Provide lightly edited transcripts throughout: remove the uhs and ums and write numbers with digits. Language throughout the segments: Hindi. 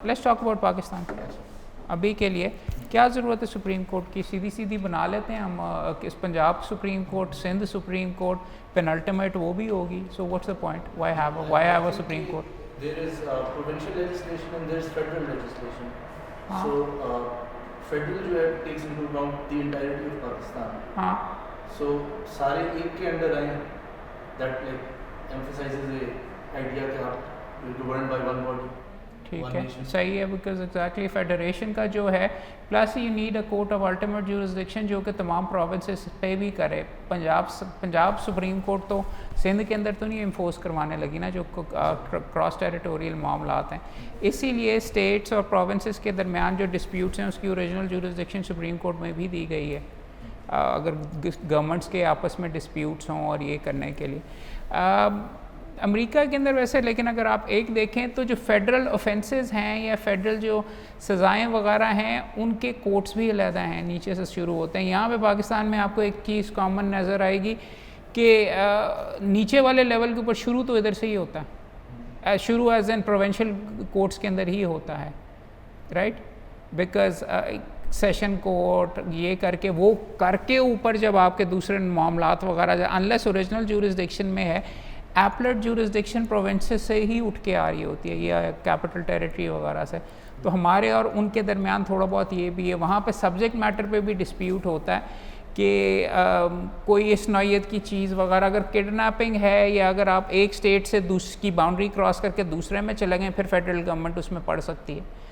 लेट्स टॉक अबाउट पाकिस्तान अभी के लिए क्या ज़रूरत है सुप्रीम कोर्ट की? सीधी सीधी बना लेते हैं हम किस Punjab supreme court, Sindh supreme court, penultimate वो भी होगी. So what's the point? Why have a supreme court? There is provincial legislation and there is federal legislation. हाँ. So federal जो है takes into account the entirety of Pakistan. हाँ. So सारे एक के अंडर आए. That like emphasizes the idea कि आप will be governed by one body. ठीक है, सही है. बिकॉज एग्जैक्टली फेडरेशन का जो है plus you need a court of ultimate jurisdiction जो कि तमाम प्रोविंसेस पे भी करे. पंजाब सुप्रीम कोर्ट तो सिंध के अंदर तो नहीं इन्फोर्स करवाने लगी ना जो क्रॉस टेरिटोरियल मामलात हैं. इसीलिए स्टेट्स और प्रोविंसेस के दरमियान जो डिस्प्यूट्स हैं उसकी ओरिजिनल ज्यूरिसडिक्शन सुप्रीम कोर्ट में भी दी गई है अगर गवर्नमेंट्स के आपस में डिस्प्यूट्स हों और ये करने के लिए. अमेरिका के अंदर वैसे, लेकिन अगर आप एक देखें तो जो फेडरल ऑफेंसेस हैं या फेडरल जो सज़ाएं वगैरह हैं उनके कोर्ट्स भी अलहदा हैं, नीचे से शुरू होते हैं. यहाँ पे पाकिस्तान में आपको एक चीज़ कॉमन नज़र आएगी कि नीचे वाले लेवल के ऊपर शुरू तो इधर से ही होता है, शुरू एज एन प्रोविंशियल कोर्ट्स के अंदर ही होता है, राइट. बिकॉज सेशन कोर्ट ये करके वो करके ऊपर जब आपके दूसरे मामलात वगैरह अनलेस ओरिजिनल ज्यूरिसडिक्शन में है, एपलेट ज्यूरिसडिक्शन प्रोविंसेस से ही उठ के आ रही होती है या कैपिटल टेरिटरी वगैरह से. तो हमारे और उनके दरमियान थोड़ा बहुत ये भी है. वहाँ पे सब्जेक्ट मैटर पे भी डिस्प्यूट होता है कि कोई इस नौयत की चीज़ वगैरह अगर किडनैपिंग है या अगर आप एक स्टेट से दूसरी की बाउंड्री क्रॉस करके दूसरे में चले गए फिर फेडरल गवर्नमेंट उसमें पड़ सकती है.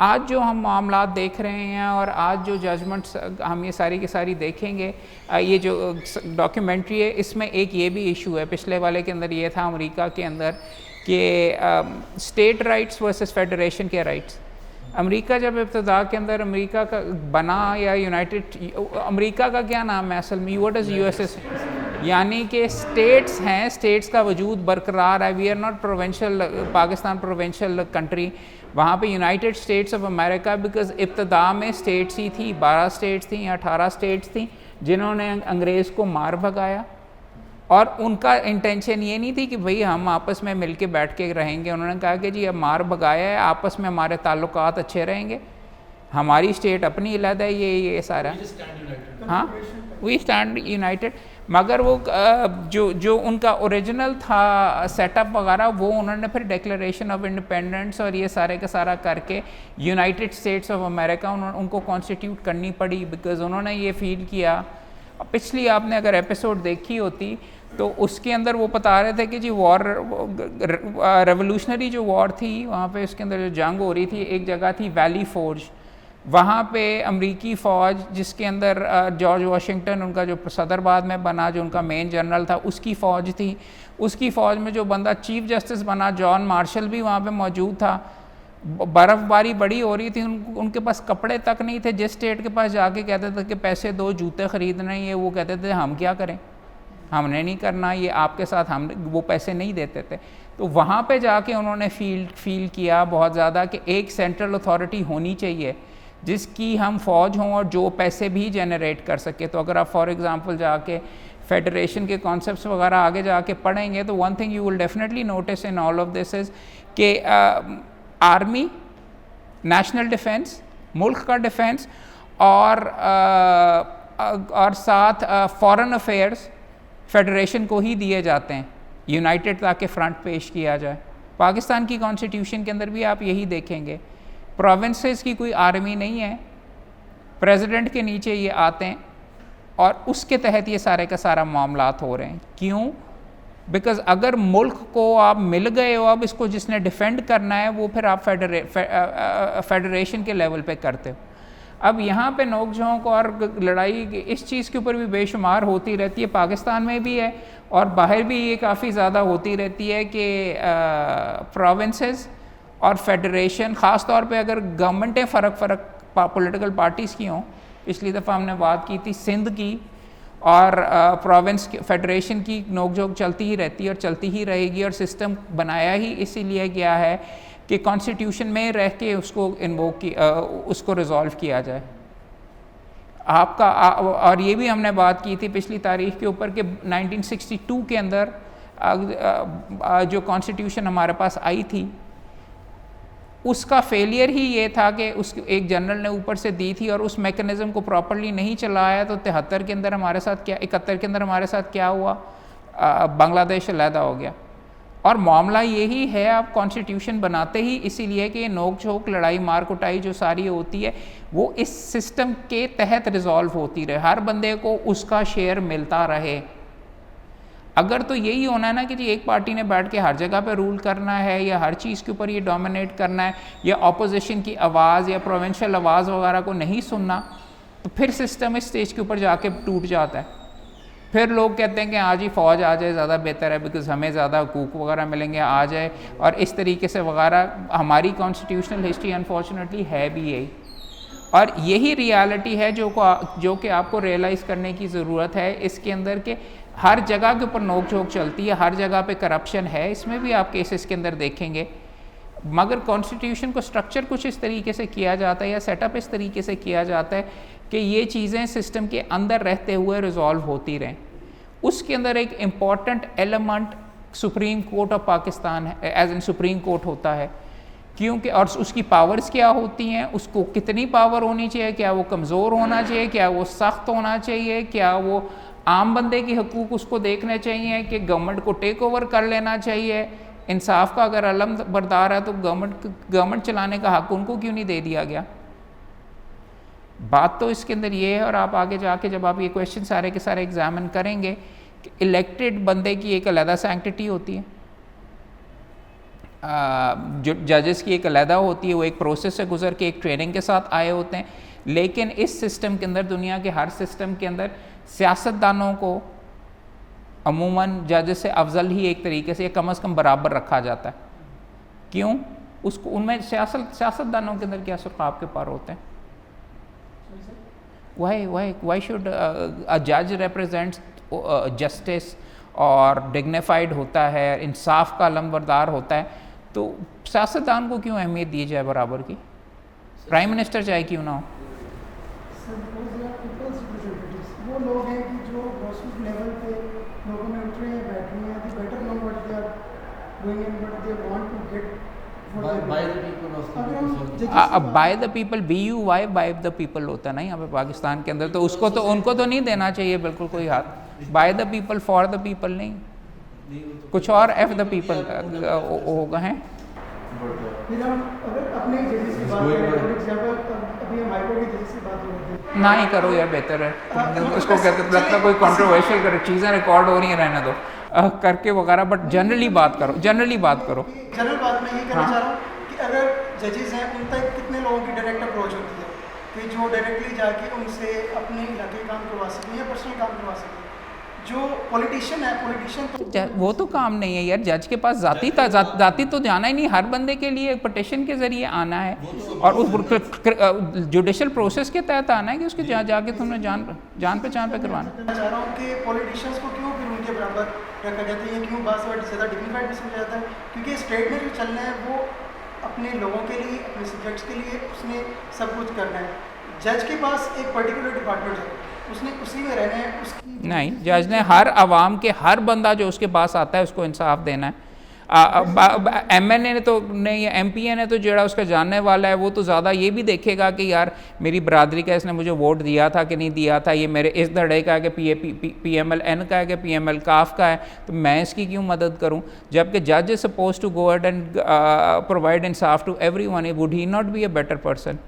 आज जो हम मामलात देख रहे हैं और आज जो जजमेंट्स हम ये सारी की सारी देखेंगे, ये जो डॉक्यूमेंट्री है इसमें एक ये भी इशू है. पिछले वाले के अंदर ये था अमेरिका के अंदर कि स्टेट राइट्स वर्सेस फेडरेशन के राइट्स. अमेरिका जब इब्तदा के अंदर अमेरिका का बना या यूनाइटेड अमेरिका का क्या नाम है असल में, व्हाट इज़ यूएसएस, यानी कि स्टेट्स हैं, स्टेट्स का वजूद बरकरार है. We are not provincial, Pakistan provincial country. वहाँ पे United States of America because इब्तदा में स्टेट्स ही थी, 12 स्टेट्स थी या 18 स्टेट्स थी जिन्होंने अंग्रेज़ को मार भगाया. और उनका इंटेंशन ये नहीं थी कि भाई हम आपस में मिल के बैठ के रहेंगे. उन्होंने कहा कि जी अब मार भगाया है, आपस में हमारे ताल्लुकात अच्छे रहेंगे, हमारी स्टेट अपनी अलग है, ये सारा. हाँ, वी स्टैंड यूनाइटेड. मगर वो जो उनका ओरिजिनल था सेटअप वगैरह वो उन्होंने फिर डिक्लेरेशन ऑफ इंडिपेंडेंस और ये सारे का सारा करके यूनाइटेड स्टेट्स ऑफ अमेरिका उनको कॉन्स्टिट्यूट करनी पड़ी. बिकॉज उन्होंने ये फील किया, पिछली आपने अगर एपिसोड देखी होती तो उसके अंदर वो बता रहे थे कि जी वॉर, रेवोल्यूशनरी जो वॉर थी वहाँ पे उसके अंदर जो जंग हो रही थी, एक जगह थी वैली फोर्ज, वहाँ पे अमरीकी फ़ौज जिसके अंदर जॉर्ज वाशिंगटन उनका जो सदर बाद में बना, जो उनका मेन जनरल था, उसकी फ़ौज थी. उसकी फ़ौज में जो बंदा चीफ जस्टिस बना जॉन मार्शल भी वहाँ पे मौजूद था. बर्फ़बारी बड़ी हो रही थी, उनके पास कपड़े तक नहीं थे. जिस स्टेट के पास जाके कहते थे कि पैसे दो जूते ख़रीदने ही है, वो कहते थे हम क्या करें, हमने नहीं करना ये आपके साथ, हम वो पैसे नहीं देते थे. तो वहाँ पे जाके उन्होंने फील किया बहुत ज़्यादा कि एक सेंट्रल अथॉरिटी होनी चाहिए जिसकी हम फ़ौज हों और जो पैसे भी जनरेट कर सके. तो अगर आप फॉर एग्ज़ाम्पल जाके फेडरेशन के कॉन्सेप्ट्स वगैरह आगे जाके पढ़ेंगे तो one thing you will definitely notice in all of this is कि आर्मी, नेशनल डिफेंस, मुल्क का डिफेंस और साथ फॉरेन अफेयर्स फेडरेशन को ही दिए जाते हैं, यूनाइटेड ताकि फ्रंट पेश किया जाए. पाकिस्तान की कॉन्स्टिट्यूशन के अंदर भी आप यही देखेंगे, प्रोविंसेस की कोई आर्मी नहीं है, प्रेसिडेंट के नीचे ये आते हैं और उसके तहत ये सारे का सारा मामलात हो रहे हैं. क्यों? बिकॉज़ अगर मुल्क को आप मिल गए हो, अब इसको जिसने डिफेंड करना है वो फिर आप फेडरेशन के लेवल पे करते हो. अब यहाँ पे नोक झोंक और लड़ाई इस चीज़ के ऊपर भी बेशुमार होती रहती है, पाकिस्तान में भी है और बाहर भी ये काफ़ी ज़्यादा होती रहती है कि प्रोविंसेस और फेडरेशन, ख़ास तौर पे अगर गवर्नमेंटें फ़र्क पॉलिटिकल पार्टीज़ की हों. पिछली दफ़ा हमने बात की थी सिंध की और प्रोविंस फेडरेशन की नोकझोंक चलती ही रहती है और चलती ही रहेगी. और सिस्टम बनाया ही इसीलिए गया है कि कॉन्स्टिट्यूशन में रह के उसको इन्वोक की उसको रिज़ॉल्व किया जाए. आपका और ये भी हमने बात की थी पिछली तारीख के ऊपर कि 1962 के अंदर जो कॉन्स्टिट्यूशन हमारे पास आई थी उसका फेलियर ही ये था कि उस एक जनरल ने ऊपर से दी थी और उस मैकेनिज़्म को प्रॉपरली नहीं चलाया, तो 73 के अंदर हमारे साथ क्या, 71 के अंदर हमारे साथ क्या हुआ, बांग्लादेश अलहदा हो गया। और मामला यही है, आप कॉन्स्टिट्यूशन बनाते ही इसीलिए कि ये नोक झोंक, लड़ाई मार कुटाई जो सारी होती है वो इस सिस्टम के तहत रिजॉल्व होती रहे, हर बंदे को उसका शेयर मिलता रहे। अगर तो यही होना है ना कि जी एक पार्टी ने बैठ के हर जगह पे रूल करना है या हर चीज़ के ऊपर ये डोमिनेट करना है या अपोजिशन की आवाज़ या प्रोविंशियल आवाज़ वगैरह को नहीं सुनना, तो फिर सिस्टम इस स्टेज के ऊपर जाके टूट जाता है। फिर लोग कहते हैं कि आज ही फ़ौज आ जाए ज़्यादा बेहतर है, बिकॉज़ हमें ज़्यादा हकूक़ वगैरह मिलेंगे, आ जाए, और इस तरीके से वगैरह। हमारी कॉन्स्टिट्यूशनल हिस्ट्री अनफॉर्चुनेटली है भी यही, और यही रियलिटी है जो कि आपको रियलाइज़ करने की ज़रूरत है इसके अंदर के हर जगह के ऊपर नोक झोंक चलती है, हर जगह पे करप्शन है, इसमें भी आप केसेस के अंदर देखेंगे। मगर कॉन्स्टिट्यूशन को स्ट्रक्चर कुछ इस तरीके से किया जाता है या सेटअप इस तरीके से किया जाता है कि ये चीज़ें सिस्टम के अंदर रहते हुए रिजॉल्व होती रहें। उसके अंदर एक important element supreme court of Pakistan है, एज इन सुप्रीम कोर्ट होता है, क्योंकि और उसकी पावर्स क्या होती हैं, उसको कितनी पावर होनी चाहिए, क्या वो कमज़ोर होना चाहिए, क्या वो सख्त होना चाहिए, क्या वो आम बंदे की हकूक़ उसको देखने चाहिए कि गवर्नमेंट को टेक ओवर कर लेना चाहिए। इंसाफ का अगर अलम बरदार है तो गवर्नमेंट चलाने का हक उनको क्यों नहीं दे दिया गया। बात तो इसके अंदर ये है, और आप आगे जाके जब आप ये क्वेश्चन सारे के सारे एग्जामिन करेंगे कि इलेक्टेड बंदे की एक अलहदा सैंक्टिटी होती है, जो जजेस की एक अलहदा होती है, वो एक प्रोसेस से गुजर के एक ट्रेनिंग के साथ आए होते हैं। लेकिन इस सिस्टम के अंदर, दुनिया के हर सिस्टम के अंदर, सियासतदानों को अमूमन जजेस से अफजल ही एक तरीके से, कम अज़ कम बराबर रखा जाता है। क्यों? उसको उनमें सियासतदानों के अंदर क्या सुर्खाब के पार होते हैं। Why should a judge represent justice और डिग्निफाइड होता है, इंसाफ का अलमबरदार होता है, तो सियासतदान को क्यों अहमियत दी जाए बराबर की, प्राइम मिनिस्टर चाहे क्यों ना हो। वो लोग हैं कि जो ग्रासरूट लेवल पे लोगों में उठ रहे हैं, बैठ रहे हैं, they better know what they are doing and what they want to get by the people of the अगर हम people. judges by the people, BUY by the people होता है ना यहाँ पे पाकिस्तान के अंदर, तो उसको तो उनको तो नहीं देना चाहिए बिल्कुल कोई हाथ, by the people for the people नहीं, कुछ और एफ द पीपल होगा हैं। फिर हम अगर अपने जजेस की बात करें, फॉर एग्जांपल अभी हम हाई कोर्ट के जजेस की बात हो रही थी, ना ही करो यार, बेहतर है, उसको कहते लगता कोई कंट्रोवर्शियल करे, चीज़ें रिकॉर्ड हो रही हैं, रहने दो करके वगैरह, बट जनरली बात करो, जनरली बात करो। जनरल बात मैं ये कहना चाह रहा हूँ कि अगर जजेस हैं उन तक कितने लोगों की डायरेक्ट अप्रोच होती है कि जो डायरेक्टली जाके उनसे अपने इलाके काम करवा सकें या पर्सनल काम करवा सकें। जो पॉलिटिशियन है, पॉलिटिशियन तो वो तो काम नहीं है यार, जज के पास जाती तो जाना ही नहीं, हर बंदे के लिए पटिशन के ज़रिए आना है और उस जुडिशल प्रोसेस के तहत आना है कि उसके जाके तुमने जान पहचान पे करवाना। मैं चाह रहा हूँ कि पॉलिटिशियंस को क्यों फिर उनके बराबर रखा जाता है, क्यों बात ज़्यादा डिग्निफाइड भी समझा जाता है, क्योंकि स्टेट में जो चलना है वो अपने लोगों के लिए, अपने सब्जेक्ट्स के लिए उसने सब कुछ करना है। जज के पास एक पर्टिकुलर डिपार्टमेंट है, उसने उसी में रहना है, उसकी नहीं, जज ने हर आवाम के हर बंदा जो उसके पास आता है उसको इंसाफ देना है। MNA ने तो नहीं, MPA ने तो जरा उसका जानने वाला है, वो तो ज़्यादा ये भी देखेगा कि यार मेरी बरादरी का इसने मुझे वोट दिया था कि नहीं दिया था, ये मेरे इस धड़े का है कि PMLN का है कि PML काफ का है, तो मैं इसकी क्यों मदद करूं। जबकि जज is suppose to go ahead and provide इंसाफ to everyone, would he not be a better person,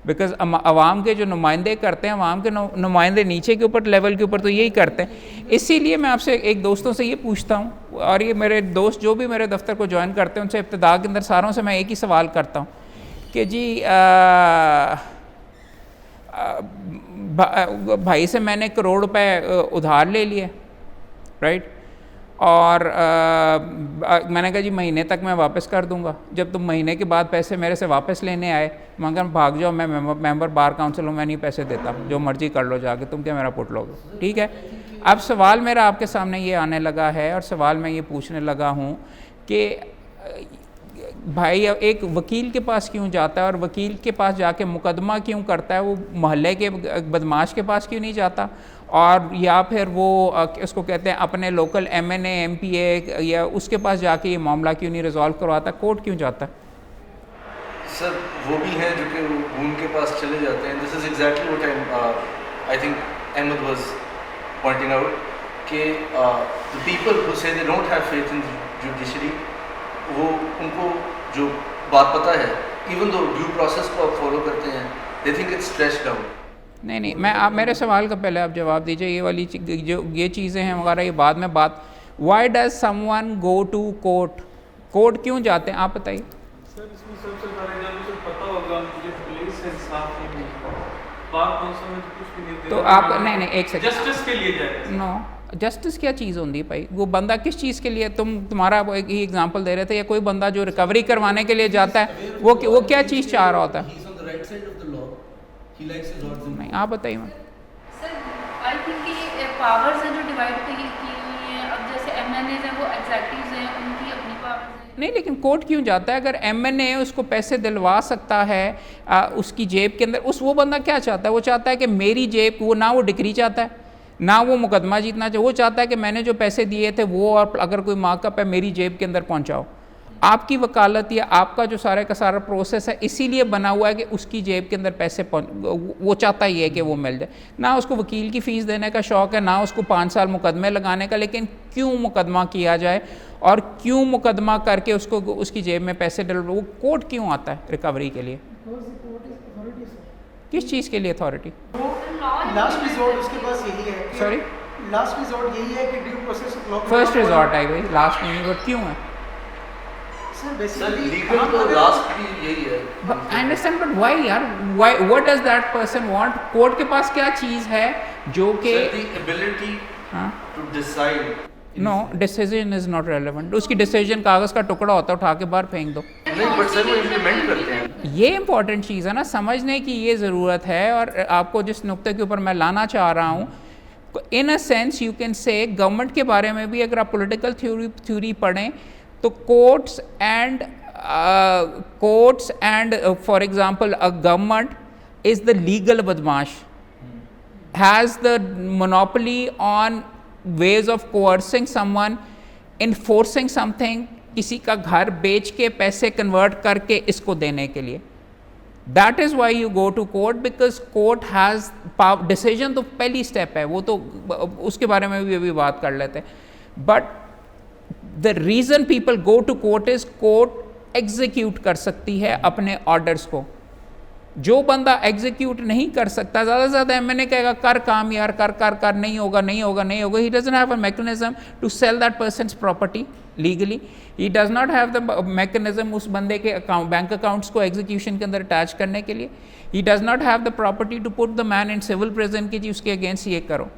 because अवाम के जो नुमाइंदे करते हैं, अवाम के नुमाइंदे नीचे के ऊपर लेवल के ऊपर तो यही करते हैं। इसीलिए मैं आपसे एक दोस्तों से ये पूछता हूँ, और ये मेरे दोस्त जो भी मेरे दफ्तर को ज्वाइन करते हैं उनसे इब्तिदा के अंदर सारों से मैं एक ही सवाल करता हूँ कि जी भाई से मैंने करोड़ रुपए उधार ले लिए, राइट, और मैंने कहा जी महीने तक मैं वापस कर दूंगा। जब तुम महीने के बाद पैसे मेरे से वापस लेने आए, मगर भाग जाओ, मैं मेंबर बार काउंसिल हूँ, मैं नहीं पैसे देता, जो मर्जी कर लो जाके, तुम क्या मेरा पुट लोगे, ठीक है। अब सवाल मेरा आपके सामने ये आने लगा है, और सवाल मैं ये पूछने लगा हूँ कि भाई एक वकील के पास क्यों जाता है और वकील के पास जाके मुकदमा क्यों करता है, वो मोहल्ले के बदमाश के पास क्यों नहीं जाता, और या फिर वो उसको कहते हैं अपने लोकल MNA MPA या उसके पास जाके ये मामला क्यों नहीं रिजॉल्व करवाता, कोर्ट क्यों जाता है। सर वो भी हैं जो कि उनके पास चले जाते हैं. This is exactly what I think Ahmed was pointing out कि the people who say they don't have faith in judiciary, वो उनको जो बात पता है, इवन दो ड्यू प्रोसेस को आप फॉलो करते हैं, they think it's stretched out. नहीं मैं आप मेरे सवाल का पहले आप जवाब दीजिए. ये वाली जो ये चीज़ें हैं वगैरह ये बाद में बात. Why does someone go to court? Court क्यों जाते हैं आप बताइए. सर इसमें सबसे पहले जब उसे पता होगा मुझे पुलिस से इंसाफ नहीं मिलेगा, बार कौंसल में तो कुछ भी नहीं तो आप नहीं एक सेकंड, जस्टिस के लिए जाएगा. नो जस्टिस क्या चीज़ होती है भाई? वो बंदा किस चीज़ के लिए, तुम्हारा एक ही एग्जांपल दे रहे थे, या कोई बंदा जो रिकवरी करवाने के लिए जाता है वो क्या चीज़ चाह रहा होता है? नहीं आप बताइए. मैं सर आई थिंक ये पावर्स हैं जो डिवाइड की हुई हैं. अब जैसे एमएनएज हैं वो एग्जेक्टिव्स हैं, उनकी अपनी पावर्स हैं. नहीं लेकिन कोर्ट क्यों जाता है? अगर एमएनए उसको पैसे दिलवा सकता है उसकी जेब के अंदर, वो बंदा क्या चाहता है? वो चाहता है कि मेरी जेब, वो ना वो डिक्री चाहता है ना वो मुकदमा जीतना चाहिए, वो चाहता है कि मैंने जो पैसे दिए थे वो, और अगर कोई मार्कअप है मेरी जेब के अंदर पहुंचाओ. आपकी वकालत या आपका जो सारे का सारा प्रोसेस है इसीलिए बना हुआ है कि उसकी जेब के अंदर पैसे वो चाहता ही है कि वो मिल जाए. ना उसको वकील की फ़ीस देने का शौक़ है, ना उसको 5 साल मुकदमे लगाने का. लेकिन क्यों मुकदमा किया जाए और क्यों मुकदमा करके उसको उसकी जेब में पैसे डल, वो कोर्ट क्यों आता है रिकवरी के लिए? किस चीज़ के लिए अथॉरिटी? लास्ट रिजॉर्ट उसके पास यही है. सॉरी, लास्ट रिजॉर्ट यही है कि ड्यू प्रोसेस फर्स्ट रिजॉर्ट है भाई, लास्ट नहीं. बट क्यों है? सर लीगल तो लास्ट भी यही है. आई अंडरस्टैंड बट व्हाई यार? Why what does that person want? Court के पास क्या चीज़ है जो कि the ability to decide. No decision is not relevant. उसकी डिसीजन कागज़ का टुकड़ा होता है, उठा के बाहर फेंक दो. नहीं बट सर वो इम्प्लीमेंट करते हैं. ये इंपॉर्टेंट चीज़ है ना, समझने की ये ज़रूरत है. और आपको जिस नुक्ते के ऊपर मैं लाना चाह रहा हूँ, in a sense you can say government के बारे में भी अगर आप पॉलिटिकल थ्योरी पढ़ें तो courts and for example a government is the legal बदमाश, has the monopoly on ways of coercing someone, enforcing something, किसी का घर बेच के पैसे कन्वर्ट करके इसको देने के लिए. That is why you go to court, because court has power. Decision तो पहली स्टेप है, वो तो उसके बारे में भी अभी बात कर लेते हैं. But the reason people go to court is court execute कर सकती है अपने orders को. जो बंदा एग्जीक्यूट नहीं कर सकता, ज़्यादा से ज़्यादा मैंने कहेगा कर काम यार, कर नहीं होगा. He doesn't have a mechanism to sell that person's property legally. He does not have the mechanism उस बंदे के बैंक अकाउंट्स को एग्जीक्यूशन के अंदर अटैच करने के लिए. He does not have the property to put the man in civil prison की जी उसके अगेंस्ट ये करो.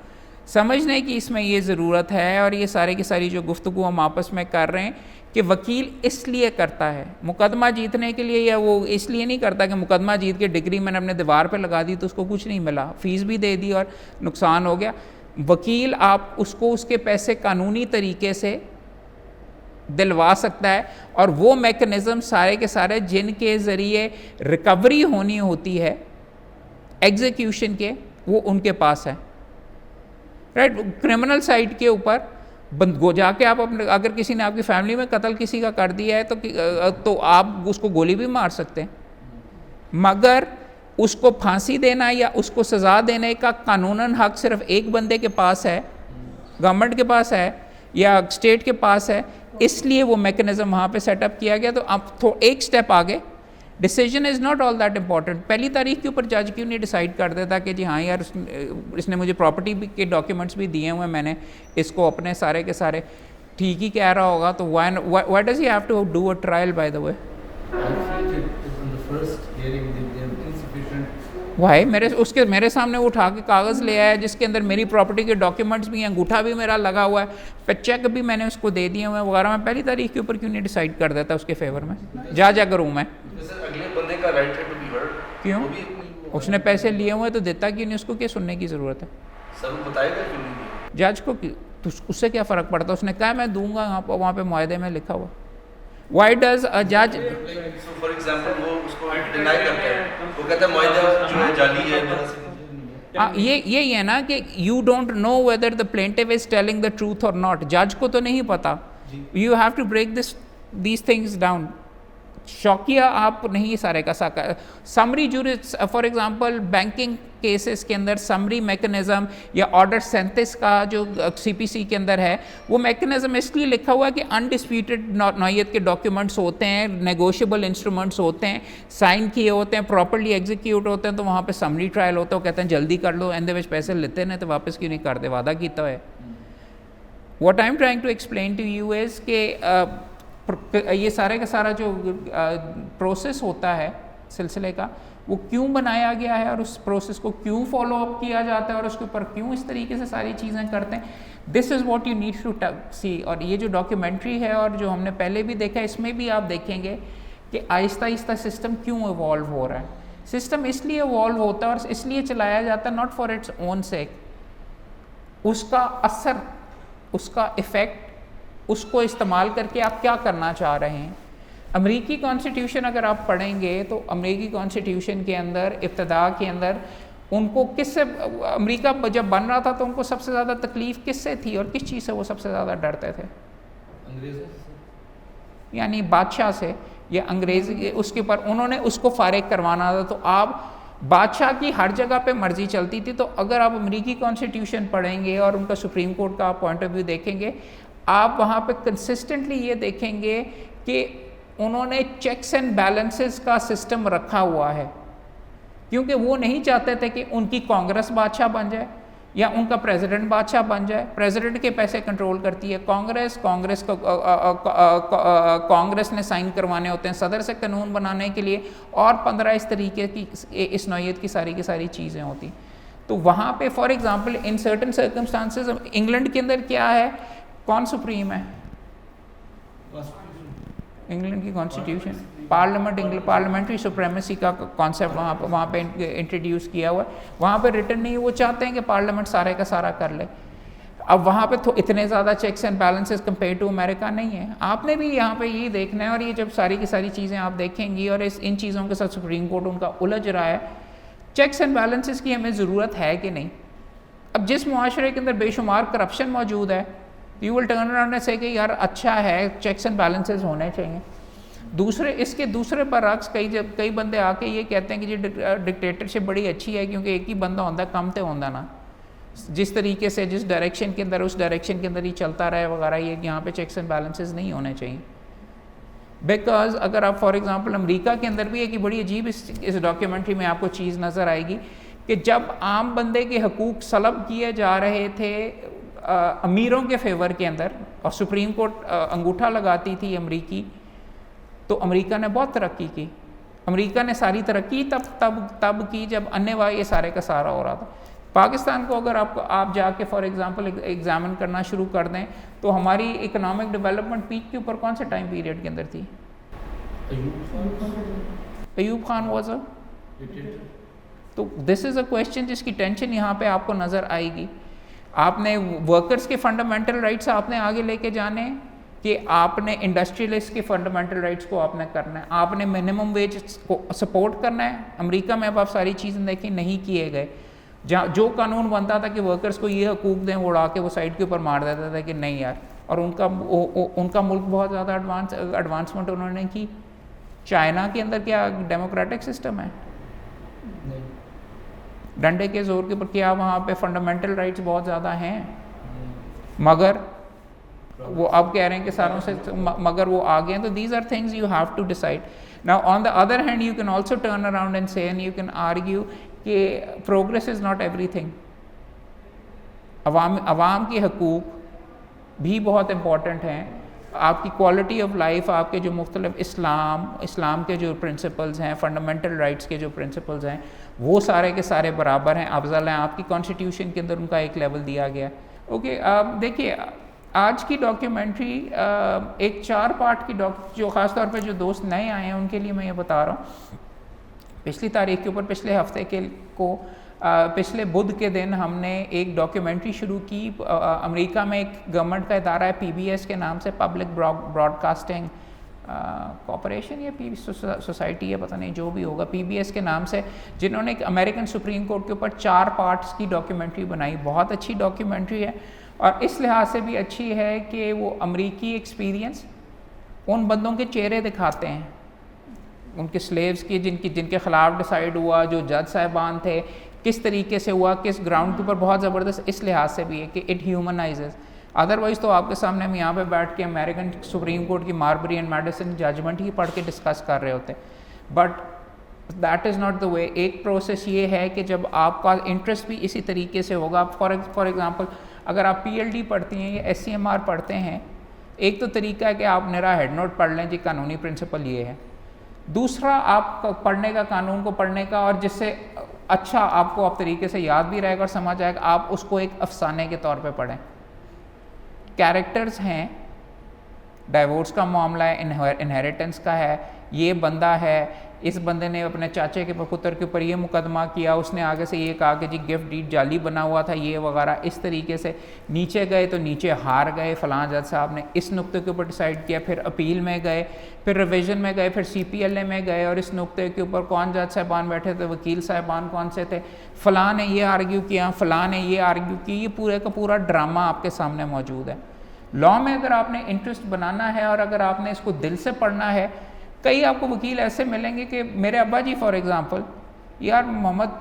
समझने की इसमें ये ज़रूरत है. और ये सारे की सारी जो गुफ्तगू हम आपस में कर रहे हैं कि वकील इसलिए करता है मुकदमा जीतने के लिए, या वो इसलिए नहीं करता कि मुकदमा जीत के डिग्री मैंने अपने दीवार पे लगा दी तो उसको कुछ नहीं मिला, फ़ीस भी दे दी और नुकसान हो गया. वकील आप उसको उसके पैसे कानूनी तरीके से दिलवा सकता है. और वो मैकेनिज़्म सारे के सारे जिनके ज़रिए रिकवरी होनी होती है एग्जीक्यूशन के, वो उनके पास है. राइट. क्रिमिनल साइड के ऊपर जाके आप अपने, अगर किसी ने आपकी फैमिली में कत्ल किसी का कर दिया है तो आप उसको गोली भी मार सकते हैं. मगर उसको फांसी देना या उसको सज़ा देने का कानूनन हक सिर्फ एक बंदे के पास है, गवर्नमेंट के पास है या स्टेट के पास है. इसलिए वो मैकेनिज़्म वहाँ पे सेटअप किया गया. तो आप एक स्टेप आगे, decision is not all that important. पहली तारीख के ऊपर जज क्यों नहीं डिसाइड कर देता कि जी हाँ यार इसने मुझे प्रॉपर्टी के डॉक्यूमेंट्स भी दिए हुए, मैंने इसको अपने सारे के सारे ठीक ही कह रहा होगा. तो why does he have to do a trial by the way? Why मेरे सामने वो उठा के कागज़ ले आया जिसके अंदर मेरी प्रॉपर्टी के डॉक्यूमेंट्स भी हैं, अंगूठा भी मेरा लगा हुआ है, फिर चेक भी मैंने उसको दे दिए हुए वगैरह. मैं पहली तारीख के ऊपर क्यों नहीं डिसाइड कर देता उसके फेवर में? जा करूँ मैं? अगले बंदे का राइट है टू बी हर्ड. क्यों? उसने पैसे लिए हुए तो देता क्यों नहीं? उसको क्या सुनने की ज़रूरत है? सब बताएगा क्यों नहीं दिया? जज को तो उससे क्या फ़र्क पड़ता? उसने कहा मैं दूंगा, वहाँ पे मुआहदे में लिखा हुआ. Why does a judge? So for example वो उसको डिनाई करता है, वो कहता है मुआहदा जो है जाली है. ये है ना कि you don't know whether the plaintiff is telling the truth or not. जज को तो नहीं पता. You have to break these things down. शौकिया आप नहीं सारे का साका समरी जूरिस फॉर एग्जांपल बैंकिंग केसेस के अंदर समरी मैकेनिज़्म या ऑर्डर 37 का जो सीपीसी के अंदर है वो मैकेनिज़्म इसलिए लिखा हुआ है कि अनडिस्प्यूटेड नौयत के डॉक्यूमेंट्स होते हैं, नेगोशिएबल इंस्ट्रूमेंट्स होते हैं, साइन किए होते हैं, प्रॉपरली एग्जीक्यूट होते हैं, तो वहाँ पे समरी ट्रायल होता है, वो कहते हैं जल्दी कर लो, एंड विच पैसे लेते हैं तो वापस क्यों नहीं करते, वादा किया है। What I am trying to explain to you is कि ये सारे का सारा जो प्रोसेस होता है सिलसिले का वो क्यों बनाया गया है और उस प्रोसेस को क्यों फॉलो अप किया जाता है और उसके ऊपर क्यों इस तरीके से सारी चीज़ें करते हैं, this is what you need to see. और ये जो डॉक्यूमेंट्री है और जो हमने पहले भी देखा, इसमें भी आप देखेंगे कि आहिस्ता आहिस्ता सिस्टम क्यों इवॉल्व हो रहा है। सिस्टम इसलिए इवॉल्व होता है और इसलिए चलाया जाता है नॉट फॉर इट्स ओन सेक, उसका असर, उसका इफ़ेक्ट, उसको इस्तेमाल करके आप क्या करना चाह रहे हैं। अमेरिकी कॉन्स्टिट्यूशन अगर आप पढ़ेंगे तो अमेरिकी कॉन्स्टिट्यूशन के अंदर इब्तदा के अंदर उनको किससे, अमेरिका जब बन रहा था तो उनको सबसे ज़्यादा तकलीफ़ किससे थी और किस चीज़ से वो सबसे ज़्यादा डरते थे? यानी बादशाह से या अंग्रेज़, उसके ऊपर उन्होंने उसको फारिग करवाना था। तो आप बादशाह की हर जगह पे मर्जी चलती थी। तो अगर आप अमेरिकी कॉन्स्टिट्यूशन पढ़ेंगे और उनका सुप्रीम कोर्ट का पॉइंट ऑफ व्यू देखेंगे, आप वहाँ पे कंसिस्टेंटली ये देखेंगे कि उन्होंने चेक्स एंड बैलेंसेस का सिस्टम रखा हुआ है, क्योंकि वो नहीं चाहते थे कि उनकी कांग्रेस बादशाह बन जाए या उनका प्रेसिडेंट बादशाह बन जाए। प्रेसिडेंट के पैसे कंट्रोल करती है कांग्रेस, कांग्रेस ने साइन करवाने होते हैं सदर से कानून बनाने के लिए, और 15 इस तरीके की इस नौयत की सारी चीज़ें होती। तो वहाँ पे for example in certain circumstances, England के अंदर क्या है, कौन सुप्रीम है? इंग्लैंड की कॉन्स्टिट्यूशन, पार्लियामेंट, पार्लियामेंट्री सुप्रीमेसी का कॉन्सेप्ट वहाँ पे इंट्रोड्यूस किया हुआ है। वहाँ पे रिटर्न नहीं, वो चाहते हैं कि पार्लियामेंट सारे का सारा कर ले। अब वहाँ पे तो इतने ज़्यादा checks and balances compare to America नहीं है। आपने भी यहाँ पे यही देखना है, और ये जब सारी की सारी चीज़ें आप देखेंगी और इन चीज़ों के साथ सुप्रीम कोर्ट उनका उलझ रहा है, चेक्स एंड बैलेंसेस की हमें ज़रूरत है कि नहीं। अब जिस मुआशरे के अंदर बेशुमार करप्शन मौजूद है, you will turn around and से कि यार अच्छा है, चेक्स एंड बैलेंसेस होने चाहिए। इसके दूसरे बरअक्स कई बंदे आके ये कहते हैं कि ये डिक्टेटरशिप बड़ी अच्छी है क्योंकि एक ही बंदा होता, कम तो होता ना, जिस तरीके से जिस डायरेक्शन के अंदर उस डायरेक्शन के अंदर ही चलता रहे वगैरह, ये यहाँ पे चेक्स एंड बैलेंसेस नहीं होने चाहिए। बिकॉज अगर आप फॉर एग्जांपल अमेरिका के अंदर भी एक बड़ी अजीब इस डॉक्यूमेंट्री में आपको चीज़ नज़र आएगी कि जब आम बंदे के हकूक़ सलब किए जा रहे थे अमीरों के फेवर के अंदर और सुप्रीम कोर्ट अंगूठा लगाती थी अमरीकी, तो अमेरिका ने बहुत तरक्की की। अमेरिका ने सारी तरक्की तब की जब अन्यवा ये सारे का सारा हो रहा था। पाकिस्तान को अगर आप जाके फॉर एग्जांपल एग्जामिन करना शुरू कर दें तो हमारी इकोनॉमिक डेवलपमेंट पीक के ऊपर कौन से टाइम पीरियड के अंदर थी? अयूब खान वाज अ, तो दिस इज़ अ क्वेश्चन जिसकी टेंशन यहाँ पे आपको नज़र आएगी। आपने वर्कर्स के फंडामेंटल राइट्स आपने आगे लेके जाने कि आपने इंडस्ट्रियलिस्ट के फंडामेंटल राइट्स को आपने करना है, आपने मिनिमम वेज को सपोर्ट करना है। अमेरिका में अब आप सारी चीज़ें देखें नहीं किए गए। जहाँ जो कानून बनता था कि वर्कर्स को ये हकूक़ दें, वो उड़ा के वो साइड के ऊपर मार देता था कि नहीं यार, और उनका मुल्क बहुत ज़्यादा एडवांसमेंट उन्होंने की। चाइना के अंदर क्या डेमोक्रेटिक सिस्टम है? डंडे के ज़ोर के ऊपर क्या वहाँ पे फंडामेंटल राइट्स बहुत ज़्यादा हैं, मगर वो अब कह रहे हैं कि सारों से मगर वो आ गए हैं। तो these are things you have to decide. Now on the other hand you can also turn around and say and you can argue कि प्रोग्रेस इज़ नॉट एवरीथिंग। अवाम के हकूक़ भी बहुत इम्पॉर्टेंट हैं, आपकी क्वालिटी ऑफ लाइफ, आपके जो मुख्तलिफ इस्लाम के जो प्रिंसिपल्स हैं, फंडामेंटल राइट्स के जो प्रिंसिपल्स हैं, वो सारे के सारे बराबर हैं, अफजल हैं। आपकी कॉन्स्टिट्यूशन के अंदर उनका एक लेवल दिया गया। ओके, देखिए आज की डॉक्यूमेंट्री एक 4 पार्ट की जो ख़ास तौर पे जो दोस्त नए आए हैं उनके लिए मैं ये बता रहा हूँ। पिछली तारीख के ऊपर पिछले हफ्ते पिछले बुध के दिन हमने एक डॉक्यूमेंट्री शुरू की। अमेरिका में एक गवर्नमेंट का इदारा है PBS के नाम से, पब्लिक ब्रॉडकास्टिंग कॉरपोरेशन या सोसाइटी है, पता नहीं जो भी होगा, PBS के नाम से, जिन्होंने एक अमेरिकन सुप्रीम कोर्ट के ऊपर 4 पार्ट्स की डॉक्यूमेंट्री बनाई। बहुत अच्छी डॉक्यूमेंट्री है और इस लिहाज से भी अच्छी है कि वो अमेरिकी एक्सपीरियंस, उन बंदों के चेहरे दिखाते हैं उनके स्लेव्स की जिनके ख़िलाफ़ डिसाइड हुआ, जो जज साहिबान थे, किस तरीके से हुआ, किस ग्राउंड के ऊपर, बहुत ज़बरदस्त इस लिहाज से भी है कि इट ह्यूमनाइजेस। अदरवाइज़ तो आपके सामने हम यहाँ पे बैठ के अमेरिकन सुप्रीम कोर्ट की मार्बरी एंड मेडिसन जजमेंट ही पढ़ के डिस्कस कर रहे होते, but that is not the way. एक प्रोसेस ये है कि जब आपका इंटरेस्ट भी इसी तरीके से होगा, फॉर एग्ज़ाम्पल अगर आप PhD पढ़ती हैं या SCMR पढ़ते हैं, एक तो तरीका है कि आप मेरा हेड नोट पढ़ लें जी कानूनी प्रिंसिपल ये है, दूसरा आप पढ़ने का, कानून को पढ़ने का, और जिससे अच्छा आपको आप तरीके से याद भी रहेगा और समझ आएगा, आप उसको एक अफसाने के तौर पे पढ़ें। कैरेक्टर्स हैं, डाइवोर्स का मामला है, इनहेरिटेंस का है, ये बंदा है, इस बंदे ने अपने चाचे के पुत्र के ऊपर ये मुकदमा किया, उसने आगे से ये कहा कि जी गिफ्ट डीड जाली बना हुआ था, ये वगैरह, इस तरीके से नीचे गए तो नीचे हार गए, फ़लाँ जज साहब ने इस नुक्ते के ऊपर डिसाइड किया, फिर अपील में गए, फिर रिवीजन में गए, फिर CPLA में गए, और इस नुक्ते के ऊपर कौन जज साहबान बैठे थे, वकील साहबान कौन से थे, फ़लाँ ने ये आर्ग्यू किया, फ़लाँ ने ये आर्ग्यू की, ये पूरे का पूरा ड्रामा आपके सामने मौजूद है। लॉ में अगर आपने इंटरेस्ट बनाना है और अगर आपने इसको दिल से पढ़ना है, कई आपको वकील ऐसे मिलेंगे कि मेरे अब्बा जी फॉर एग्ज़ाम्पल, यार मोहम्मद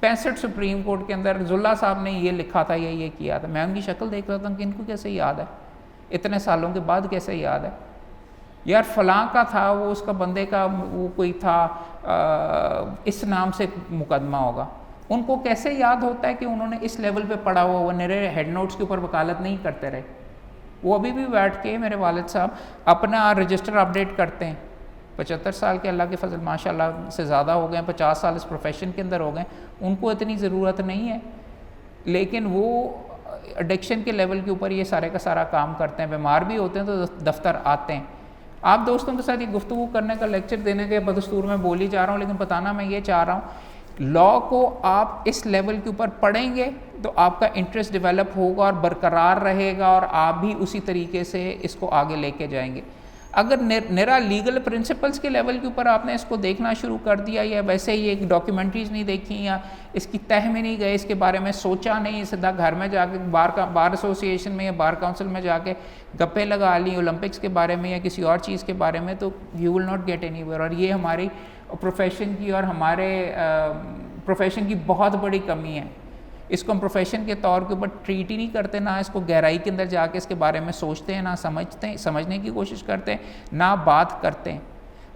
65 सुप्रीम कोर्ट के अंदर जुल्ला साहब ने ये लिखा था, ये किया था। मैं उनकी शक्ल देख रहा था कि इनको कैसे याद है, इतने सालों के बाद कैसे याद है। यार फ़लाँ का था, वो उसका बंदे का वो कोई था, इस नाम से मुकदमा होगा। उनको कैसे याद होता है कि उन्होंने इस लेवल पे पढ़ा हुआ, वो मेरे हेड नोट्स के ऊपर वकालत नहीं करते रहे। वो अभी भी बैठ के मेरे वालिद साहब अपना रजिस्टर अपडेट करते हैं। 75 साल के, अल्लाह के फजल माशाल्लाह से ज़्यादा हो गए, 50 साल इस प्रोफेशन के अंदर हो गए, उनको इतनी ज़रूरत नहीं है, लेकिन वो एडिक्शन के लेवल के ऊपर ये सारे का सारा काम करते हैं। बीमार भी होते हैं तो दफ्तर आते हैं। आप दोस्तों के साथ ये गुफ्तगू करने का, लेक्चर देने के बदस्तूर में बोल ही जा रहा हूँ, लेकिन बताना मैं ये चाह रहा हूँ, लॉ को आप इस लेवल के ऊपर पढ़ेंगे तो आपका इंटरेस्ट डेवलप होगा और बरकरार रहेगा, और आप भी उसी तरीके से इसको आगे लेके जाएंगे। अगर निरा लीगल प्रिंसिपल्स के लेवल के ऊपर आपने इसको देखना शुरू कर दिया, या वैसे ही एक डॉक्यूमेंट्रीज नहीं देखी, या इसकी तह में नहीं गए, इसके बारे में सोचा नहीं, सीधा घर में जाके बार एसोसिएशन में या बार काउंसिल में जाके गप्पे लगा ली ओलंपिक्स के बारे में या किसी और चीज़ के बारे में, तो you will not gate anywhere. और ये हमारी प्रोफेशन की और हमारे प्रोफेशन की बहुत बड़ी कमी है। इसको हम प्रोफेशन के तौर के ऊपर ट्रीट ही नहीं करते, ना इसको गहराई के अंदर जाके इसके बारे में सोचते हैं, ना समझने की कोशिश करते हैं, ना बात करते हैं।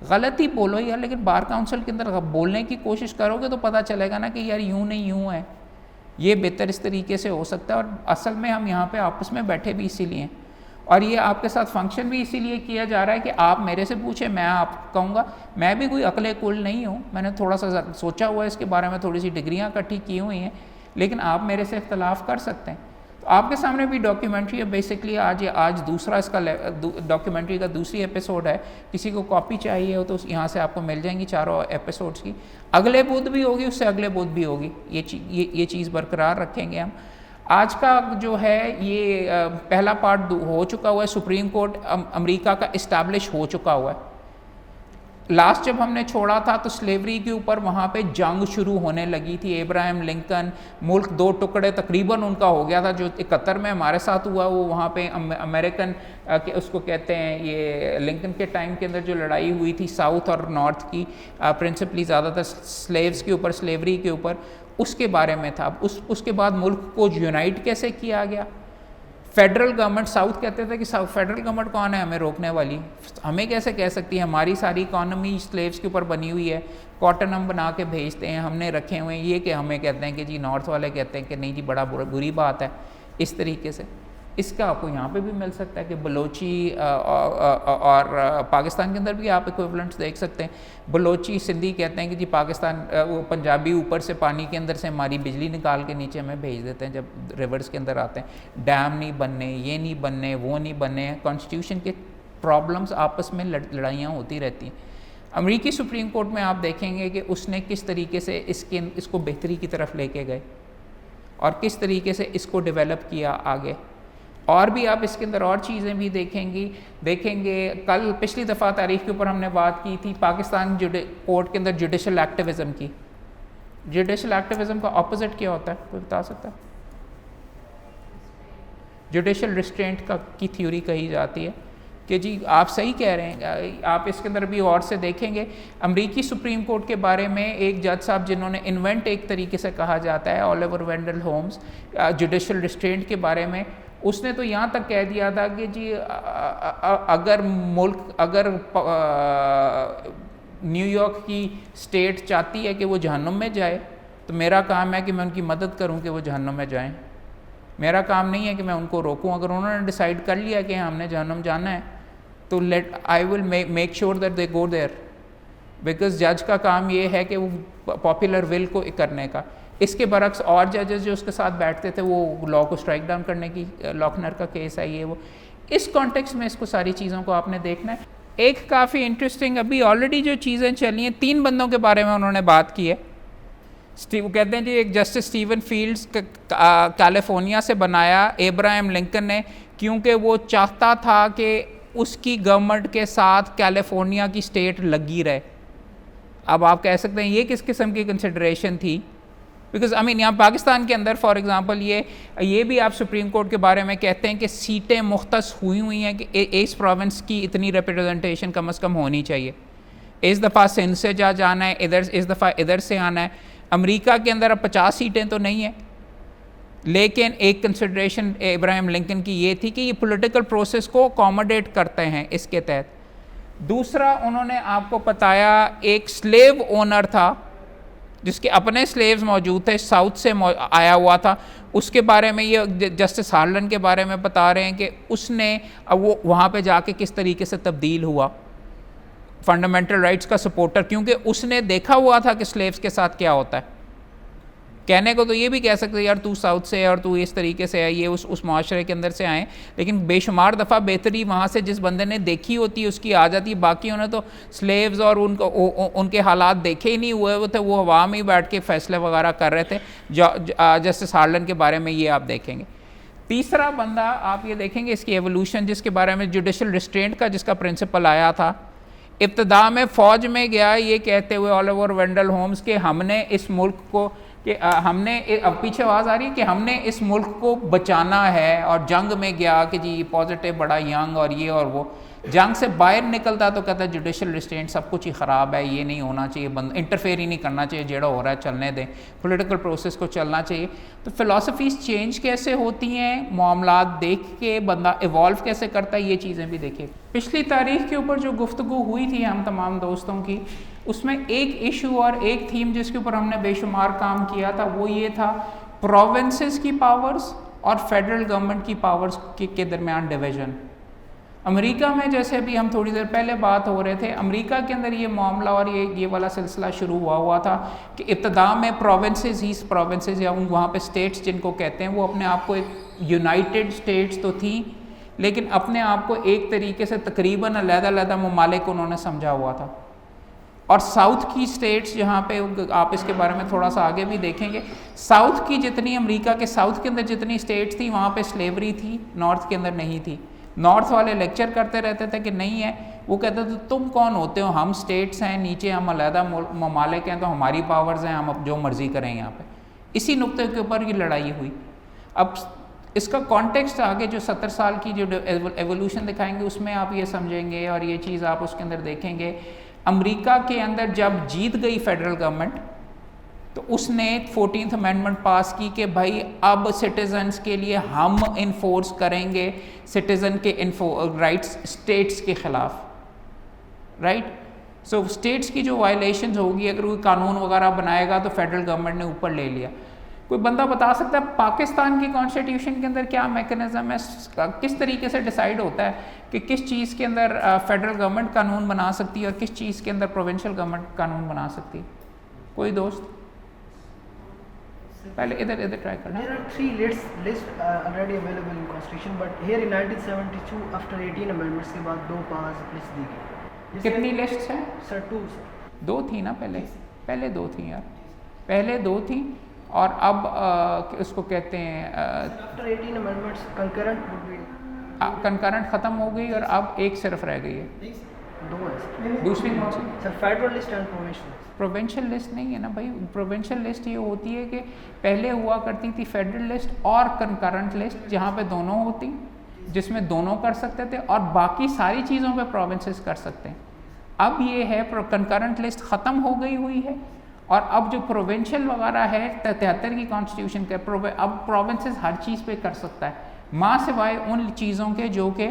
गलत ही बोलो यार, लेकिन बार काउंसिल के अंदर बोलने की कोशिश करोगे तो पता चलेगा ना कि यार यूँ नहीं यूँ है, ये बेहतर इस तरीके से हो सकता है। और असल में हम यहाँ पे आपस में बैठे भी इसीलिए हैं, और ये आपके साथ फंक्शन भी इसीलिए किया जा रहा है कि आप मेरे से पूछें, मैं आप कहूँगा। मैं भी कोई अकले कुल नहीं हूँ, मैंने थोड़ा सा सोचा हुआ है इसके बारे में, थोड़ी सी डिग्रियाँ इकट्ठी की हुई हैं, लेकिन आप मेरे से इख्तलाफ कर सकते हैं। तो आपके सामने भी डॉक्यूमेंट्री है बेसिकली, आज दूसरा इसका डॉक्यूमेंट्री का दूसरी एपिसोड है। किसी को कॉपी चाहिए हो तो यहाँ से आपको मिल जाएंगी चारों एपिसोड्स की। अगले बुध भी होगी, उससे अगले बुध भी होगी, ये चीज़ बरकरार रखेंगे हम। आज का जो है ये पहला पार्ट हो चुका हुआ है, सुप्रीम कोर्ट अमेरिका का इस्टेब्लिश हो चुका हुआ है। लास्ट जब हमने छोड़ा था तो स्लेवरी के ऊपर वहाँ पे जंग शुरू होने लगी थी। इब्राहिम लिंकन, मुल्क दो टुकड़े तकरीबन उनका हो गया था। जो 71 में हमारे साथ हुआ वो वहाँ पे अमेरिकन के उसको कहते हैं, ये लिंकन के टाइम के अंदर जो लड़ाई हुई थी साउथ और नॉर्थ की, प्रिंसिपली ज़्यादातर स्लेव्स के ऊपर, स्लेवरी के ऊपर, उसके बारे में था। उसके बाद मुल्क को यूनाइट कैसे किया गया। फेडरल गवर्नमेंट, साउथ कहते थे कि फेडरल गवर्नमेंट कौन है हमें रोकने वाली, हमें कैसे कह सकती है, हमारी सारी इकॉनमी स्लेव्स के ऊपर बनी हुई है, कॉटन हम बना के भेजते हैं, हमने रखे हुए हैं। ये कि हमें कहते हैं कि जी नॉर्थ वाले कहते हैं कि नहीं जी बड़ा बुरी बात है। इस तरीके से इसका आपको यहाँ पे भी मिल सकता है कि बलोची और पाकिस्तान के अंदर भी आप इक्विवेलेंट्स देख सकते हैं। बलोची सिंधी कहते हैं कि जी पाकिस्तान, वो पंजाबी ऊपर से पानी के अंदर से हमारी बिजली निकाल के नीचे हमें भेज देते हैं जब रिवर्स के अंदर आते हैं। डैम नहीं बनने, ये नहीं बनने, वो नहीं बनने, कॉन्स्टिट्यूशन के प्रॉब्लम्स आपस में लड़ाइयाँ होती रहती हैं। अमेरिकी सुप्रीम कोर्ट में आप देखेंगे कि उसने किस तरीके से इसको बेहतरी की तरफ लेके गए और किस तरीके से इसको डेवलप किया आगे। और भी आप इसके अंदर और चीज़ें भी देखेंगे। कल पिछली दफ़ा तारीख के ऊपर हमने बात की थी पाकिस्तान कोर्ट के अंदर जुडिशल एक्टिविज़म की। जुडिशल एक्टिविज़म का ऑपोजिट क्या होता है, कोई बता सकता है? जुडिशल रिस्ट्रेंट की थ्योरी कही जाती है कि जी आप सही कह रहे हैं। आप इसके अंदर भी और से देखेंगे अमेरिकी सुप्रीम कोर्ट के बारे में एक जज साहब जिन्होंने इन्वेंट एक तरीके से कहा जाता है, ओलिवर वेंडल होम्स, जुडिशल रिस्ट्रेंट के बारे में, उसने तो यहाँ तक कह दिया था कि जी अगर न्यूयॉर्क की स्टेट चाहती है कि वो जहन्नुम में जाए तो मेरा काम है कि मैं उनकी मदद करूं कि वो जहन्नुम में जाएं। मेरा काम नहीं है कि मैं उनको रोकूं। अगर उन्होंने डिसाइड कर लिया कि हमने जहन्नुम जाना है तो I will make sure that they go there, because जज का काम ये है कि वो पॉपुलर विल को करने का। इसके बरक्स और जजेस जो उसके साथ बैठते थे वो लॉ को स्ट्राइक डाउन करने की, लॉकनर का केस है ये वो। इस कॉन्टेक्स्ट में इसको सारी चीज़ों को आपने देखना है। एक काफ़ी इंटरेस्टिंग अभी ऑलरेडी जो चीज़ें चली हैं, 3 बंदों के बारे में उन्होंने बात की है। वो कहते हैं जी एक जस्टिस स्टीवन फील्ड्स कैलिफोर्निया से बनाया एब्राहम लिंकन ने, क्योंकि वो चाहता था कि उसकी गवर्नमेंट के साथ कैलिफोर्निया की स्टेट लगी रहे। अब आप कह सकते हैं ये किस किस्म की कंसिडरेशन थी, बिकॉज आई मीन यहाँ पाकिस्तान के अंदर फॉर एग्जांपल ये भी आप सुप्रीम कोर्ट के बारे में कहते हैं कि सीटें मुख्तस हुई हैं कि इस प्रोविंस की इतनी रिप्रेजेंटेशन कम से कम होनी चाहिए। इस दफ़ा सिंध से जाना है, इस दफ़ा इधर से आना है। अमेरिका के अंदर अब 50 सीटें तो नहीं है, लेकिन एक कंसिडरेशन इब्राहिम लिंकन की ये थी कि ये पॉलिटिकल प्रोसेस को अकोमोडेट करते हैं इसके तहत। दूसरा उन्होंने आपको बताया एक स्लेव ओनर था जिसके अपने स्लेव्स मौजूद थे, साउथ से आया हुआ था, उसके बारे में ये जस्टिस हार्लन के बारे में बता रहे हैं कि उसने अब वो वहाँ पे जाके किस तरीके से तब्दील हुआ फंडामेंटल राइट्स का सपोर्टर, क्योंकि उसने देखा हुआ था कि स्लेव्स के साथ क्या होता है। कहने को तो ये भी कह सकते हैं यार तू साउथ से है और तू इस तरीके से है, ये उस माशरे के अंदर से आए, लेकिन बेशुमार दफ़ा बेहतरी वहाँ से जिस बंदे ने देखी होती है उसकी आ जाती है। बाकियों ने तो स्लेव्स और उनके हालात देखे ही नहीं हुए वो थे, वो हवा में ही बैठ के फैसले वगैरह कर रहे थे। जस्टिस हार्लन के बारे में ये आप देखेंगे। तीसरा बंदा आप ये देखेंगे इसकी एवोल्यूशन, जिसके बारे में जुडिशल रिस्ट्रेंट का जिसका प्रिंसिपल आया था। इब्तदा में फ़ौज में गया ये कहते हुए ओलिवर वेंडल होम्स के हमने इस मुल्क को कि हमने अब पीछे आवाज़ आ रही है कि हमने इस मुल्क को बचाना है, और जंग में गया कि जी पॉजिटिव बड़ा यंग और ये और वो। जंग से बाहर निकलता तो कहता है जुडिशल रिस्ट्रेंट सब कुछ ही ख़राब है, ये नहीं होना चाहिए, इंटरफेयर ही नहीं करना चाहिए, जेड़ा हो रहा है चलने दें, पॉलिटिकल प्रोसेस को चलना चाहिए। तो फ़िलासफ़ीज़ चेंज कैसे होती हैं, मामलात देख के बंदा इवॉल्व कैसे करता है, ये चीज़ें भी देखिए। पिछली तारीख के ऊपर जो गुफ्तगू हुई थी हम तमाम दोस्तों की, उसमें एक इशू और एक थीम जिसके ऊपर हमने बेशुमार काम किया था वो ये था प्रोविंसेस की पावर्स और फेडरल गवर्नमेंट की पावर्स के दरमियान डिवीज़न। अमेरिका में जैसे अभी हम थोड़ी देर पहले बात हो रहे थे, अमेरिका के अंदर ये मामला और ये वाला सिलसिला शुरू हुआ था कि इब्तदा में प्रोविंसेस या वहाँ पे स्टेट्स जिनको कहते हैं वो अपने आप को एक यूनाइटेड स्टेट्स तो थी, लेकिन अपने आप को एक तरीके से तकरीबन अलग-अलग ममालिक उन्होंने समझा हुआ था। और साउथ की स्टेट्स जहाँ पे आप इसके बारे में थोड़ा सा आगे भी देखेंगे, साउथ की जितनी अमेरिका के साउथ के अंदर जितनी स्टेट्स थी वहाँ पे स्लेवरी थी, नॉर्थ के अंदर नहीं थी। नॉर्थ वाले लेक्चर करते रहते थे कि नहीं है, वो कहते थे तुम कौन होते हो, हम स्टेट्स हैं, नीचे हम अलहदा ममालिक हैं, तो हमारी पावर्स हैं, हम अब जो मर्ज़ी करें यहाँ पे। इसी नुक्ते के ऊपर ये लड़ाई हुई। अब इसका कॉन्टेक्स्ट आगे जो 70 साल की जो एवोल्यूशन दिखाएंगे उसमें आप ये समझेंगे और ये चीज़ आप उसके अंदर देखेंगे। अमेरिका के अंदर जब जीत गई फेडरल गवर्नमेंट तो उसने 14th अमेंडमेंट पास की कि भाई अब सिटीजन्स के लिए हम इन्फोर्स करेंगे सिटीज़न के राइट्स स्टेट्स के ख़िलाफ़, राइट। सो स्टेट्स की जो वायलेशंस होगी, अगर कोई कानून वगैरह बनाएगा तो फेडरल गवर्नमेंट ने ऊपर ले लिया। कोई बंदा बता सकता है पाकिस्तान की कॉन्स्टिट्यूशन के अंदर क्या मैकेनिज़्म है, किस तरीके से डिसाइड होता है कि किस चीज़ के अंदर फेडरल गवर्नमेंट कानून बना सकती है और किस चीज़ के अंदर प्रोविंशियल गवर्नमेंट कानून बना सकती है? कोई दोस्त पहले इधर ट्राई करना। There are 3 lists already available in constitution, but here in 1972 after 18 amendments के बाद 2 पास लिस्ट दी गई। कितनी लिस्ट्स हैं? सर 2 सर 2 थी ना पहले 2 थी यार, पहले 2 थी और अब उसको कहते हैं after 18 amendments concurrent would be concurrent ख़त्म हो गई और अब एक सिर्फ रह गई है। 2 है दूसरी कौन सी? Sir federal list and provincial. Provincial list नहीं है ना भाई। प्रोविंशियल लिस्ट ये होती है कि पहले हुआ करती थी फेडरल लिस्ट और कंकरेंट लिस्ट, जहाँ पे दोनों होती, जिसमें दोनों कर सकते थे और बाकी सारी चीज़ों पे प्रोविंसेस कर सकते हैं। अब ये है कंकरेंट लिस्ट ख़त्म हो गई हुई है और अब जो प्रोविंशियल वगैरह है 73 की कॉन्स्टिट्यूशन के अब प्रोविंसेस हर चीज़ पे कर सकता है, माँ सिवाय उन चीज़ों के जो कि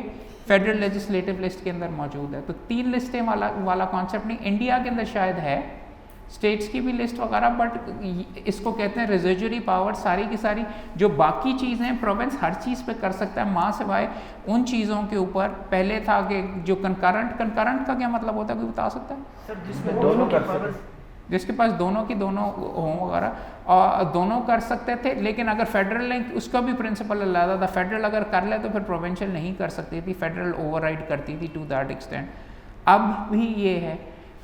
फेडरल लेजिस्लेटिव लिस्ट के अंदर मौजूद है। तो 3 लिस्टें वाला कॉन्सेप्ट नहीं, इंडिया के अंदर शायद है स्टेट्स की भी लिस्ट वगैरह, बट इसको कहते हैं रेजिडुअरी पावर। सारी की सारी जो बाकी चीज़ें हैं प्रोविंस हर चीज़ पे कर सकता है, माँ सिवाय उन चीज़ों के ऊपर। पहले था कि जो कंकरेंट का क्या मतलब होता है, कोई बता सकता है? सर जिसमें दोनों के पावर, जिसके पास दोनों की दोनों हों वगैरह, और दोनों कर सकते थे। लेकिन अगर फेडरल ने, उसका भी प्रिंसिपल अलग था, फेडरल अगर कर ले तो फिर प्रोविंशियल नहीं कर सकती थी, फेडरल ओवरराइड करती थी टू दैट एक्सटेंट। अब भी ये है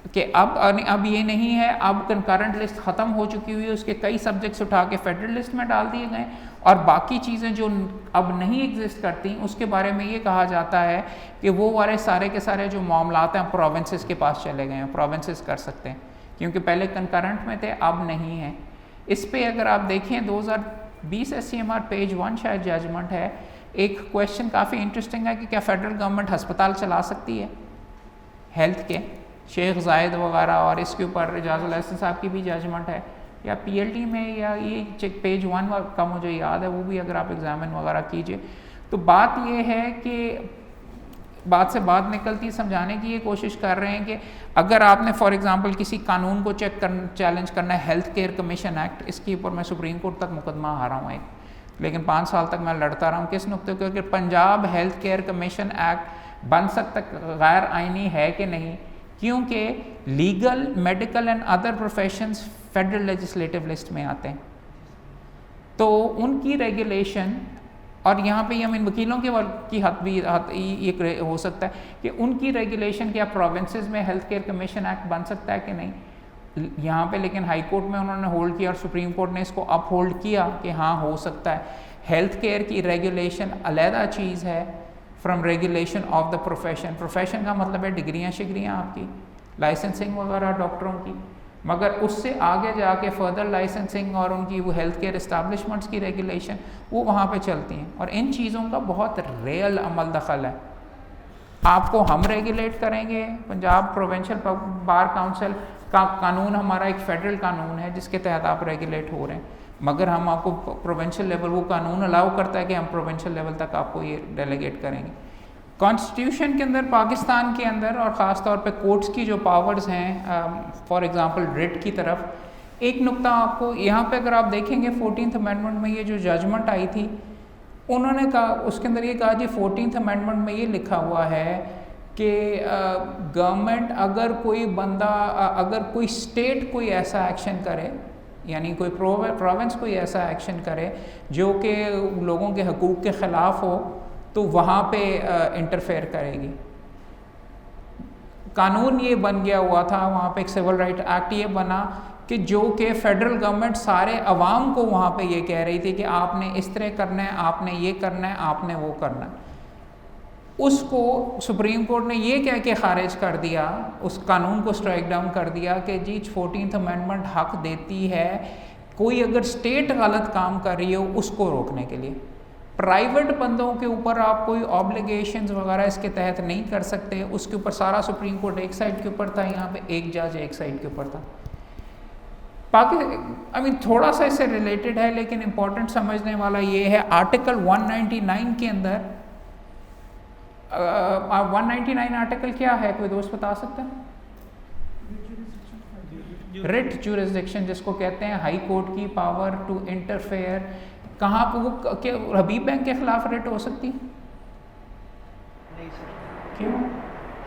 कि अब ये नहीं है, अब कंकरेंट लिस्ट ख़त्म हो चुकी हुई है, उसके कई सब्जेक्ट्स उठा के फेडरल लिस्ट में डाल दिए गए और बाकी चीज़ें जो अब नहीं एग्जिस्ट करती उसके बारे में ये कहा जाता है कि वो वाले सारे के सारे जो मामलात हैं प्रोविंसेस के पास चले गए हैं, प्रोविंसेस कर सकते हैं, क्योंकि पहले कंकरेंट में थे, अब नहीं है। इस पे अगर आप देखें 2020 SCMR पेज 1 शायद जजमेंट है, एक क्वेश्चन काफ़ी इंटरेस्टिंग है कि क्या फेडरल गवर्नमेंट हस्पताल चला सकती है हेल्थ के, शेख जायद वगैरह, और इसके ऊपर एजाजुल एहसन साहब की भी जजमेंट है, या PLT में, या ये पेज 1 का मुझे याद है, वो भी अगर आप एग्जामिन वगैरह कीजिए। तो बात ये है कि बात से बात निकलती, समझाने की ये कोशिश कर रहे हैं कि अगर आपने फॉर एग्जांपल किसी कानून को चैलेंज करना है, हेल्थ केयर कमीशन एक्ट, इसके ऊपर मैं सुप्रीम कोर्ट तक मुकदमा हारा हूँ एक, लेकिन 5 साल तक मैं लड़ता रहा हूँ। किस नुक्ते को कि Punjab health care commission act बन सकता गैर आइनी है कि नहीं, क्योंकि legal, medical and other professions federal legislative list में आते हैं, तो उनकी रेगुलेशन, और यहाँ पे हम इन वकीलों की हद भी ये हो सकता है कि उनकी रेगुलेशन क्या प्रोविंसेस में हेल्थ केयर कमीशन एक्ट बन सकता है कि नहीं यहाँ पे। लेकिन हाई कोर्ट में उन्होंने होल्ड किया और सुप्रीम कोर्ट ने इसको अप होल्ड किया कि हाँ हो सकता है। हेल्थ केयर की रेगुलेशन अलहदा चीज़ है from regulation of the profession. Profession का मतलब है डिग्रियाँ शिग्रियाँ आपकी, लाइसेंसिंग वगैरह डॉक्टरों की, मगर उससे आगे जाके फर्दर लाइसेंसिंग और उनकी वो हेल्थ केयर इस्टेब्लिशमेंट्स की रेगुलेशन वो वहाँ पे चलती हैं, और इन चीज़ों का बहुत रियल अमल दखल है। आपको हम रेगुलेट करेंगे, पंजाब प्रोविंशियल बार काउंसिल का कानून हमारा एक फेडरल कानून है जिसके तहत आप रेगुलेट हो रहे हैं, मगर हम आपको प्रोविंशियल लेवल, वो कानून अलाउ करता है कि हम प्रोविंशियल लेवल तक आपको ये डेलीगेट करेंगे। कॉन्स्टिट्यूशन के अंदर, पाकिस्तान के अंदर, और ख़ास तौर पे कोर्ट्स की जो पावर्स हैं, फॉर एग्जांपल रिट की तरफ, एक नुक्ता आपको यहाँ पे अगर आप देखेंगे 14th अमेंडमेंट में ये जो जजमेंट आई थी, उन्होंने कहा, उसके अंदर ये कहा जी 14th अमेंडमेंट में ये लिखा हुआ है कि गवर्नमेंट अगर कोई बंदा, अगर कोई स्टेट कोई ऐसा एक्शन करे, यानी कोई प्रोविंस कोई ऐसा एक्शन करे जो कि लोगों के हकूक़ के ख़िलाफ़ हो, तो वहाँ पे इंटरफेयर करेगी। कानून ये बन गया हुआ था वहाँ पे, एक सिविल राइट एक्ट ये बना कि जो कि फेडरल गवर्नमेंट सारे अवाम को वहाँ पे ये कह रही थी कि आपने इस तरह करना है, आपने ये करना है, आपने वो करना है। उसको सुप्रीम कोर्ट ने ये कह के ख़ारिज कर दिया, उस कानून को स्ट्राइक डाउन कर दिया कि जी 14th अमेंडमेंट हक देती है कोई अगर स्टेट गलत काम कर रही हो उसको रोकने के लिए। प्राइवेट बंदों के ऊपर आप कोई ऑब्लिगेशंस वगैरह इसके तहत नहीं कर सकते, उसके ऊपर सारा सुप्रीम कोर्ट एक साइड के ऊपर था, यहाँ पे एक जज एक साइड के ऊपर था। थोड़ा सा इससे रिलेटेड है लेकिन इम्पोर्टेंट समझने वाला ये है, आर्टिकल 199 के अंदर 199 आर्टिकल क्या है, कोई दोस्त बता सकता है? रिट ज्यूरिसडिक्शन जिसको कहते हैं, हाई कोर्ट की पावर टू इंटरफेयर। कहाँ पर वो हबीब बैंक के खिलाफ रिट हो सकती है? नहीं सर। क्यों?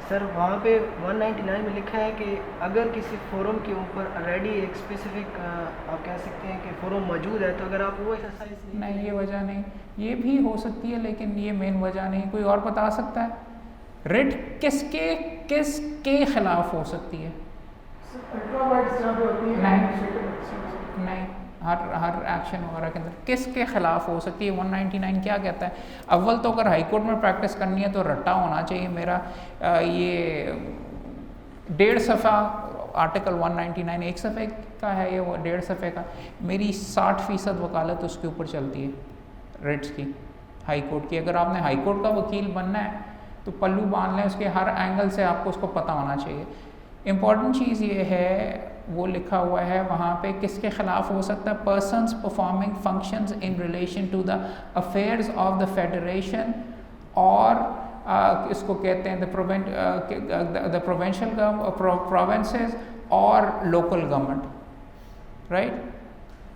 सर वहाँ पे 199 में लिखा है कि अगर किसी फोरम के ऊपर ऑलरेडी एक स्पेसिफिक आप कह सकते हैं कि फोरम मौजूद है, तो अगर आप वो एक्सरसाइज नहीं, ये वजह नहीं, ये भी हो सकती है लेकिन ये मेन वजह नहीं। कोई और बता सकता है रिट किसके खिलाफ हो सकती है? नहीं, हर एक्शन वगैरह के अंदर किसके खिलाफ हो सकती है? 199 क्या कहता है? अव्वल तो अगर हाई कोर्ट में प्रैक्टिस करनी है तो रट्टा होना चाहिए मेरा। ये 1.5 सफ़ा आर्टिकल 199 1 सफ़े का है, ये वो 1.5 सफ़े का। मेरी 60% वकालत उसके ऊपर चलती है रिट्स की, हाई कोर्ट की। अगर आपने हाई कोर्ट का वकील बनना है तो पल्लू बांध लें, उसके हर एंगल से आपको उसको पता होना चाहिए। इम्पॉर्टेंट चीज़ ये है, वो लिखा हुआ है वहाँ पे किसके ख़िलाफ़ हो सकता है, persons performing functions in relation to the affairs of the federation, और इसको कहते हैं द प्रोविंशियल प्रोविंसेस और local government, right.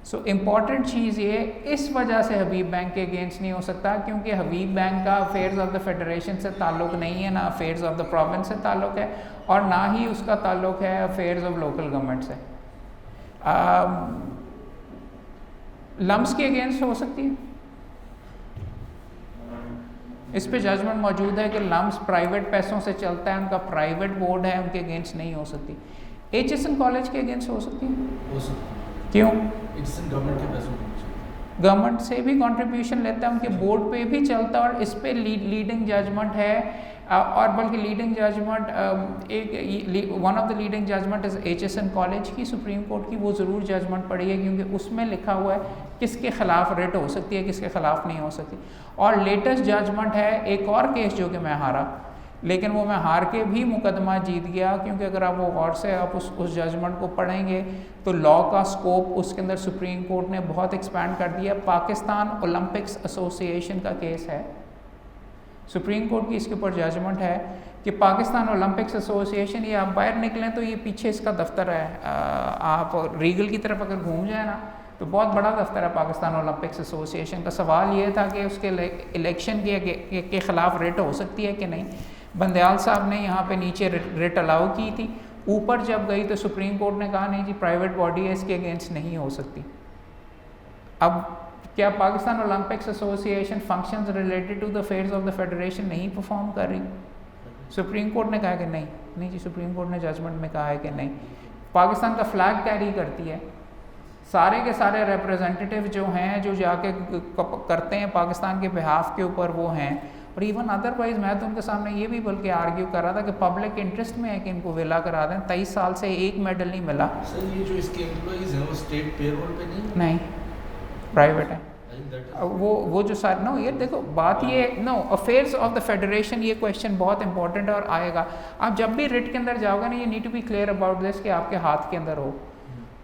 So important चीज़ ये, इस वजह से हबीब बैंक के अगेंस्ट नहीं हो सकता क्योंकि हबीब बैंक का अफेयर्स ऑफ द फेडरेशन से ताल्लुक़ नहीं है, ना अफेयर्स ऑफ द प्रोविंस से ताल्लुक़ है, और ना ही उसका ताल्लुक़ है अफेयर्स ऑफ लोकल गवर्नमेंट से। लम्स के अगेंस्ट हो सकती है, इस पे जजमेंट मौजूद है कि लम्स प्राइवेट पैसों से चलता है, उनका प्राइवेट बोर्ड है, उनके अगेंस्ट नहीं हो सकती। HSN कॉलेज के अगेंस्ट हो सकती है, हो सकती है। क्यों? HSN गवर्नमेंट के पैसों को गवर्नमेंट से भी कंट्रीब्यूशन लेता है, उनके बोर्ड पे भी चलता है, और इस पे लीडिंग जजमेंट है, और बल्कि leading judgment one of the leading judgment is HSN college की, सुप्रीम कोर्ट की। वो ज़रूर जजमेंट पढ़ी है क्योंकि उसमें लिखा हुआ है किसके ख़िलाफ़ रिट हो सकती है, किसके ख़िलाफ़ नहीं हो सकती। और लेटेस्ट जजमेंट है एक और केस जो कि मैं हारा, लेकिन वो मैं हार के भी मुकदमा जीत गया, क्योंकि अगर आप वो गौर से आप उस जजमेंट को पढ़ेंगे तो लॉ का स्कोप उसके अंदर सुप्रीम कोर्ट ने बहुत एक्सपैंड कर दिया। पाकिस्तान ओलंपिक्स एसोसिएशन का केस है, सुप्रीम कोर्ट की इसके ऊपर जजमेंट है कि पाकिस्तान ओलंपिक्स एसोसिएशन, ये आप बाहर निकलें तो ये पीछे इसका दफ्तर है, आप रीगल की तरफ अगर घूम जाए ना तो बहुत बड़ा दफ्तर है पाकिस्तान ओलंपिक्स एसोसिएशन का। सवाल ये था कि उसके इलेक्शन के ख़िलाफ़ रिट हो सकती है कि नहीं। बंदयाल साहब ने यहाँ पे नीचे रिट अलाउ की थी, ऊपर जब गई तो सुप्रीम कोर्ट ने कहा नहीं जी प्राइवेट बॉडी है, इसके अगेंस्ट नहीं हो सकती। अब क्या Pakistan Olympics association functions related to the affairs of the federation नहीं परफॉर्म कर रही? सुप्रीम कोर्ट ने कहा कि नहीं जी, सुप्रीम कोर्ट ने जजमेंट में कहा है कि नहीं। पाकिस्तान का फ्लैग कैरी करती है, सारे के सारे रिप्रेजेंटेटिव जो हैं जो जाके करते हैं पाकिस्तान के बिहाफ के ऊपर वो हैं, और इवन अदरवाइज मैं तो उनके सामने ये भी बल्कि आर्ग्यू कर रहा था कि पब्लिक इंटरेस्ट में है कि इनको विला करा दें। 23 साल से एक मेडल नहीं मिला। सर ये जो इसके एम्प्लॉइज हैं वो स्टेट पेरोल पे नहीं, प्राइवेट है। वो जो सारे नो, ये देखो बात ये no affairs of the federation, ये क्वेश्चन बहुत इंपॉर्टेंट है और आएगा। आप जब भी रिट के अंदर जाओगे ना, ये need to be clear about this कि आपके हाथ के अंदर हो।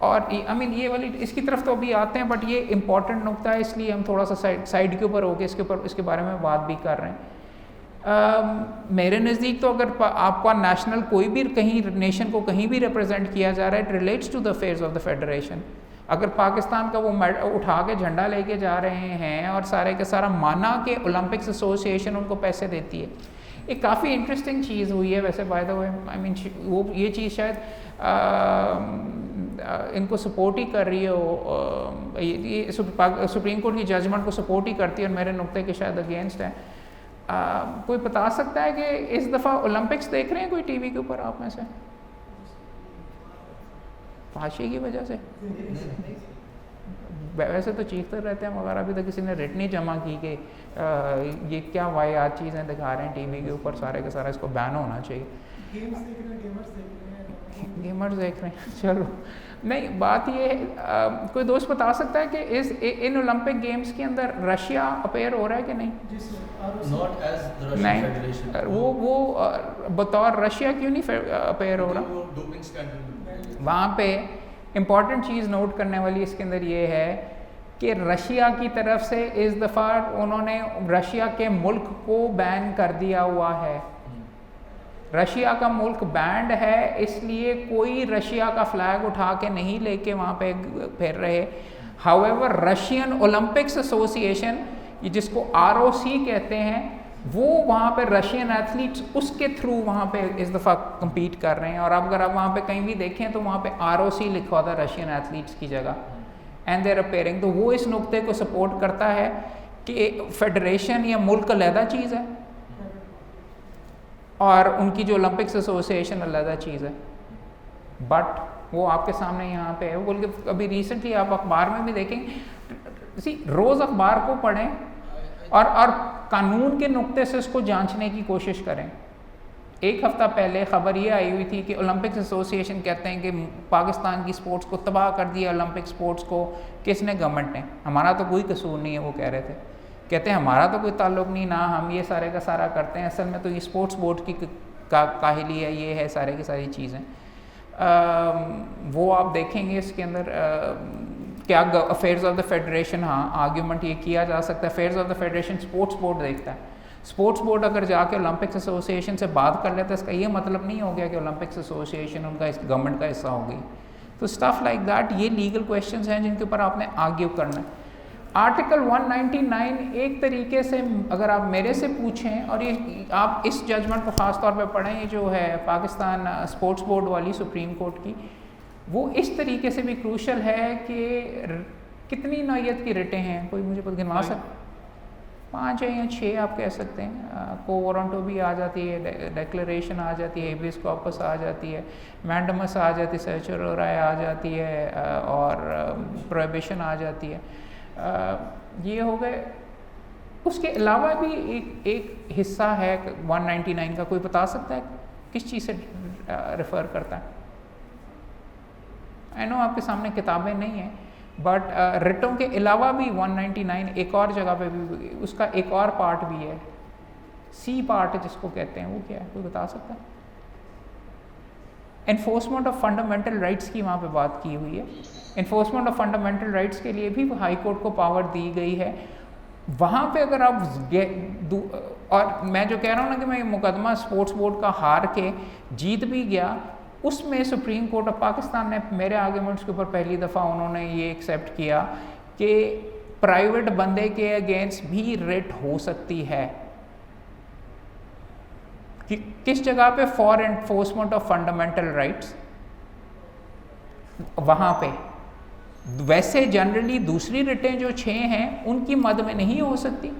और आई मीन ये वाली इसकी तरफ तो अभी आते हैं, बट ये इंपॉर्टेंट नुकता है, इसलिए हम थोड़ा सा साइड के ऊपर होके इसके बारे में बात भी कर रहे हैं। मेरे नज़दीक तो अगर आपका नेशनल कोई भी कहीं नेशन को कहीं भी रिप्रेजेंट किया जा रहा है, it relates to the affairs of the federation. अगर पाकिस्तान का वो उठा के झंडा लेके जा रहे हैं और सारे के सारा माना कि ओलंपिक्स एसोसिएशन उनको पैसे देती है, एक काफ़ी इंटरेस्टिंग चीज़ हुई है वैसे bye the way. I mean वो ये चीज़ शायद इनको सपोर्ट ही कर रही हो, ये सुप्रीम कोर्ट की जजमेंट को सपोर्ट ही करती है और मेरे नुक्ते के शायद अगेंस्ट है। कोई बता सकता है कि इस दफ़ा ओलंपिक्स देख रहे हैं कोई टीवी के ऊपर आप में से? फाशी की वजह से वैसे तो चीखते रहते हैं, मगर अभी तक किसी ने रिट नहीं जमा की कि ये क्या वाहियात चीज़ें दिखा रहे हैं टीवी के ऊपर, सारे का सारा इसको बैन होना चाहिए। गेमर्स देख रहे हैं, चलो नहीं, बात ये है कोई दोस्त बता सकता है कि इन ओलंपिक गेम्स के अंदर रशिया अपेयर हो रहा है कि नहीं? Not as the Russian federation. वो बतौर रशिया क्यों नहीं अपेयर हो रहा? डोपिंग स्कैंडल वहाँ पे इम्पॉर्टेंट चीज़ नोट करने वाली इसके अंदर ये है कि रशिया की तरफ से इस दफ़ा उन्होंने रशिया के मुल्क को बैन कर दिया हुआ है। रशिया का मुल्क बैंड है, इसलिए कोई रशिया का फ्लैग उठा के नहीं लेके वहाँ पे फिर रहे। हाउएवर रशियन ओलंपिक्स एसोसिएशन, जिसको ROC कहते हैं, वो वहाँ पे रशियन एथलीट्स उसके थ्रू वहाँ पे इस दफ़ा compete कर रहे हैं। और अब अगर आप वहाँ पे कहीं भी देखें तो वहाँ पे ROC लिखा होता है रशियन एथलीट्स की जगह, एंड देयर अपेयरिंग। तो वो इस नुक्ते को सपोर्ट करता है कि फेडरेशन या मुल्क अलहदा चीज़ है और उनकी जो ओलंपिक्स एसोसिएशन अलहदा चीज़ है। बट वो आपके सामने यहाँ पे है। बोल के अभी रिसेंटली आप अखबार में भी देखेंगे, रोज़ अखबार को पढ़ें और कानून के नुक्ते से इसको जांचने की कोशिश करें। एक हफ़्ता पहले ख़बर ये आई हुई थी कि ओलंपिक्स एसोसिएशन कहते हैं कि पाकिस्तान की स्पोर्ट्स को तबाह कर दिया, ओलंपिक स्पोर्ट्स को किसने? गवर्नमेंट ने। हमारा तो कोई कसूर नहीं है, वो कह रहे थे। कहते हैं हमारा तो कोई ताल्लुक़ नहीं, ना हम ये सारे का सारा करते हैं, असल में तो ये स्पोर्ट्स बोर्ड की काहिली है, ये है सारे की सारी चीज़ें। वो आप देखेंगे इसके अंदर क्या अफेयर्स ऑफ द फेडरेशन, हाँ आर्ग्यूमेंट ये किया जा सकता है, affairs of the federation sports board देखता है। स्पोर्ट्स बोर्ड अगर जाके ओलंपिक्स एसोसिएशन से बात कर लेता है, इसका ये मतलब नहीं हो गया कि ओलंपिक्स एसोसिएशन उनका गवर्नमेंट का हिस्सा हो गई। तो स्टफ़ लाइक दैट, ये लीगल क्वेश्चंस हैं जिनके ऊपर आपने आर्ग्यू करना है। आर्टिकल 199 एक तरीके से अगर आप मेरे से पूछें, और ये आप इस जजमेंट को ख़ास तौर पे पढ़ें, ये जो है पाकिस्तान स्पोर्ट्स बोर्ड वाली सुप्रीम कोर्ट की, वो इस तरीके से भी क्रूशल है कि कितनी नौयत की रिटें हैं, कोई मुझे पता गिनवा सकता, 5 है या 6 आप कह सकते हैं। को वारंटो भी आ जाती है, डिक्लेरेशन आ जाती है, हेबियस कॉर्पस आ जाती है, मैंडमस आ जाती है, सर्चुलर आ जाती है, और प्रोहिबिशन आ जाती है। ये हो गए। उसके अलावा भी एक हिस्सा है 199 का, कोई बता सकता है किस चीज़ से रेफ़र करता है? आई नो आपके सामने किताबें नहीं हैं, बट रिटों के अलावा भी 199 एक और जगह पे भी उसका एक और पार्ट भी है, सी पार्ट जिसको कहते हैं, वो क्या है, कोई बता सकता है? एनफोर्समेंट ऑफ फंडामेंटल राइट्स की वहाँ पे बात की हुई है। एनफोर्समेंट ऑफ फंडामेंटल राइट्स के लिए भी हाई कोर्ट को पावर दी गई है। वहाँ पे अगर आप और मैं जो कह रहा हूँ ना कि मैं मुकदमा स्पोर्ट्स बोर्ड का हार के जीत भी गया, उसमें सुप्रीम कोर्ट ऑफ पाकिस्तान ने मेरे आर्ग्यूमेंट्स के ऊपर पहली दफ़ा उन्होंने ये एक्सेप्ट किया कि प्राइवेट बंदे के अगेंस्ट भी रिट हो सकती है। कि किस जगह पे? For enforcement of fundamental rights, वहाँ पे। वैसे जनरली दूसरी रिटें जो 6 हैं उनकी मद में नहीं हो सकती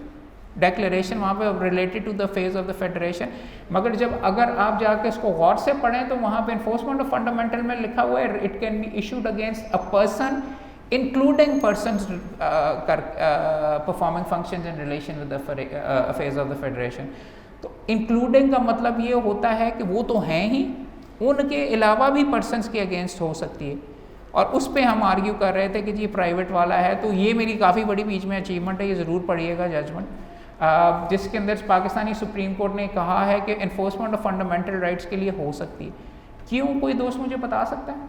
डिक्लेरेशन, वहाँ पे related to the phase of the federation. मगर जब अगर आप जाके इसको गौर से पढ़ें तो वहाँ पे एनफोर्समेंट ऑफ फंडामेंटल में लिखा हुआ है it can be issued against a person including persons performing functions in relation with the phase of the federation. तो इंक्लूडिंग का मतलब ये होता है कि वो तो हैं ही, उनके अलावा भी पर्सन्स के अगेंस्ट हो सकती है। और उस पे हम आर्ग्यू कर रहे थे कि जी प्राइवेट वाला है। तो ये मेरी काफ़ी बड़ी बीच में अचीवमेंट है, ये ज़रूर पढ़िएगा जजमेंट, जिसके अंदर पाकिस्तानी सुप्रीम कोर्ट ने कहा है कि एनफोर्समेंट ऑफ फंडामेंटल राइट्स के लिए हो सकती है। क्यों, कोई दोस्त मुझे बता सकता है?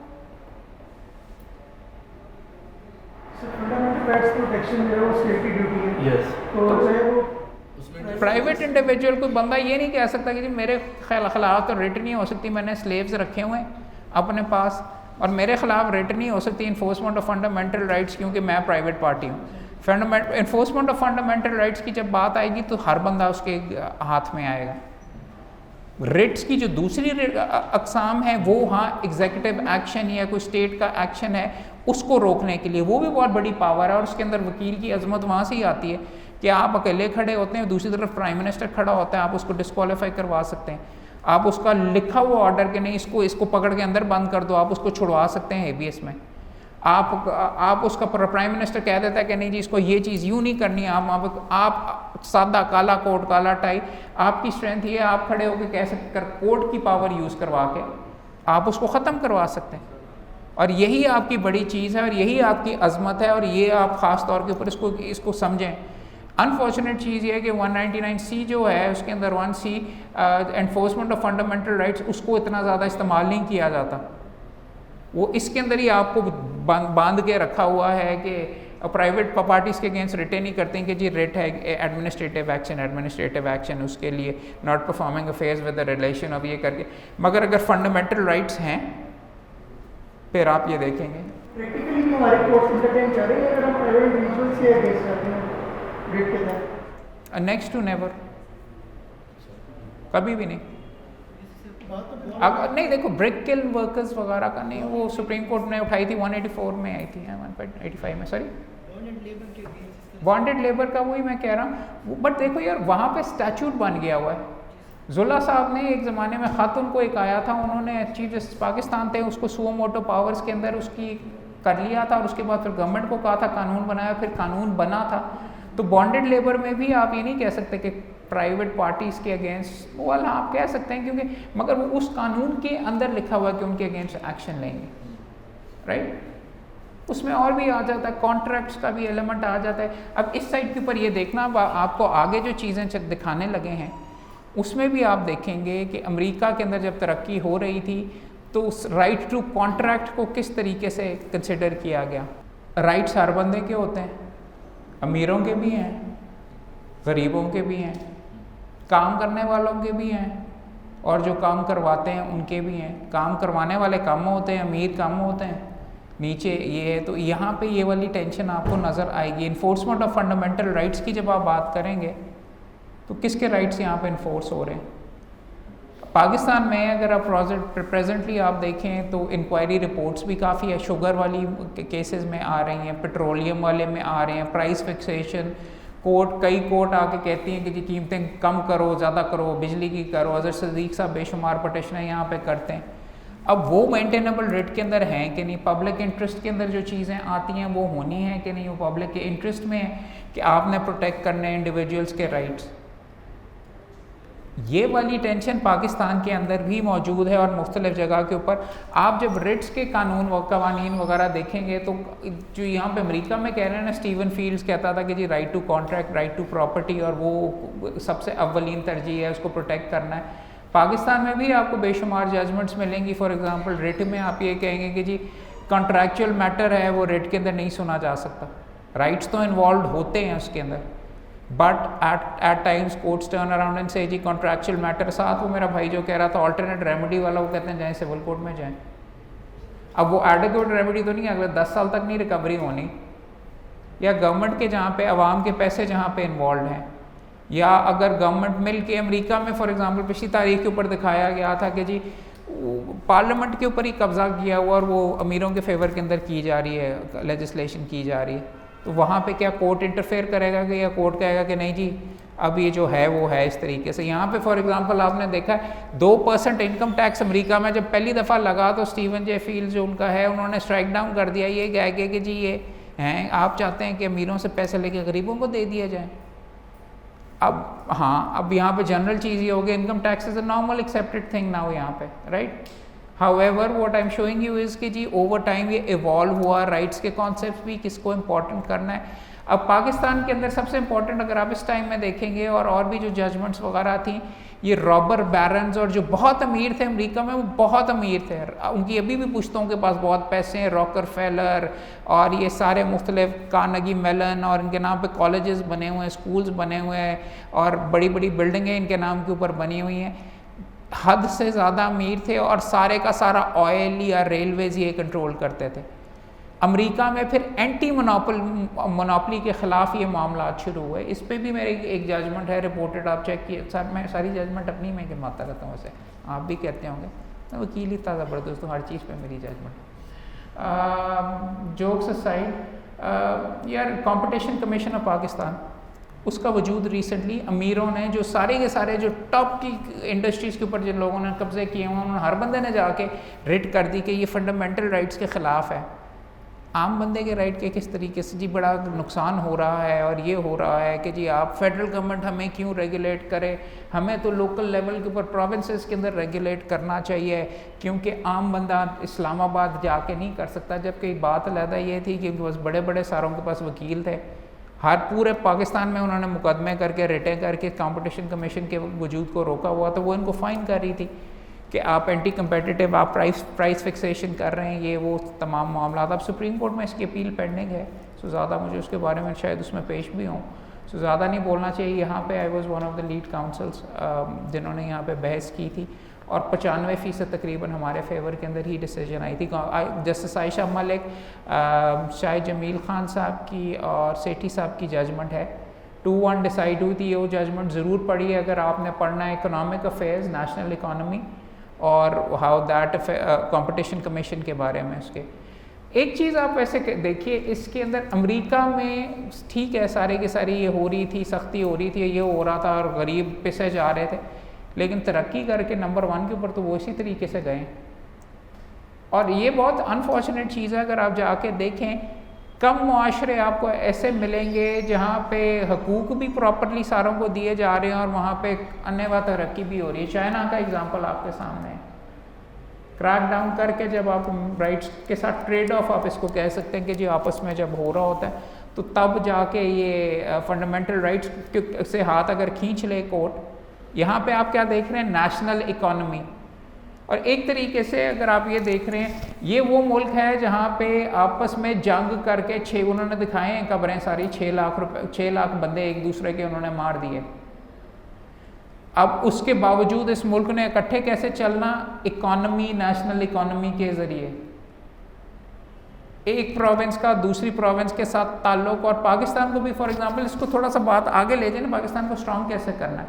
फंडामेंटल राइट्स प्रोटेक्शन जो है वो स्टेट की ड्यूटी है। यस। तो चाहे वो प्राइवेट इंडिविजुअल कोई बंदा ये नहीं कह सकता कि जी मेरे खिलाफ तो रिट नहीं हो सकती, मैंने स्लेव्स रखे हुए हैं अपने पास और मेरे खिलाफ रिट नहीं हो सकती इन्फोर्समेंट ऑफ फंडामेंटल राइट्स क्योंकि मैं प्राइवेट पार्टी हूँ। इन्फोर्समेंट ऑफ फंडामेंटल राइट्स की जब बात आएगी तो हर बंदा उसके हाथ में आएगा। रिट्स की जो दूसरी अकसाम है वो हाँ एग्जीक्यूटिव एक्शन या कोई स्टेट का एक्शन है उसको रोकने के लिए, वो भी बहुत बड़ी पावर है। और उसके अंदर वकील की अजमत वहाँ से ही आती है कि आप अकेले खड़े होते हैं, दूसरी तरफ प्राइम मिनिस्टर खड़ा होता है, आप उसको डिस्क्वालीफाई करवा सकते हैं। आप उसका लिखा हुआ ऑर्डर के नहीं इसको पकड़ के अंदर बंद कर दो, आप उसको छुड़वा सकते हैं हेबियस में। आप उसका प्राइम मिनिस्टर कह देता है कि नहीं जी इसको ये चीज़ यूँ नहीं करनी है, आप सादा काला कोट काला टाई, आपकी स्ट्रेंथ ये आप खड़े होकर कह सकते कर कोर्ट की पावर यूज़ करवा के आप उसको ख़त्म करवा सकते हैं। और यही आपकी बड़ी चीज़ है और यही आपकी अजमत है और ये आप ख़ास तौर के ऊपर इसको समझें। अनफॉर्चुनेट चीज़ ये है कि 199C जो है उसके अंदर 1C enforcement of fundamental rights उसको इतना ज़्यादा इस्तेमाल नहीं किया जाता। वो इसके अंदर ही आपको बांध के रखा हुआ है कि प्राइवेट पार्टीज़ के अगेंस्ट रिटेन नहीं करते हैं कि जी रेट है एडमिनिस्ट्रेटिव एक्शन उसके लिए not performing affairs with the relation of ये करके। मगर अगर फंडामेंटल राइट्स हैं फिर आप ये देखेंगे प्रैक्टिकली भी हमारे कोर्ट्स इंटरटेन कर रहे हैं अगर हम प्राइवेट इंडिविजुअल्स के अगेंस्ट करते हैं रेट के तहत। नेक्स्ट टू नेवर, कभी भी नहीं। अगर नहीं देखो ब्रिक किल्न वर्कर्स वगैरह का नहीं, वो सुप्रीम कोर्ट ने उठाई थी 184 में आई थी 185 में सॉरी बॉन्डेड लेबर का, वही मैं कह रहा हूँ। बट देखो यार वहाँ पे स्टैचूट बन गया हुआ है। जुल्ला साहब ने एक ज़माने में ख़त उनको एक आया था, उन्होंने चीफ जस्टिस पाकिस्तान थे उसको सुओ मोटो पावर्स के अंदर उसकी कर लिया था और उसके बाद फिर गवर्नमेंट को कहा था कानून बनाया, फिर कानून बना था। तो बॉन्डेड लेबर में भी आप ये नहीं कह सकते कि प्राइवेट पार्टीज़ के अगेंस्ट, वाला आप कह सकते हैं क्योंकि मगर वो उस कानून के अंदर लिखा हुआ है कि उनके अगेंस्ट एक्शन लेंगे, राइट। उसमें और भी आ जाता है, कॉन्ट्रैक्ट्स का भी एलिमेंट आ जाता है। अब इस साइड के ऊपर ये देखना, आपको आगे जो चीज़ें दिखाने लगे हैं उसमें भी आप देखेंगे कि अमेरिका के अंदर जब तरक्की हो रही थी तो उस राइट टू कॉन्ट्रैक्ट को किस तरीके से कंसिडर किया गया। राइट्स हर बंदे के होते हैं, अमीरों के भी हैं, गरीबों के भी हैं, काम करने वालों के भी हैं और जो काम करवाते हैं उनके भी हैं। काम करवाने वाले कम होते हैं, अमीर कम होते हैं, नीचे ये है। तो यहाँ पे ये वाली टेंशन आपको नज़र आएगी। इन्फोर्समेंट ऑफ फंडामेंटल राइट्स की जब आप बात करेंगे तो किसके राइट्स यहाँ पे इन्फोर्स हो रहे हैं? पाकिस्तान में अगर आप प्रेजेंटली आप देखें तो इंक्वायरी रिपोर्ट्स भी काफ़ी है, शुगर वाली केसेस में आ रही हैं, पेट्रोलियम वाले में आ रहे हैं, प्राइस फिक्सेशन, कई कोर्ट आके कहती हैं कि जी कीमतें कम करो, ज़्यादा करो, बिजली की करो। अजहर सदीक साहब बेशुमार पटिशनें यहाँ पे करते हैं। अब वो मेंटेनेबल रेट के अंदर हैं कि नहीं, पब्लिक इंटरेस्ट के अंदर जो चीज़ें आती हैं वो होनी है कि नहीं, वो पब्लिक के इंटरेस्ट में है कि आपने प्रोटेक्ट करने हैं इंडिविजुअल्स के राइट्स। ये वाली टेंशन पाकिस्तान के अंदर भी मौजूद है और मुख्तलिफ जगह के ऊपर। आप जब रिट्स के कानून व कवानीन वगैरह देखेंगे तो जो यहाँ पे अमेरिका में कह रहे हैं ना, स्टीवन फील्ड्स कहता था कि जी right to contract, right to property, और वो सबसे अव्वलीन तरजीह है, उसको प्रोटेक्ट करना है। पाकिस्तान में भी आपको बेशुमार जजमेंट्स मिलेंगी। फॉर एग्जांपल रिट में आप ये कहेंगे कि जी कॉन्ट्रैक्चुअल मैटर है वो रिट के अंदर नहीं सुना जा सकता। राइट्स तो इन्वॉल्व होते हैं उसके अंदर, but at times courts turn around and से जी कॉन्ट्रैक्चुअल मैटर। साथ वो मेरा भाई जो कह रहा था ऑल्टरनेट रेमेडी वाला, वो कहते हैं जाएँ सिविल कोर्ट में जाएँ। अब वो एडिक्वेट रेमेडी तो नहीं, अगले 10 साल तक नहीं रिकवरी होनी, या गवर्नमेंट के जहाँ पे अवाम के पैसे जहाँ पे इन्वॉल्व हैं, या अगर गवर्नमेंट मिल के अमेरिका में फॉर एग्जांपल पिछली तारीख के ऊपर दिखाया गया था कि जी पार्लियामेंट के ऊपर ही कब्जा किया हुआ और वो अमीरों के फेवर के अंदर की जा रही है, लेजिस्लेशन की जा रही है, तो वहाँ पे क्या कोर्ट इंटरफेयर करेगा कि, या कोर्ट कहेगा कि नहीं जी अब ये जो है वो है इस तरीके से। यहाँ पे फॉर एग्जांपल आपने देखा है 2% इनकम टैक्स अमेरिका में जब पहली दफ़ा लगा तो स्टीवन जे फील्ड जो उनका है उन्होंने स्ट्राइक डाउन कर दिया, ये कह के कि जी ये हैं आप चाहते हैं कि अमीरों से पैसे लेके गरीबों को दे दिया जाए। अब हाँ, अब यहाँ पे जनरल चीज़ ये हो गई, income tax is a normal accepted thing now यहाँ पे, right. However what I am showing you is कि जी ओवर टाइम ये इवॉल्व हुआ, राइट्स के कॉन्सेप्ट भी किसको इम्पोर्टेंट करना है। अब पाकिस्तान के अंदर सबसे इम्पोर्टेंट अगर आप इस टाइम में देखेंगे और भी जो जजमेंट्स वगैरह थी, ये रॉबर बैरन्स और जो बहुत अमीर थे अमेरिका में, वो बहुत अमीर थे, उनकी अभी भी पुश्तों के पास बहुत पैसे हैं, रॉकरफेलर और ये सारे मुख्तलिफ कार्नेगी मेलन और इनके नाम पे कॉलेजेस बने हुए हैं, स्कूल्स बने हुए हैं और बड़ी बड़ी बिल्डिंगें इनके नाम के ऊपर बनी हुई हैं। हद से ज़्यादा अमीर थे और सारे का सारा ऑयल या रेलवेज़ ये कंट्रोल करते थे। अमेरिका में फिर एंटी मोनोपली के ख़िलाफ़ ये मामला शुरू हुए। इस पे भी मेरी एक जजमेंट है, रिपोर्टेड, आप चेक किए। सर मैं सारी जजमेंट अपनी में गिनवाता रहता हूँ, वैसे आप भी कहते होंगे, मैं वकील ही था ज़बरदस्त, हर चीज़ पे मेरी जजमेंट। जोक्स असाइड, यार कंपटीशन कमीशन ऑफ पाकिस्तान, उसका वजूद रिसेंटली अमीरों ने जो सारे के सारे जो टॉप की इंडस्ट्रीज़ के ऊपर जिन लोगों ने कब्जे किए हुए, उन्होंने हर बंदे ने जाके रिट कर दी कि ये फंडामेंटल राइट्स के ख़िलाफ़ है। आम बंदे के राइट के किस तरीके से जी बड़ा नुकसान हो रहा है और ये हो रहा है कि जी आप फेडरल गवर्नमेंट हमें क्यों रेगुलेट करे, हमें तो लोकल लेवल के ऊपर प्रोविंसेस के अंदर रेगुलेट करना चाहिए, क्योंकि आम बंदा इस्लामाबाद जाके नहीं कर सकता। जबकि बात अलहदा ये थी कि बस बड़े बड़े सारों के पास वकील थे, हर पूरे पाकिस्तान में उन्होंने मुकदमे करके रिटें करके कंपटीशन कमीशन के वजूद को रोका हुआ, तो वो इनको फ़ाइन कर रही थी कि आप एंटी कम्पेटिटिव, आप प्राइस फिक्सेशन कर रहे हैं, ये वो तमाम मामला। अब सुप्रीम कोर्ट में इसकी अपील पेंडिंग है, सो ज़्यादा मुझे उसके बारे में शायद उसमें पेश भी हूँ, सो ज़्यादा नहीं बोलना चाहिए। यहाँ पे I was one of the lead councils जिन्होंने यहाँ पे बहस की थी और 95% तकरीबन हमारे फेवर के अंदर ही डिसीजन आई थी। जस्टिस आयशा मलिक, शाहिद जमील ख़ान साहब की और सेठी साहब की जजमेंट है, 2-1 डिसाइड हुई थी। वो जजमेंट ज़रूर पढ़िए अगर आपने पढ़ना है इकोनॉमिक अफेयर्स, नेशनल इकानमी और हाउ दैट कंपटीशन कमीशन के बारे में। उसके एक चीज़ आप वैसे देखिए, इसके अंदर अमेरिका में ठीक है सारे के सारी ये हो रही थी, सख्ती हो रही थी, ये हो रहा था और गरीब पिसे जा रहे थे, लेकिन तरक्की करके नंबर 1 के ऊपर तो वो इसी तरीके से गए। और ये बहुत अनफॉर्चुनेट चीज़ है, अगर आप जाके देखें कम मुआशरे आपको ऐसे मिलेंगे जहाँ पे हकूक़ भी प्रॉपरली सारों को दिए जा रहे हैं और वहाँ पे अन्य तरक्की भी हो रही है। चाइना का एग्ज़ाम्पल आपके सामने है, क्रैक डाउन करके जब आप राइट्स के साथ ट्रेड ऑफ आप इसको कह सकते हैं कि जी आपस में जब हो रहा होता है तो तब जाके ये फंडामेंटल राइट्स से हाथ अगर खींच ले कोर्ट। यहाँ पे आप क्या देख रहे हैं, नेशनल इकोनॉमी। और एक तरीके से अगर आप ये देख रहे हैं, ये वो मुल्क है जहाँ पे आपस में जंग करके उन्होंने दिखाए हैं खबरें सारी, 6 लाख बंदे एक दूसरे के उन्होंने मार दिए। अब उसके बावजूद इस मुल्क ने इकट्ठे कैसे चलना, इकोनॉमी, नेशनल इकोनॉमी के ज़रिए। एक प्रोविंस का दूसरी प्रोविंस के साथ ताल्लुक़, और पाकिस्तान को भी फॉर एग्जांपल, इसको थोड़ा सा बात आगे ले जाए ना, पाकिस्तान को स्ट्रॉन्ग कैसे करना है।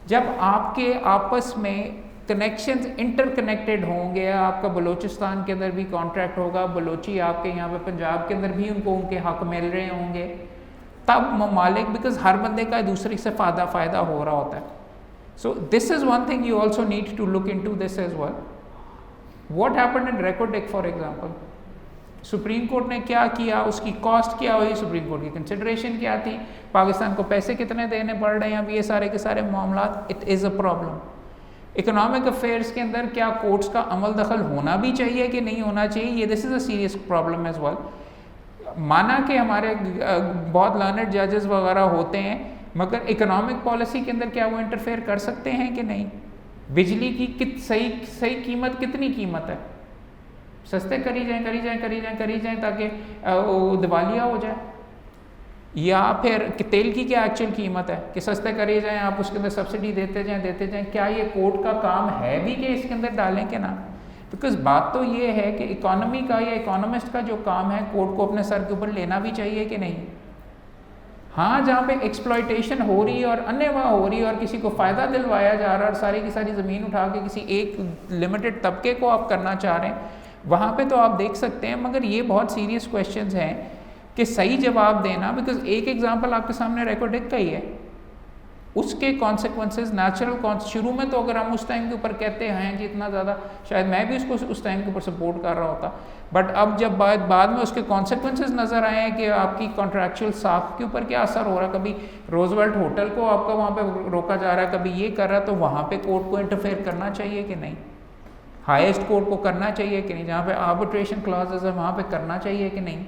जब आपके आपस में कनेक्शंस इंटरकनेक्टेड होंगे, आपका बलूचिस्तान के अंदर भी कॉन्ट्रैक्ट होगा, बलोची आपके यहाँ पे पंजाब के अंदर भी उनको उनके हक मिल रहे होंगे, तब ममालिक, बिकॉज हर बंदे का दूसरे से फ़ायदा हो रहा होता है। So this is one thing you also need to look into this as well. What happened in Reko Diq for example, supreme court ने क्या किया, उसकी कॉस्ट क्या हुई, सुप्रीम कोर्ट की कंसिडरेशन क्या थी, पाकिस्तान को पैसे कितने देने पड़ रहे हैं, अब ये सारे के सारे मामला, it is a problem. Economic affairs के अंदर क्या कोर्ट्स का अमल दखल होना भी चाहिए कि नहीं होना चाहिए, ये this is a serious problem as well. माना कि हमारे बहुत लर्नड जजेस वगैरह होते हैं, मगर इकोनॉमिक पॉलिसी के अंदर क्या वो इंटरफेयर कर सकते हैं कि नहीं। बिजली की सही कीमत कितनी कीमत है, सस्ते करी जाएं ताकि वो दिवालिया हो जाए, या फिर कि तेल की क्या एक्चुअल कीमत है कि सस्ते करे जाएं, आप उसके अंदर सब्सिडी देते जाएं। क्या ये कोर्ट का काम है भी कि इसके अंदर डालें कि ना। बिकॉज बात तो ये है कि इकोनॉमी का या इकोनॉमिस्ट का जो काम है, कोर्ट को अपने सर के ऊपर लेना भी चाहिए कि नहीं। हाँ, जहाँ पे एक्सप्लॉयटेशन हो रही है और अन्यथा हो रही है और किसी को फ़ायदा दिलवाया जा रहा है और सारी की सारी ज़मीन उठा के किसी एक लिमिटेड तबके को आप करना चाह रहे हैं, वहाँ पे तो आप देख सकते हैं। मगर ये बहुत सीरियस क्वेश्चंस हैं कि सही जवाब देना, बिकॉज एक एग्जांपल आपके सामने रेको डेक का ही है, उसके कॉन्सिक्वेंसेस नेचुरल शुरू में तो अगर हम उस टाइम के ऊपर कहते हैं कि इतना ज़्यादा, शायद मैं भी उसको उस टाइम के ऊपर सपोर्ट कर रहा होता, बट अब जब बाद में उसके कॉन्सिक्वेंसेस नज़र आए हैं कि आपकी कॉन्ट्रैक्चुअल साख के ऊपर क्या असर हो रहा है, कभी रोजवेल्ट होटल को आपका वहाँ पे रोका जा रहा है, कभी ये कर रहा है, तो वहाँ पे कोर्ट को इंटरफेयर करना चाहिए कि नहीं, हाईएस्ट कोर्ट को करना चाहिए कि नहीं, जहाँ पे आर्बिट्रेशन क्लॉजेस है वहाँ पे करना चाहिए कि नहीं,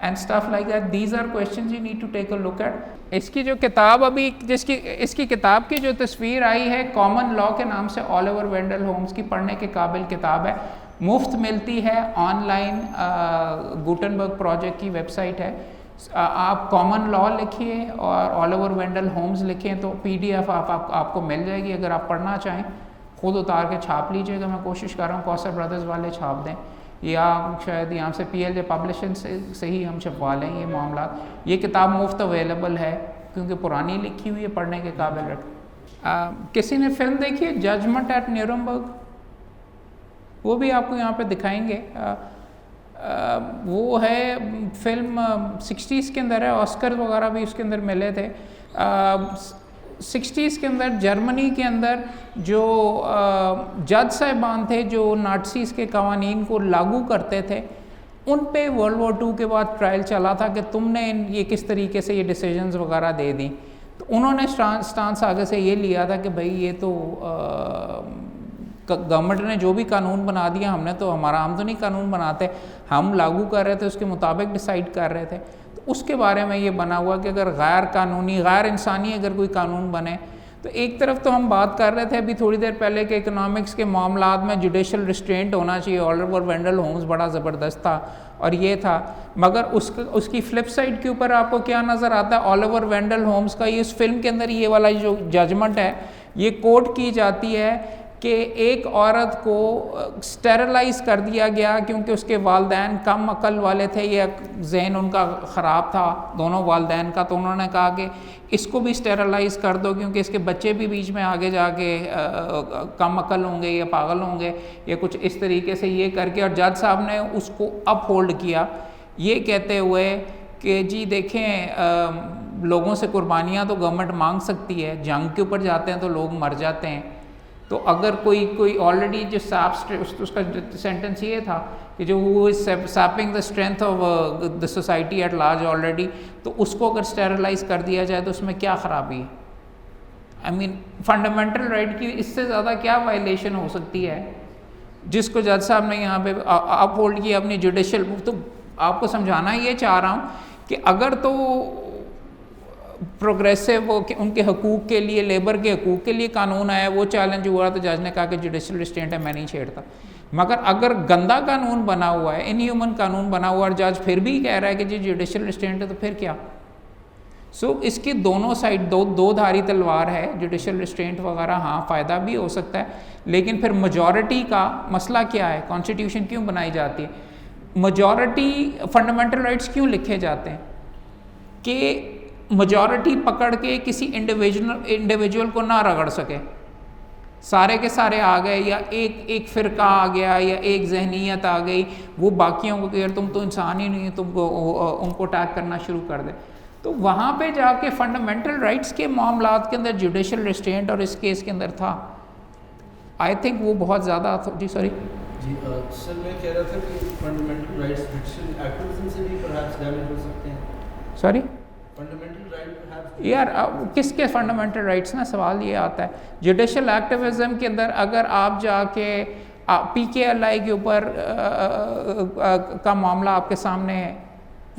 and stuff like that. These are questions you need to take a look at. इसकी जो किताब अभी इसकी किताब की जो तस्वीर आई है, कॉमन लॉ के नाम से, ऑलिवर वेंडल होम्स की, पढ़ने के काबिल किताब है, मुफ्त मिलती है ऑनलाइन, गुटनबर्ग प्रोजेक्ट की वेबसाइट है। आप कॉमन लॉ लिखिए और ऑलिवर वेंडल होम्स लिखें तो PDF आपको मिल जाएगी। अगर आप पढ़ना चाहें खुद उतार के छाप लीजिएगा, मैं कोशिश कर रहा हूँ कौसर ब्रदर्स वाले छाप दें, या शायद यहाँ से PLJ पब्लिशिंग से ही हम छपवा लें ये मामला। ये किताब मुफ्त अवेलेबल है क्योंकि पुरानी लिखी हुई है, पढ़ने के काबिल रख। किसी ने फिल्म देखी है जजमेंट एट न्यूरमबर्ग, वो भी आपको यहाँ पे दिखाएंगे। वो है फिल्म 60s के अंदर है, ऑस्कर वगैरह भी उसके अंदर मिले थे। 60s के अंदर जर्मनी के अंदर जो जज साहिबान थे जो नाटसीज़ के कवानीन को लागू करते थे, उन पे वर्ल्ड वॉर 2 के बाद ट्रायल चला था कि तुमने ये किस तरीके से ये डिसीजंस वगैरह दे दी। तो उन्होंने स्टांस आगे से ये लिया था कि भाई ये तो गवर्नमेंट ने जो भी कानून बना दिया, हमने तो हम तो नहीं कानून बनाते, हम लागू कर रहे थे, उसके मुताबिक डिसाइड कर रहे थे। तो उसके बारे में ये बना हुआ कि अगर गैर कानूनी, गैर इंसानी अगर कोई कानून बने, तो एक तरफ तो हम बात कर रहे थे अभी थोड़ी देर पहले कि इकोनॉमिक्स के मामलात में जुडिशल रिस्ट्रेंट होना चाहिए, ऑलिवर वेंडल होम्स बड़ा ज़बरदस्त था और ये था, मगर उसकी फ्लिप साइड के ऊपर आपको क्या नज़र आता है, ऑलिवर वेंडल होम्स का ये इस फिल्म के अंदर ये वाला जो जजमेंट है, ये कोट की जाती है कि एक औरत को स्टेरलाइज कर दिया गया क्योंकि उसके वालदैन कम अकल वाले थे या जहन उनका ख़राब था, दोनों वालदैन का। तो उन्होंने कहा कि इसको भी स्टेरलाइज कर दो क्योंकि इसके बच्चे भी बीच में आगे जाके कम अकल होंगे या पागल होंगे या कुछ इस तरीके से ये करके। और जज साहब ने उसको अपहोल्ड किया ये कहते हुए कि जी देखें, लोगों से कुर्बानियाँ तो गवर्नमेंट मांग सकती है, जंग के ऊपर जाते हैं तो लोग मर जाते हैं। तो अगर कोई ऑलरेडी जो उसका सेंटेंस ये था कि जो वो is sapping the strength of the society at large already, तो उसको अगर स्टेरलाइज कर दिया जाए तो उसमें क्या ख़राबी है। आई मीन फंडामेंटल राइट की इससे ज़्यादा क्या वायलेशन हो सकती है। जिसको जज साहब ने यहाँ पे अप होल्ड किया अपनी जुडिशल। तो आपको समझाना ये चाह रहा हूँ कि अगर तो प्रोग्रेसिव वो कि उनके हकूक़ के लिए, लेबर के हकूक़ के लिए कानून आया, वो चैलेंज हुआ तो जज ने कहा कि जुडिशल रिस्ट्रेंट है, मैं नहीं छेड़ता। मगर अगर गंदा कानून बना हुआ है, इनह्यूमन कानून बना हुआ है और जज फिर भी कह रहा है कि जी जुडिशल रिस्ट्रेंट है, तो फिर क्या? इसकी दोनों साइड दो धारी तलवार है। जुडिशल रिस्ट्रेंट वगैरह हाँ फ़ायदा भी हो सकता है, लेकिन फिर मेजॉरिटी का मसला क्या है? कॉन्स्टिट्यूशन क्यों बनाई जाती है? मेजॉरिटी फंडामेंटल राइट्स क्यों लिखे जाते हैं? कि मेजॉरिटी पकड़ के किसी इंडिविजुअल को ना रगड़ सके। सारे के सारे आ गए या एक फ़िरका आ गया या एक जहनीत आ गई, वो बाकियों को यार तुम तो इंसान ही नहीं, तुमको उनको अटैक करना शुरू कर दे। तो वहाँ पे जाके फंडामेंटल राइट्स के मामलात के अंदर जुडिशल रिस्ट्रेंट और इस केस के अंदर था। आई थिंक वो बहुत ज़्यादा। जी सॉरी जी सर, मैं कह रहा था कि फंडामेंटल राइट्स जुडिशल एक्टिविज्म से भी परहैप्स डैमेज हो सकते हैं। सॉरी फंडामेंटल राइट यार किसके फंडामेंटल राइट्स ना, सवाल ये आता है जुडिशल एक्टिविज्म के अंदर। अगर आप जाके PKLI के ऊपर का मामला आपके सामने है,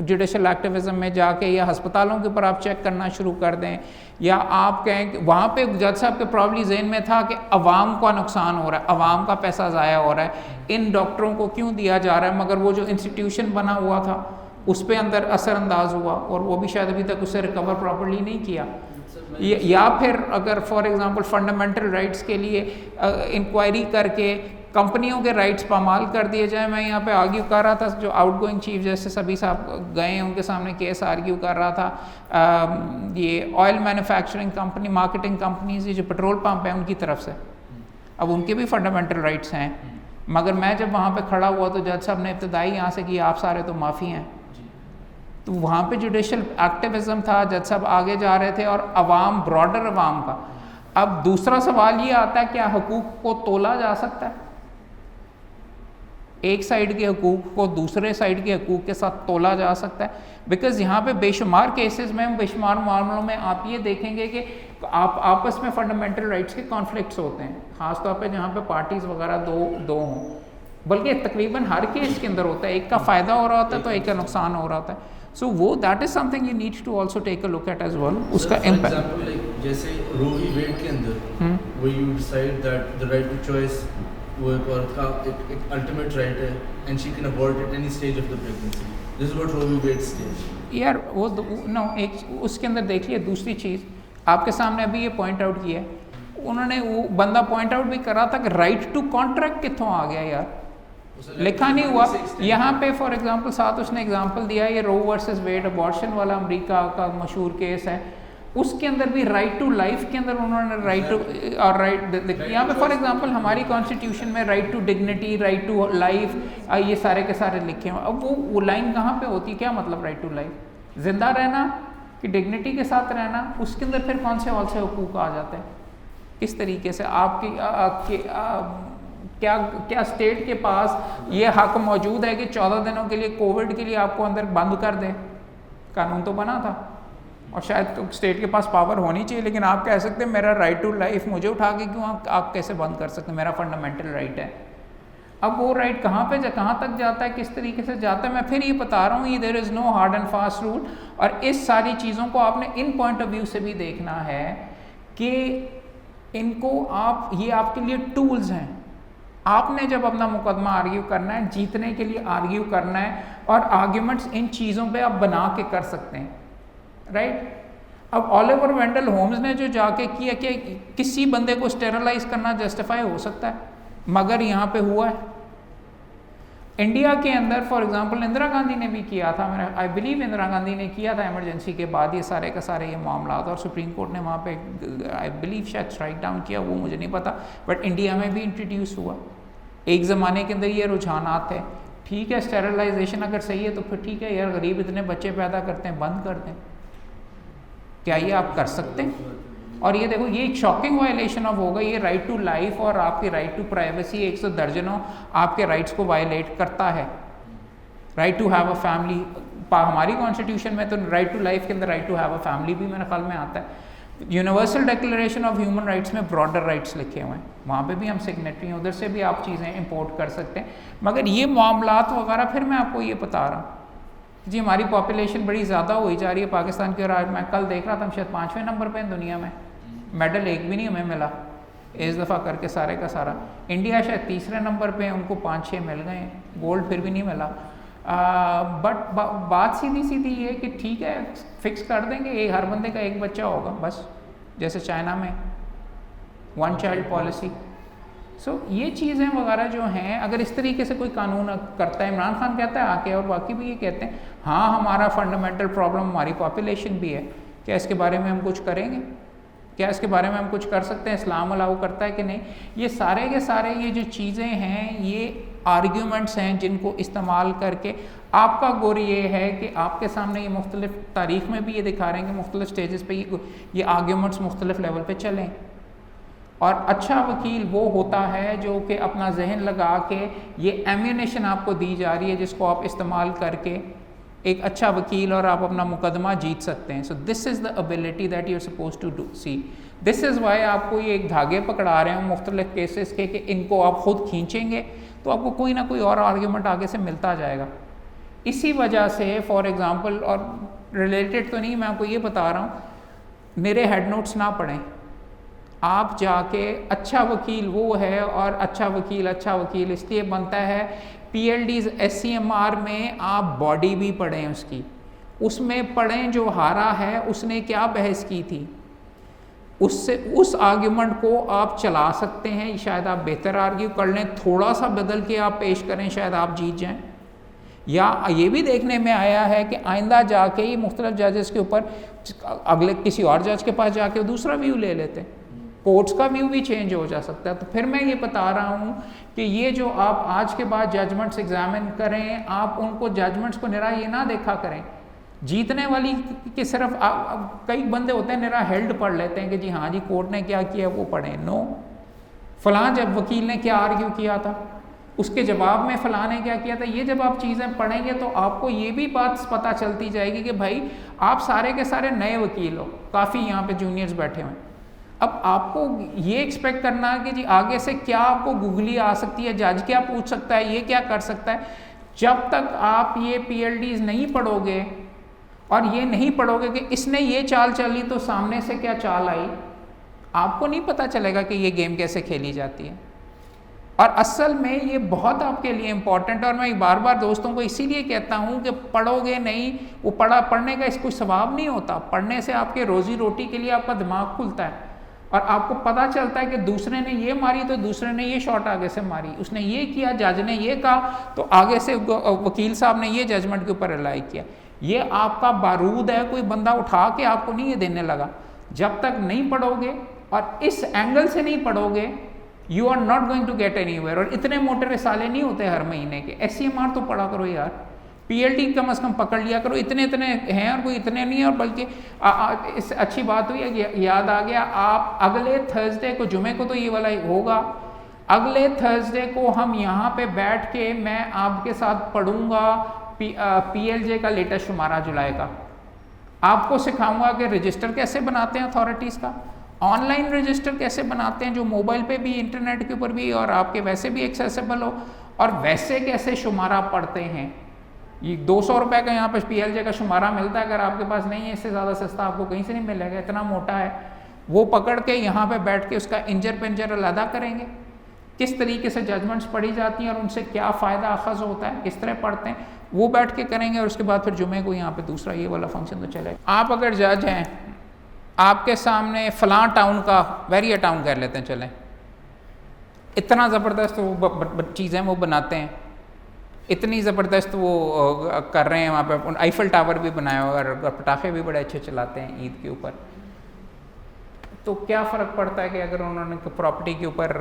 जुडिशल एक्टिविज्म में जाके या अस्पतालों के ऊपर आप चेक करना शुरू कर दें, या आप कहें कि वहाँ पे जज साहब के प्रॉब्ली जहन में था कि अवाम का नुकसान हो रहा है, अवाम का पैसा ज़ाया हो रहा है, इन डॉक्टरों को क्यों दिया जा रहा है, मगर वो जो इंस्टीट्यूशन बना हुआ था उस पर अंदर असरअंदाज हुआ और वो भी शायद अभी तक उसे रिकवर प्रॉपर्ली नहीं किया। या फिर अगर फॉर एग्ज़ाम्पल फंडामेंटल राइट्स के लिए इंक्वायरी करके कंपनियों के राइट्स पामाल कर दिए जाए। मैं यहाँ पे आर्ग्यू कर रहा था, जो आउटगोइंग चीफ जस्टिस अभी साहब गए हैं उनके सामने केस आर्ग्यू कर रहा था ये oil manufacturing company, marketing companies, ये जो पेट्रोल पंप है उनकी तरफ से। अब उनके भी फंडामेंटल राइट्स हैं, मगर मैं जब वहाँ पे खड़ा हुआ तो जज साहब ने इब्तदाई यहाँ से कि आप सारे तो माफ़ी हैं। तो वहाँ पे जुडिशल एक्टिविज्म था, जज साहब आगे जा रहे थे और अवाम, ब्रॉडर अवाम का। अब दूसरा सवाल ये आता है, क्या हकूक़ को तोला जा सकता है? एक साइड के हकूक़ को दूसरे साइड के हकूक़ के साथ तोला जा सकता है? बिकॉज़ यहाँ पे बेशुमार केसेस में, बेशुमार मामलों में आप ये देखेंगे कि आप आपस में फंडामेंटल राइट्स के कॉन्फ्लिक्ट्स होते हैं, ख़ासतौर पे जहाँ पे पार्टीज़ वगैरह दो हों, बल्कि तकरीबन हर केस के अंदर होता है। एक का फ़ायदा हो रहा होता है तो एक का नुकसान हो रहा होता है। सो वो that is something you need to also take a look at as well, उसका इम्पैक्ट। जैसे रो वी वेड के अंदर वो you decide that the right to choice वो एक औरत का एक अल्टीमेट राइट है and she can abort at any stage of the pregnancy. This is what Roe v Wade stage. यार वो नो, एक उसके अंदर देखिए दूसरी चीज़ आपके सामने अभी ये पॉइंट आउट किया है उन्होंने, वो बंदा पॉइंट आउट भी कर रहा था कि राइट टू कॉन्ट्रैक्ट कितों आ गया यार, लिखा नहीं हुआ यहाँ पे। फॉर एग्जांपल साथ उसने एग्जांपल दिया ये रो वर्सेस वेड अबॉर्शन वाला अमेरिका का मशहूर केस है, उसके अंदर भी राइट टू लाइफ के अंदर उन्होंने राइट टू और राइट यहाँ पे फॉर एग्जांपल हमारी कॉन्स्टिट्यूशन में right to dignity, right to life, ये सारे के सारे लिखे हैं। अब वो लाइन कहाँ पे होती है? क्या मतलब राइट टू लाइफ? जिंदा रहना कि डिग्निटी के साथ रहना? उसके अंदर फिर कौन से और से हुकूक आ जाते हैं? किस तरीके से आपकी क्या स्टेट के पास ये हक मौजूद है कि 14 दिनों के लिए कोविड के लिए आपको अंदर बंद कर दें? कानून तो बना था और शायद तो स्टेट के पास पावर होनी चाहिए, लेकिन आप कह सकते हैं मेरा राइट टू लाइफ मुझे उठा के क्यों आप कैसे बंद कर सकते हैं? मेरा फंडामेंटल राइट है। अब वो राइट कहाँ तक जाता है, किस तरीके से जाता है? मैं फिर ये बता रहा हूँ, ये there is no hard and fast rule. और इस सारी चीज़ों को आपने इन पॉइंट ऑफ व्यू से भी देखना है कि इनको ये आपके लिए टूल्स हैं। आपने जब अपना मुकदमा आर्ग्यू करना है, जीतने के लिए आर्ग्यू करना है, और आर्ग्यूमेंट्स इन चीज़ों पे आप बना के कर सकते हैं, राइट? अब ऑलिवर वेंडल होम्स ने जो जाके किया कि किसी बंदे को स्टेरलाइज करना जस्टिफाई हो सकता है, मगर यहाँ पे हुआ है। इंडिया के अंदर फॉर एग्जांपल इंदिरा गांधी ने भी किया था, मेरा आई बिलीव इंदिरा गांधी ने किया था इमरजेंसी के बाद ये सारे का सारे ये मामला, और सुप्रीम कोर्ट ने वहाँ पे आई बिलीव शायद स्ट्राइक डाउन किया, वो मुझे नहीं पता, बट इंडिया में भी इंट्रोड्यूस हुआ। एक ज़माने के अंदर ये रुझानात थे, ठीक है स्टेरलाइजेशन अगर सही है तो फिर ठीक है यार, गरीब इतने बच्चे पैदा करते हैं, बंद कर दें। क्या ये आप कर सकते हैं? और ये देखो, ये एक शॉकिंग वायलेशन ऑफ होगा, ये राइट टू लाइफ और आपकी राइट टू प्राइवेसी 100 दर्जनों आपके राइट्स को वायलेट करता है। Right to have a family, हमारी कॉन्स्टिट्यूशन में तो राइट टू लाइफ के अंदर right to have a family भी मेरे ख्याल में आता है। Universal declaration of human rights में ब्रॉडर राइट्स लिखे हुए हैं, वहाँ पे भी हम सिग्नेटरी हैं, उधर से भी आप चीज़ें इंपोर्ट कर सकते हैं। मगर ये मामलात वगैरह फिर मैं आपको ये बता रहा हूँ जी, हमारी पॉपुलेशन बड़ी ज़्यादा हुई जा रही है पाकिस्तान की, और आज मैं कल देख रहा था हम शायद 5वें नंबर पे हैं दुनिया में, मेडल एक भी नहीं हमें मिला इस दफ़ा करके सारे का सारा। इंडिया शायद तीसरे नंबर पे है, उनको 5-6 मिल गए हैं, गोल्ड फिर भी नहीं मिला। बट बात सीधी सीधी ये कि ठीक है फिक्स कर देंगे, ये हर बंदे का एक बच्चा होगा बस, जैसे चाइना में 1 चाइल्ड पॉलिसी। सो ये चीज़ें वगैरह जो हैं, अगर इस तरीके से कोई कानून करता है, इमरान खान कहता है आके, और बाकी भी ये कहते हैं हाँ हमारा फंडामेंटल प्रॉब्लम हमारी पॉपुलेशन भी है, क्या इसके बारे में हम कुछ करेंगे, क्या इसके बारे में हम कुछ कर सकते हैं, इस्लाम अलाउ करता है कि नहीं। ये सारे के सारे ये जो चीज़ें हैं ये आर्ग्यूमेंट्स हैं जिनको इस्तेमाल करके आपका गोल ये है कि आपके सामने ये मुख्तलिफ तारीख़ में भी ये दिखा रहे हैं कि मुख्तलिफ स्टेजेस पे ये आर्ग्यूमेंट्स मुख्तलिफ लेवल पे चलें। और अच्छा वकील वो होता है जो कि अपना जहन लगा के ये एम्यूनेशन आपको दी जा रही है जिसको आप इस्तेमाल करके एक अच्छा वकील और आप अपना मुकदमा जीत सकते हैं। So this is the ability that you are suppose to do see, this is why आपको ये एक धागे पकड़ा रहे हैं मुख्तलिफ केसेस के कि इनको आप ख़ुद खींचेंगे तो आपको कोई ना कोई और आर्ग्यूमेंट आगे से मिलता जाएगा। इसी वजह से फॉर एग्ज़ाम्पल, और रिलेटेड तो नहीं, मैं आपको ये बता रहा हूँ, मेरे हेड नोट्स ना पढ़ें, आप जाके अच्छा वकील वो है, और अच्छा वकील इसलिए बनता है PLDs SCMR में आप बॉडी भी पढ़ें उसकी, उसमें पढ़ें जो हारा है उसने क्या बहस की थी, उससे उस आर्ग्यूमेंट को आप चला सकते हैं, शायद आप बेहतर आर्ग्यू कर लें, थोड़ा सा बदल के आप पेश करें, शायद आप जीत जाएं। या ये भी देखने में आया है कि आइंदा जाके ही मुख्तलिफ जजेस के ऊपर अगले किसी और जज के पास जाके दूसरा व्यू ले लेते हैं, कोर्ट्स का व्यू भी चेंज हो जा सकता है। तो फिर मैं ये बता रहा हूँ कि ये जो आप आज के बाद जजमेंट्स एग्जामिन करें, आप उनको जजमेंट्स को निरा ये ना देखा करें जीतने वाली कि सिर्फ कई बंदे होते हैं निरा हेल्ड पढ़ लेते हैं कि जी हाँ जी कोर्ट ने क्या किया वो पढ़ें। नो, फलां जब वकील ने क्या आर्ग्यू किया था, उसके जवाब में फलां ने क्या किया था, ये जब आप चीज़ें पढ़ेंगे तो आपको ये भी बात पता चलती जाएगी कि भाई आप सारे के सारे नए वकील हो, काफ़ी यहाँ पे जूनियर्स बैठे हुए हैं। अब आपको ये एक्सपेक्ट करना है कि जी आगे से क्या आपको गूगली आ सकती है, जज क्या पूछ सकता है, ये क्या कर सकता है, जब तक आप ये PLDs नहीं पढ़ोगे और ये नहीं पढ़ोगे कि इसने ये चाल चली तो सामने से क्या चाल आई, आपको नहीं पता चलेगा कि ये गेम कैसे खेली जाती है। और असल में ये बहुत आपके लिए इम्पॉर्टेंट, और मैं बार बार दोस्तों को इसीलिए कहता हूँ कि पढ़ोगे नहीं, वो पढ़ने का कोई सवाब नहीं होता, पढ़ने से आपके रोज़ी रोटी के लिए आपका दिमाग खुलता है और आपको पता चलता है कि दूसरे ने ये मारी तो दूसरे ने ये शॉट आगे से मारी, उसने ये किया, जज ने ये कहा तो आगे से वकील साहब ने ये जजमेंट के ऊपर रिलाई किया। ये आपका बारूद है, कोई बंदा उठा के आपको नहीं ये देने लगा। जब तक नहीं पढ़ोगे और इस एंगल से नहीं पढ़ोगे, you are not going to get anywhere. और इतने मोटे रिसाले नहीं होते हर महीने के, SCMR तो पढ़ा करो यार, PLD कम से कम पकड़ लिया करो, इतने इतने हैं और कोई इतने नहीं है। और बल्कि इस अच्छी बात हुई है, याद आ गया, आप अगले थर्सडे को, जुमे को तो ये वाला होगा, अगले थर्सडे को हम यहाँ पे बैठ के मैं आपके साथ पढ़ूंगा PLJ का लेटेस्ट शुमारा जुलाई का, आपको सिखाऊंगा कि रजिस्टर कैसे बनाते हैं अथॉरिटीज़ का, ऑनलाइन रजिस्टर कैसे बनाते हैं जो मोबाइल पे भी, इंटरनेट के ऊपर भी और आपके वैसे भी एक्सेसिबल हो, और वैसे कैसे शुमारा पढ़ते हैं। ये 200 रुपये का यहाँ पे PLJ का शुमारा मिलता है, अगर आपके पास नहीं है इससे ज़्यादा सस्ता आपको कहीं से नहीं मिलेगा, इतना मोटा है। वो पकड़ के यहाँ पे बैठ के उसका इंजर पिंजर अलहदा करेंगे, किस तरीके से जजमेंट्स पढ़ी जाती हैं और उनसे क्या फ़ायदा अखज़ होता है, किस तरह पढ़ते हैं, वो बैठ के करेंगे। और उसके बाद फिर जुमे को यहाँ पे दूसरा ये वाला फंक्शन तो चलेगा। आप अगर जज हैं, आपके सामने फ़लाँ टाउन का, वेरिया टाउन कर लेते हैं चलें, इतना ज़बरदस्त वो चीज़ें वो बनाते हैं, इतनी ज़बरदस्त वो कर रहे हैं, वहाँ पे आईफल टावर भी बनाया हुआ और पटाखे भी बड़े अच्छे चलाते हैं ईद के ऊपर। तो क्या फ़र्क पड़ता है कि अगर उन्होंने प्रॉपर्टी के ऊपर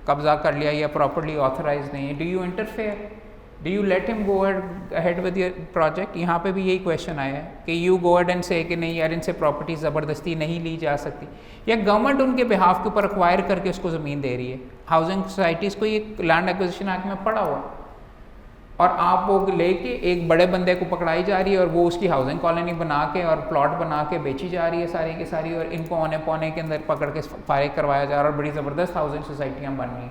कब्ज़ा कर लिया या प्रॉपर्ली ऑथराइज नहीं है, do you interfere, do you let him go ahead with your project. यहाँ पे भी यही क्वेश्चन आया है कि यू गो अहेड एंड से कि नहीं यार इनसे प्रॉपर्टी ज़बरदस्ती नहीं ली जा सकती, या गवर्नमेंट उनके बिहाफ के ऊपर एक्वायर करके उसको ज़मीन दे रही है। हाउसिंग सोसाइटीज़ को ये लैंड एक्विजिशन एक्ट में पड़ा हुआ, और आप वो लेके एक बड़े बंदे को पकड़ाई जा रही है और वो उसकी हाउसिंग कॉलोनी बना के और प्लॉट बना के बेची जा रही है सारी की सारी, और इनको औने पौने के अंदर पकड़ के फारिग करवाया जा रहा है और बड़ी ज़बरदस्त हाउसिंग सोसाइटियाँ बन रही।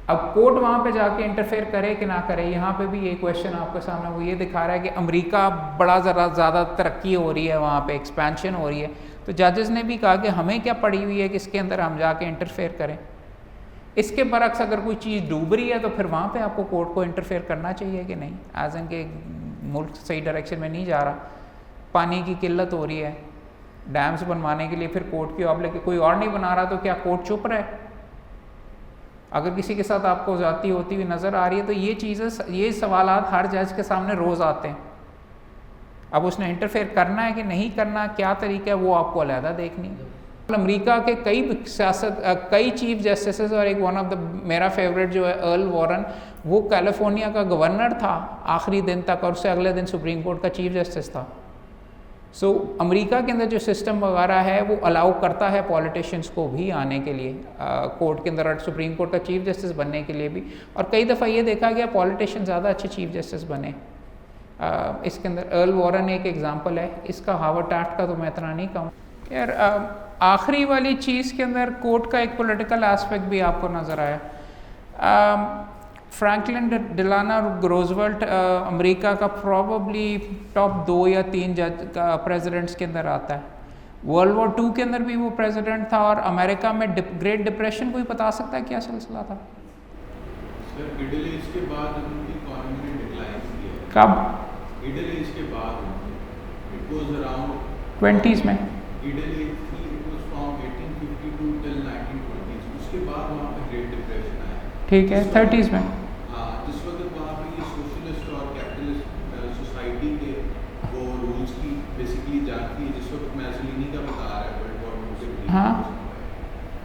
अब कोर्ट वहाँ पे जाके इंटरफेयर करे कि ना करे, यहाँ पे भी ये क्वेश्चन आपके सामने वो ये दिखा रहा है कि अमेरिका बड़ा ज़्यादा तरक्की हो रही है, वहाँ पे एक्सपेंशन हो रही है, तो जजेस ने भी कहा कि हमें क्या पड़ी हुई है कि इसके अंदर हम जाके इंटरफेयर करें। इसके बरक्स अगर कोई चीज़ डूब रही है तो फिर वहाँ पे आपको कोर्ट को इंटरफेयर करना चाहिए कि नहीं, एज एन के मुल्क सही डायरेक्शन में नहीं जा रहा, पानी की किल्लत हो रही है, डैम्स बनवाने के लिए फिर कोर्ट की अब लेके कोई और नहीं बना रहा, तो क्या कोर्ट चुप रहे? अगर किसी के साथ आपको ज़्यादती होती हुई नज़र आ रही है तो ये चीज़ें, ये सवालात हर जज के सामने रोज़ आते हैं। अब उसने इंटरफेयर करना है कि नहीं करना, क्या तरीका है, वो आपको अलहदा देखनी है। अमेरिका के कई चीफ जस्टिस और एक वन ऑफ द मेरा फेवरेट जो है अर्ल वॉरन, वो कैलिफोर्निया का गवर्नर था आखिरी दिन तक और उससे अगले दिन सुप्रीम कोर्ट का चीफ जस्टिस था। सो अमेरिका के अंदर जो सिस्टम वगैरह है वो अलाउ करता है पॉलिटिशियंस को भी आने के लिए कोर्ट के अंदर और सुप्रीम कोर्ट का चीफ जस्टिस बनने के लिए भी, और कई दफ़ा ये देखा गया पॉलिटिशियन ज़्यादा अच्छे चीफ जस्टिस बने। इसके अंदर अर्ल वॉरन एक एग्जांपल है, इसका हार्वर्ड टैफ्ट का तो मैं इतना नहीं कहूँ। यार आखिरी वाली चीज़ के अंदर कोर्ट का एक पॉलिटिकल एस्पेक्ट भी आपको नज़र आया। फ्रैंकलिन डिलानो रूजवेल्ट अमेरिका का प्रॉबली टॉप 2 या 3 जज का प्रेसिडेंट्स के अंदर आता है। वर्ल्ड वॉर 2 के अंदर भी वो प्रेसिडेंट था, और अमेरिका में ग्रेट डिप्रेशन कोई बता सकता है क्या सिलसिला था? सर मिडिल एज के बाद उनकी इकोनॉमी ने डिक्लाइन किया। कब? मिडिल एज के बाद इट वाज अराउंड 20s में। मिडिल एज थी, इट वाज फ्रॉम 1852 टिल 1920। उसके बाद वहाँ पे ग्रेट डिप्रेशन आया। ठीक है, 30s में। जिस वक्त वहाँ पे ये सोशलिस्ट और कैपिटलिस्ट सोसाइटी के वो रूल्स की बेसिकली जानती है, जिस वक्त मैसोलिनी का बता रहा है वर्ल्ड वॉर 2 से हाँ,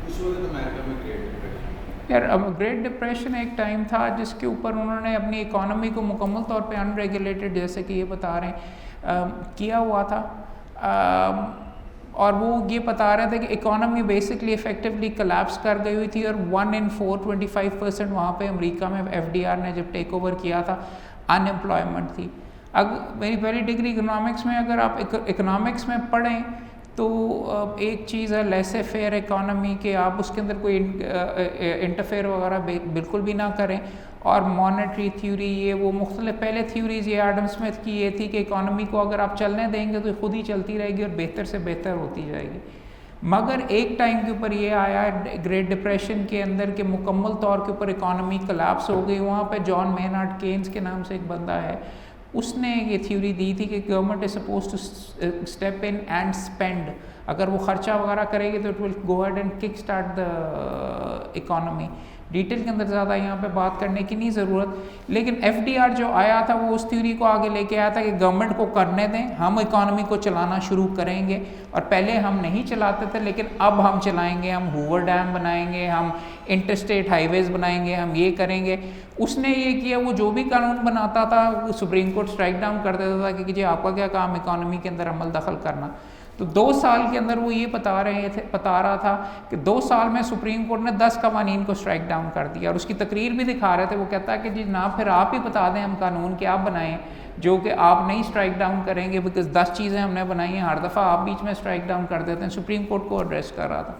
उस वक्त अमेरिका में ग्रेट डिप्रेशन। यार अब ग्रेट डिप्रेशन एक टाइम था जिसके ऊपर उन्होंने अपनी इकोनॉमी को मुकम्मल तौर पे अनरेगुलेटेड, जैसे कि ये बता रहे हैं, किया हुआ था। और वो ये बता रहे थे कि इकोनॉमी बेसिकली इफेक्टिवली कोलैप्स कर गई हुई थी, और 1 in 4 25% वहाँ पे अमेरिका में FDR ने जब टेक ओवर किया था अनएम्प्लॉयमेंट थी। अगर मेरी पहली डिग्री इकोनॉमिक्स में अगर आप इकोनॉमिक्स में पढ़ें तो एक चीज़ है लेसे फेयर इकोनॉमी के, आप उसके अंदर कोई इंटरफेयर वगैरह बिल्कुल भी ना करें, और मॉनेटरी थ्योरी ये वो मुख्तलिफ पहले थ्योरीज, ये एडम स्मिथ की ये थी कि इकोनॉमी को अगर आप चलने देंगे तो खुद ही चलती रहेगी और बेहतर से बेहतर होती जाएगी। मगर एक टाइम के ऊपर ये आया ग्रेट डिप्रेशन के अंदर के मुकम्मल तौर के ऊपर इकोनॉमी कोलैप्स हो गई। वहाँ पे जॉन मेनहार्ड केन्स के नाम से एक बंदा है, उसने ये थ्योरी दी थी कि government is suppose to step in and spend, अगर वो खर्चा वगैरह करेगी तो it will go ahead and kick start the economy. Detail के अंदर ज़्यादा यहाँ पे बात करने की नहीं ज़रूरत, लेकिन FDR जो आया था वो उस थ्योरी को आगे लेके आया था कि गवर्नमेंट को करने दें, हम इकोनॉमी को चलाना शुरू करेंगे, और पहले हम नहीं चलाते थे लेकिन अब हम चलाएंगे, हम हूवर डैम बनाएंगे, हम इंटरस्टेट हाईवेज़ बनाएंगे, हम ये करेंगे। उसने ये किया, वो जो भी कानून बनाता था वो सुप्रीम कोर्ट स्ट्राइक डाउन कर देता था कि जी आपका क्या काम इकोनॉमी के अंदर अमल दखल करना। तो 2 साल के अंदर वो ये बता रहा था कि 2 साल में सुप्रीम कोर्ट ने 10 कवानीन को स्ट्राइक डाउन कर दिया, और उसकी तकरीर भी दिखा रहे थे। वो कहता है कि जी ना फिर आप ही बता दें हम कानून के आप बनाएं जो कि आप नहीं स्ट्राइक डाउन करेंगे, बिकॉज 10 चीज़ें हमने बनाई हैं, हर दफ़ा आप बीच में स्ट्राइक डाउन कर देते हैं। सुप्रीम कोर्ट को एड्रेस कर रहा था।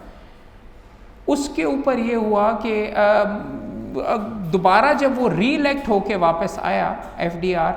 उसके ऊपर ये हुआ कि दोबारा जब वो री इलेक्ट होके वापस आया FDR,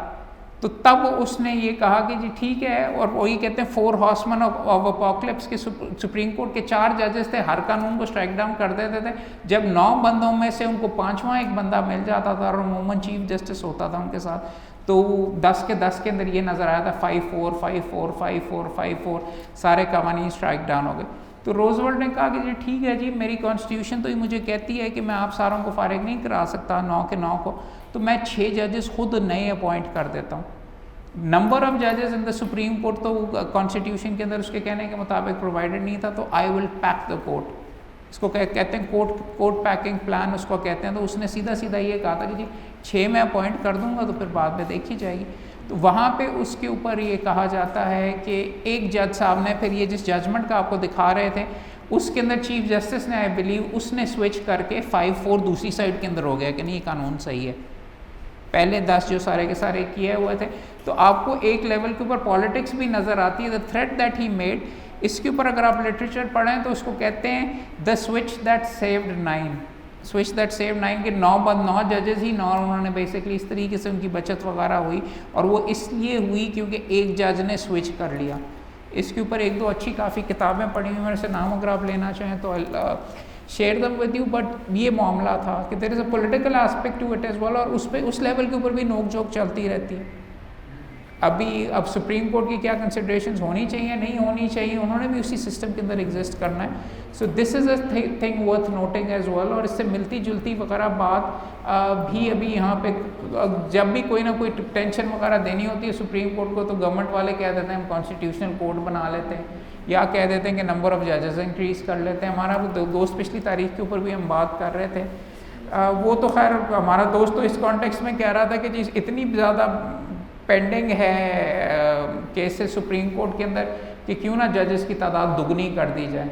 तो तब उसने ये कहा कि जी ठीक है, और वही कहते हैं 4 हॉर्समैन ऑफ अपोकलिप्स के सुप्रीम कोर्ट के 4 जजेस थे, हर कानून को स्ट्राइक डाउन कर देते थे। जब 9 बंदों में से उनको 5वां एक बंदा मिल जाता था और अमूमन चीफ जस्टिस होता था उनके साथ, तो 10 के 10 के अंदर ये नज़र आया था 5-4 5-4 5-4 5-4 सारे कवानीन स्ट्राइक डाउन हो गए। तो रोजवेल्ट ने कहा कि जी ठीक है जी, मेरी कॉन्स्टिट्यूशन तो ये मुझे कहती है कि मैं आप सारों को फारिग नहीं करा सकता 9 के 9 को, तो मैं 6 जजेस खुद नए अपॉइंट कर देता हूँ। नंबर ऑफ जजेस इन द सुप्रीम कोर्ट तो कॉन्स्टिट्यूशन के अंदर उसके कहने के मुताबिक प्रोवाइडेड नहीं था, तो I will pack the court, इसको कहते हैं कोर्ट पैकिंग प्लान उसको कहते हैं। तो उसने सीधा सीधा ये कहा था कि जी 6 मैं अपॉइंट कर दूंगा, तो फिर बाद में देखी जाएगी। तो वहाँ पे उसके ऊपर ये कहा जाता है कि एक जज साहब ने फिर ये जिस जजमेंट का आपको दिखा रहे थे उसके अंदर चीफ जस्टिस ने, आई बिलीव उसने स्विच करके 5-4 दूसरी साइड के अंदर हो गया कि नहीं ये कानून सही है। पहले 10 जो सारे के सारे किए हुए थे। तो आपको एक लेवल के ऊपर पॉलिटिक्स भी नज़र आती है। The threat that he made, इसके ऊपर अगर आप लिटरेचर पढ़ें तो उसको कहते हैं the switch that saved 9, switch that saved 9 के 9 जजेस ही 9 उन्होंने बेसिकली इस तरीके से उनकी बचत वगैरह हुई, और वो इसलिए हुई क्योंकि एक जज ने स्विच कर लिया। इसके ऊपर एक दो अच्छी काफ़ी किताबें पढ़ी हुई, मेरे से नाम अगर आप लेना चाहें तो शेयर दम विद यू, बट ये मामला था कि there is a political aspect to it as well, और उस लेवल के ऊपर भी नोक झोंक चलती रहती है। अब सुप्रीम कोर्ट की क्या कंसिडरेशंस होनी चाहिए नहीं होनी चाहिए, उन्होंने भी उसी सिस्टम के अंदर एग्जिस्ट करना है। So this is a thing worth noting as well. और इससे मिलती जुलती वगैरह बात भी अभी यहाँ पे जब भी कोई ना कोई टेंशन वगैरह देनी होती है सुप्रीम कोर्ट को, तो गवर्नमेंट वाले कह देते हैं हम कॉन्स्टिट्यूशनल कोर्ट बना लेते हैं, या कह देते हैं कि नंबर ऑफ़ जजेस इंक्रीज़ कर लेते हैं। हमारा दोस्त पिछली तारीख के ऊपर भी हम बात कर रहे थे, वो तो खैर हमारा दोस्त तो इस कॉन्टेक्स्ट में कह रहा था कि जी इतनी ज़्यादा पेंडिंग है केसेस सुप्रीम कोर्ट के अंदर कि क्यों ना जजेस की तादाद दुगनी कर दी जाए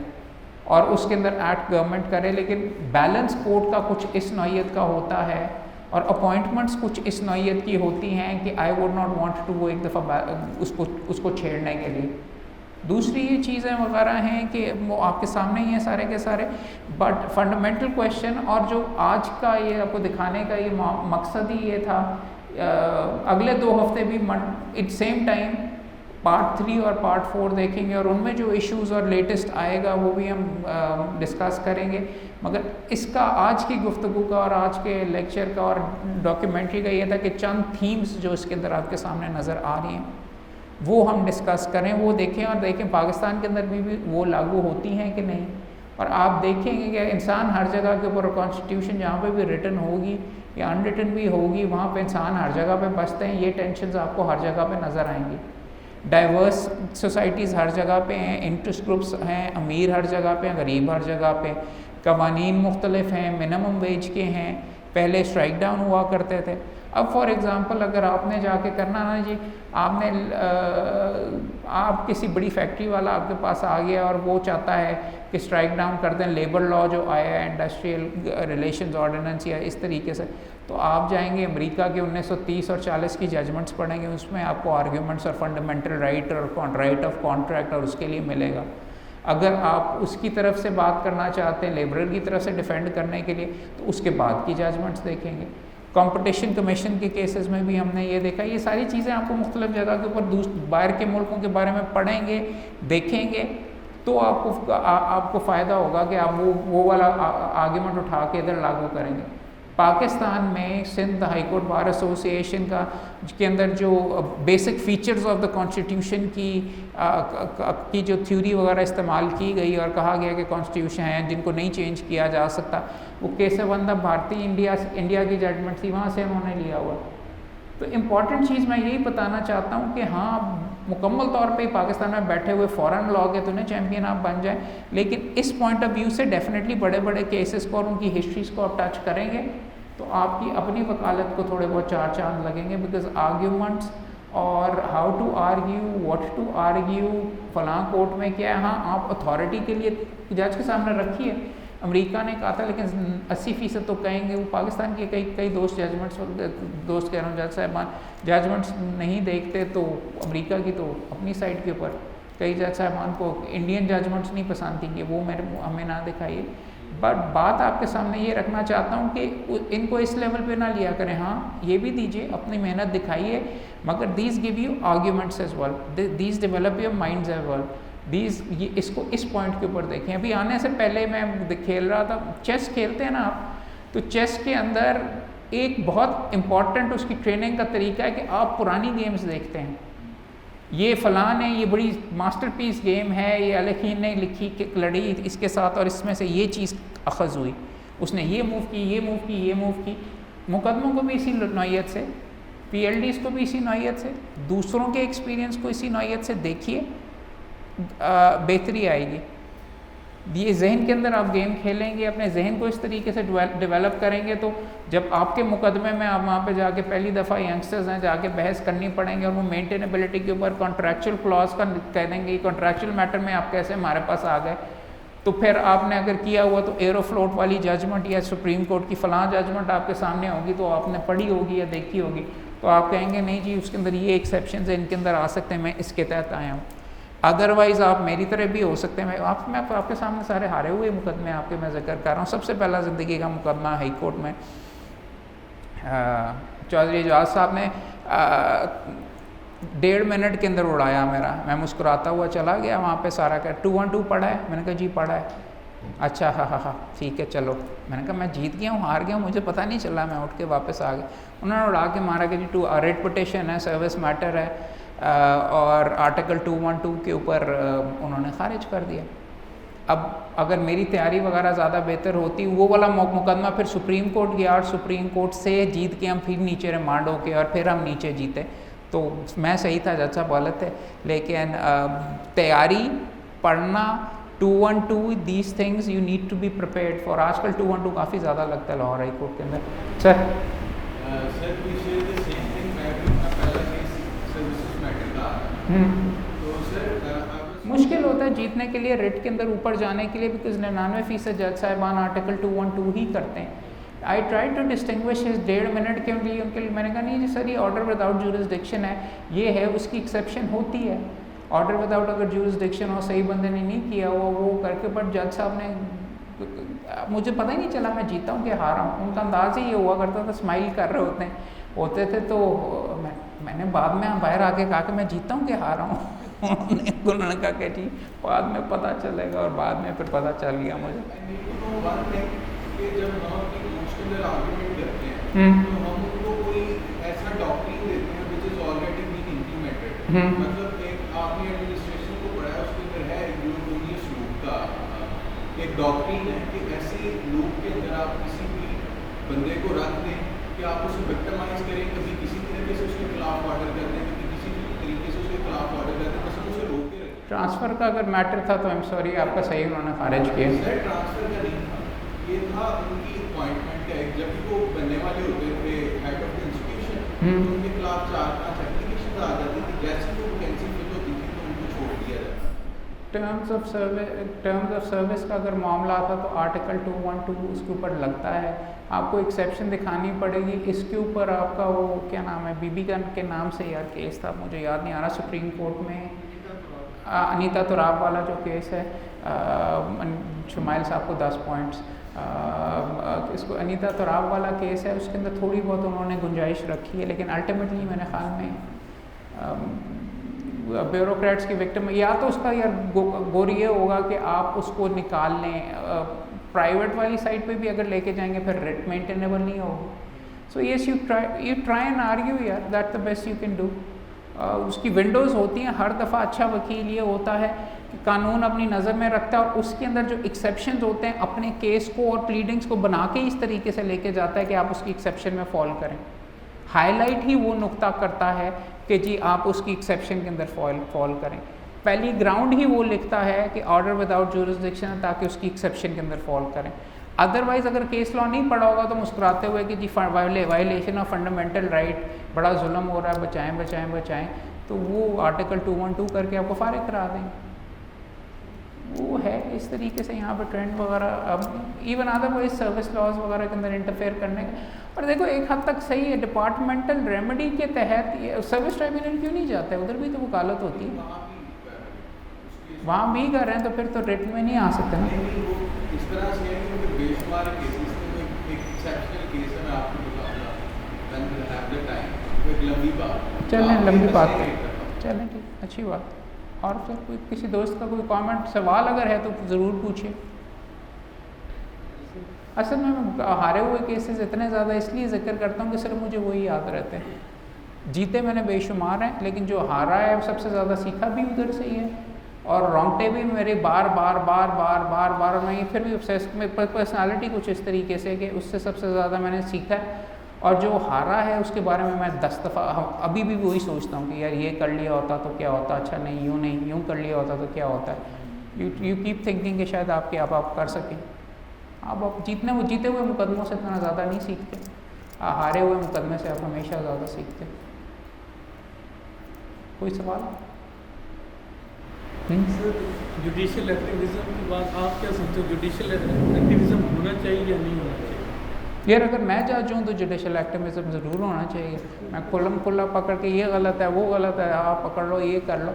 और उसके अंदर एक्ट गवर्नमेंट करे। लेकिन बैलेंस कोर्ट का कुछ इस नौइयत का होता है और अपॉइंटमेंट्स कुछ इस नौइयत की होती हैं कि I would not want to वो एक दफ़ा उसको छेड़ने के लिए। दूसरी ये चीज़ें वगैरह हैं कि वो आपके सामने ही हैं सारे के सारे, बट फंडामेंटल क्वेश्चन और जो आज का ये आपको दिखाने का ये मकसद ही ये था। अगले 2 हफ्ते भी इट सेम टाइम पार्ट 3 और पार्ट 4 देखेंगे और उनमें जो इश्यूज़ और लेटेस्ट आएगा वो भी हम डिस्कस करेंगे। मगर इसका आज की गुफ्तगू का और आज के लेक्चर का और डॉक्यूमेंट्री का ये था कि चंद थीम्स जो इसके अंदर आपके सामने नज़र आ रही हैं वो हम डिस्कस करें, वो देखें और देखें पाकिस्तान के अंदर भी वो लागू होती हैं कि नहीं। और आप देखेंगे कि इंसान हर जगह के ऊपर कॉन्स्टिट्यूशन जहाँ पे भी रिटन होगी या अनरिटन भी होगी वहाँ पे इंसान हर जगह पे बसते हैं, ये टेंशन्स आपको हर जगह पे नज़र आएंगी। डाइवर्स सोसाइटीज़ हर जगह पे हैं, इंटरेस्ट ग्रुप्स हैं, अमीर हर जगह पे हैं, गरीब हर जगह पे, कवानीन मुख्तलिफ हैं, मिनिमम वेज के हैं, पहले स्ट्राइक डाउन हुआ करते थे। अब फॉर एग्ज़ाम्पल अगर आपने जाके करना ना जी, आप किसी बड़ी फैक्ट्री वाला आपके पास आ गया और वो चाहता है कि स्ट्राइक डाउन कर दें लेबर लॉ जो आया है इंडस्ट्रियल रिलेशंस ऑर्डिनेंस या इस तरीके से, तो आप जाएंगे अमेरिका के 1930 और 40 की जजमेंट्स पढ़ेंगे, उसमें आपको आर्ग्यूमेंट्स और फंडामेंटल राइट और राइट ऑफ कॉन्ट्रैक्ट और उसके लिए मिलेगा। अगर आप उसकी तरफ से बात करना चाहते हैं लेबरर की तरफ से डिफेंड करने के लिए, तो उसके बाद की जजमेंट्स देखेंगे। कंपटीशन कमीशन के केसेस में भी हमने ये देखा। ये सारी चीज़ें आपको मुख्तलिफ जगह के ऊपर बाहर के मुल्कों के बारे में पढ़ेंगे देखेंगे तो आपको फ़ायदा होगा कि आप वो वाला आर्ग्यूमेंट उठा के इधर लागू करेंगे। पाकिस्तान में Sindh high court bar association के अंदर जो basic features of the constitution की जो थ्योरी वगैरह इस्तेमाल की गई और कहा गया कि कॉन्स्टिट्यूशन है जिनको नहीं चेंज किया जा सकता, वो केशव भारती इंडिया की जजमेंट थी, वहाँ से उन्होंने लिया हुआ। तो इम्पॉर्टेंट चीज़ मैं यही बताना चाहता हूँ कि हाँ मुकम्मल तौर पे पाकिस्तान में बैठे हुए फॉरेन लॉ के तो नहीं चैम्पियन आप बन जाएं, लेकिन इस पॉइंट ऑफ व्यू से डेफिनेटली बड़े बड़े केसेस को और उनकी हिस्ट्रीज़ को आप टच करेंगे तो आपकी अपनी वकालत को थोड़े बहुत 4 चांद लगेंगे। बिकॉज आर्ग्यूमेंट्स और how to argue, what to argue, फलां कोर्ट में क्या है, हाँ आप अथॉरिटी के लिए जज के सामने रखिए। अमेरिका ने कहा था लेकिन 80% तो कहेंगे, वो पाकिस्तान के कई दोस्त दोस्त कह रहा हूँ जज साहबान जजमेंट्स नहीं देखते, तो अमेरिका की तो अपनी साइड के ऊपर कई जज साहबान को इंडियन जजमेंट्स नहीं पसंद थी कि वो हमें ना दिखाइए। बट बात आपके सामने ये रखना चाहता हूँ कि इनको इस लेवल पे ना लिया करें, हाँ ये भी दीजिए, अपनी मेहनत दिखाइए, मगर these give you arguments as well, these develop your minds as well. इसको इस पॉइंट के ऊपर देखें। अभी आने से पहले मैं खेल रहा था, चेस खेलते हैं ना आप, तो चेस के अंदर एक बहुत इम्पॉर्टेंट उसकी ट्रेनिंग का तरीका है कि आप पुरानी गेम्स देखते हैं, ये फ़लाँ ने ये बड़ी मास्टरपीस गेम है, ये अलखीन ने लिखी लड़ी इसके साथ और इसमें से ये चीज़ अखज़ हुई, उसने ये मूव की, ये मूव की, ये मूव की। मुकदमों को भी इसी नौइयत से, PLDs को भी इसी नौइयत से, दूसरों के एक्सपीरियंस को इसी नौइयत से देखिए, बेहतरी आएगी। ये जहन के अंदर आप गेम खेलेंगे, अपने जहन को इस तरीके से डेवलप करेंगे, तो जब आपके मुकदमे में आप वहाँ पे जाके पहली दफ़ा यंगस्टर्स हैं जाके बहस करनी पड़ेंगे और वो मेंटेनेबिलिटी के ऊपर कॉन्ट्रैक्चुअल क्लॉज का कह देंगे, कॉन्ट्रैक्चुअल मैटर में आप कैसे हमारे पास आ गए, तो फिर आपने अगर किया हुआ तो एरोफ्लोट वाली जजमेंट या सुप्रीम कोर्ट की फ़लाँ जजमेंट आपके सामने होगी तो आपने पढ़ी होगी या देखी होगी, तो आप कहेंगे नहीं जी उसके अंदर ये एक्सेप्शन है, इनके अंदर आ सकते हैं, मैं इसके तहत आया हूँ। अदरवाइज़ आप मेरी तरह भी हो सकते हैं। मैं आपके सामने सारे हारे हुए मुकदमे आपके मैं जिक्र कर रहा हूँ। सबसे पहला ज़िंदगी का मुकदमा हाई कोर्ट में चौधरी एजाज साहब ने 1.5 मिनट के अंदर उड़ाया मेरा। मैं मुस्कुराता हुआ चला गया वहाँ पे, सारा का 212 पढ़ा है? मैंने कहा जी पढ़ा है। अच्छा हाँ ठीक है चलो। मैंने कहा मैं जीत गया हूँ, हार गया हूँ, मुझे पता नहीं चला। मैं उठ के वापस आ गया। उन्होंने उड़ा के मारा कि जी रेट पिटिशन है, सर्विस मैटर है, और आर्टिकल 212 के ऊपर उन्होंने खारिज कर दिया। अब अगर मेरी तैयारी वगैरह ज़्यादा बेहतर होती, वो वाला मुकदमा फिर सुप्रीम कोर्ट गया और सुप्रीम कोर्ट से जीत के हम फिर नीचे रिमांड होके और फिर हम नीचे जीते, तो मैं सही था, जज साहब गलत है। लेकिन तैयारी, पढ़ना, 212 these things you need to be prepared for. आजकल 212 काफ़ी ज़्यादा लगता है लाहौर हाई कोर्ट के अंदर। सर मुश्किल होता है जीतने के लिए, रेट के अंदर ऊपर जाने के लिए, बिकॉज 99% जज साहिबान आर्टिकल 212 ही करते हैं। आई ट्राई टू डिस्टिंग्विश इस 1.5 मिनट के लिए उनके लिए। मैंने कहा नहीं जी सर ये ऑर्डर विदाउट ज्यूरिसडिक्शन है, ये है, उसकी एक्सेप्शन होती है। ऑर्डर विदाउट अगर ज्यूरिसडिक्शन हो, सही बंदे ने नहीं किया हुआ वो करके, बट जज साहब ने, मुझे पता ही नहीं चला मैं जीता हूँ कि हारा हूँ। उनका अंदाज़ ही ये हुआ करता था, स्माइल कर रहे होते थे। तो मैंने बाद में बाहर आके कहा कि मैं जीता हूँ कि हारा हूँ। उन्होंने कहा कि जी बाद में पता चलेगा, और बाद में फिर पता चल गया मुझे। जब हम अपनी कोर्ट्स के अंदर आर्गुमेंट करते हैं तो हम उनको कोई ऐसा डॉक्ट्रिन देते हैं which is already been implemented. मतलब एक आपने एडमिनिस्ट्रेशन को पढ़ा है, उसके अंदर है यूनियस लूप का एक डॉक्ट्रिन है कि ऐसे लूप के अंदर आप किसी भी बंदे को रख दें कि आप उसे विक्टिमाइज करें, कभी किसी तरीके से उसके खिलाफ ऑर्डर कर दें, कभी किसी तरीके से उसके खिलाफ ऑर्डर कर दें, बस हम उसे रोक के रखें। ट्रांसफ़र का अगर मैटर था तो आई एम सॉरी, आपका सही उन्होंने खारिज किया। सर ट्रांसफ़र का नहीं था, ये था उनकी अपॉइंटमेंट का। एक जब वो बनने वाले होते थे हेड ऑफ द इंस्टीट्यूशन, तो उनके खिलाफ 4-5 एप्लीकेशन आ जाती थी, जैसे वो वैकेंसी फिल होती थी तो उनको छोड़ दिया जाता। टर्म्स ऑफ सर्विस का अगर मामला था तो आर्टिकल 212 उसके ऊपर लगता है। आपको एक्सेप्शन दिखानी पड़ेगी। इसके ऊपर आपका वो क्या नाम है, बीबी के नाम से यार केस था, मुझे याद नहीं आ रहा, सुप्रीम कोर्ट में अनीता तुराब वाला जो केस है, शुमाइल साहब को 10 पॉइंट्स, इसको अनीता तुराब वाला केस है, उसके अंदर थोड़ी बहुत उन्होंने गुंजाइश रखी है, लेकिन अल्टीमेटली मेरे ख्याल में ब्यूरोक्रेट्स की विक्टिम, या तो उसका यार गोर ये होगा कि आप उसको निकाल लें, प्राइवेट वाली साइड पे भी अगर लेके जाएंगे फिर रेट मेंटेनेबल नहीं होगी। So yes you try and argue यार, that the best you can do. उसकी विंडोज़ होती हैं, हर दफ़ा अच्छा वकील ये होता है कि कानून अपनी नज़र में रखता है और उसके अंदर जो एक्सेप्शंस होते हैं अपने केस को और प्लीडिंग्स को बना के इस तरीके से लेके जाता है कि आप उसकी एक्सेप्शन में फॉल करें। हाईलाइट ही वो नुक्ता करता है कि जी आप उसकी एक्सेप्शन के अंदर फॉल करें। पहली ग्राउंड ही वो लिखता है कि ऑर्डर विदाउट ज्यूरिसडिक्शन, ताकि उसकी एक्सेप्शन के अंदर फॉल करें। अदरवाइज़ अगर केस लॉ नहीं पढ़ा होगा तो मुस्कुराते हुए कि जी वायलेशन ऑफ फंडामेंटल राइट, बड़ा जुल्म हो रहा है, बचाएं बचाएं बचाएं, तो वो आर्टिकल 212 करके आपको फारिग करा देंगे। वो है इस तरीके से यहाँ पर ट्रेंड वगैरह। अब इवन अदरवाइज सर्विस लॉज वगैरह के अंदर इंटरफेयर करने का, और देखो एक हद तक सही है, डिपार्टमेंटल रेमेडी के तहत सर्विस ट्राइब्यूनल क्यों नहीं जाता है, उधर भी तो वकालत होती है, वहाँ भी कर रहे हैं, तो फिर तो रेट में नहीं आ सकते ना। इस तरह से है कि बेशुमार केसेस में एक एक्सेप्शनल केस है, मैं आपको बताऊंगा when we have the time, एक लंबी बात। चलें लंबी बात करें, चलें ठीक, अच्छी बात। और फिर कोई किसी दोस्त का कोई कमेंट सवाल अगर है तो ज़रूर पूछिए। असल में हारे हुए केसेस इतने ज़्यादा इसलिए जिक्र करता हूँ कि सिर्फ मुझे वही याद रहते हैं। जीते मैंने बेशुमार हैं, लेकिन जो हारा है सबसे ज़्यादा सीखा भी उधर से ही है, और रोंगटे भी मेरे बार बार मैं फिर भी पर्सनालिटी कुछ इस तरीके से कि उससे सबसे ज़्यादा मैंने सीखा है। और जो हारा है उसके बारे में मैं 10 दफ़ा अभी भी वही सोचता हूँ कि यार ये कर लिया होता तो क्या होता, अच्छा नहीं यूँ कर लिया होता तो क्या होता है। यू कीप थिंकिंग कि शायद आप कर सकें। आप जीते हुए मुकदमों से इतना ज़्यादा नहीं सीखते, हारे हुए मुकदमे से आप हमेशा ज़्यादा सीखते। कोई सवाल? सर जुडिशियल एक्टिविज्म की बात आप क्या समझते हो, जुडिशियल एक्टिविज्म होना चाहिए या नहीं होना चाहिए? यार अगर मैं जज हूँ तो जुडिशल एक्टिविज्म ज़रूर होना चाहिए। मैं खुल्लम खुल्ला पकड़ के ये गलत है वो गलत है आप पकड़ लो ये कर लो।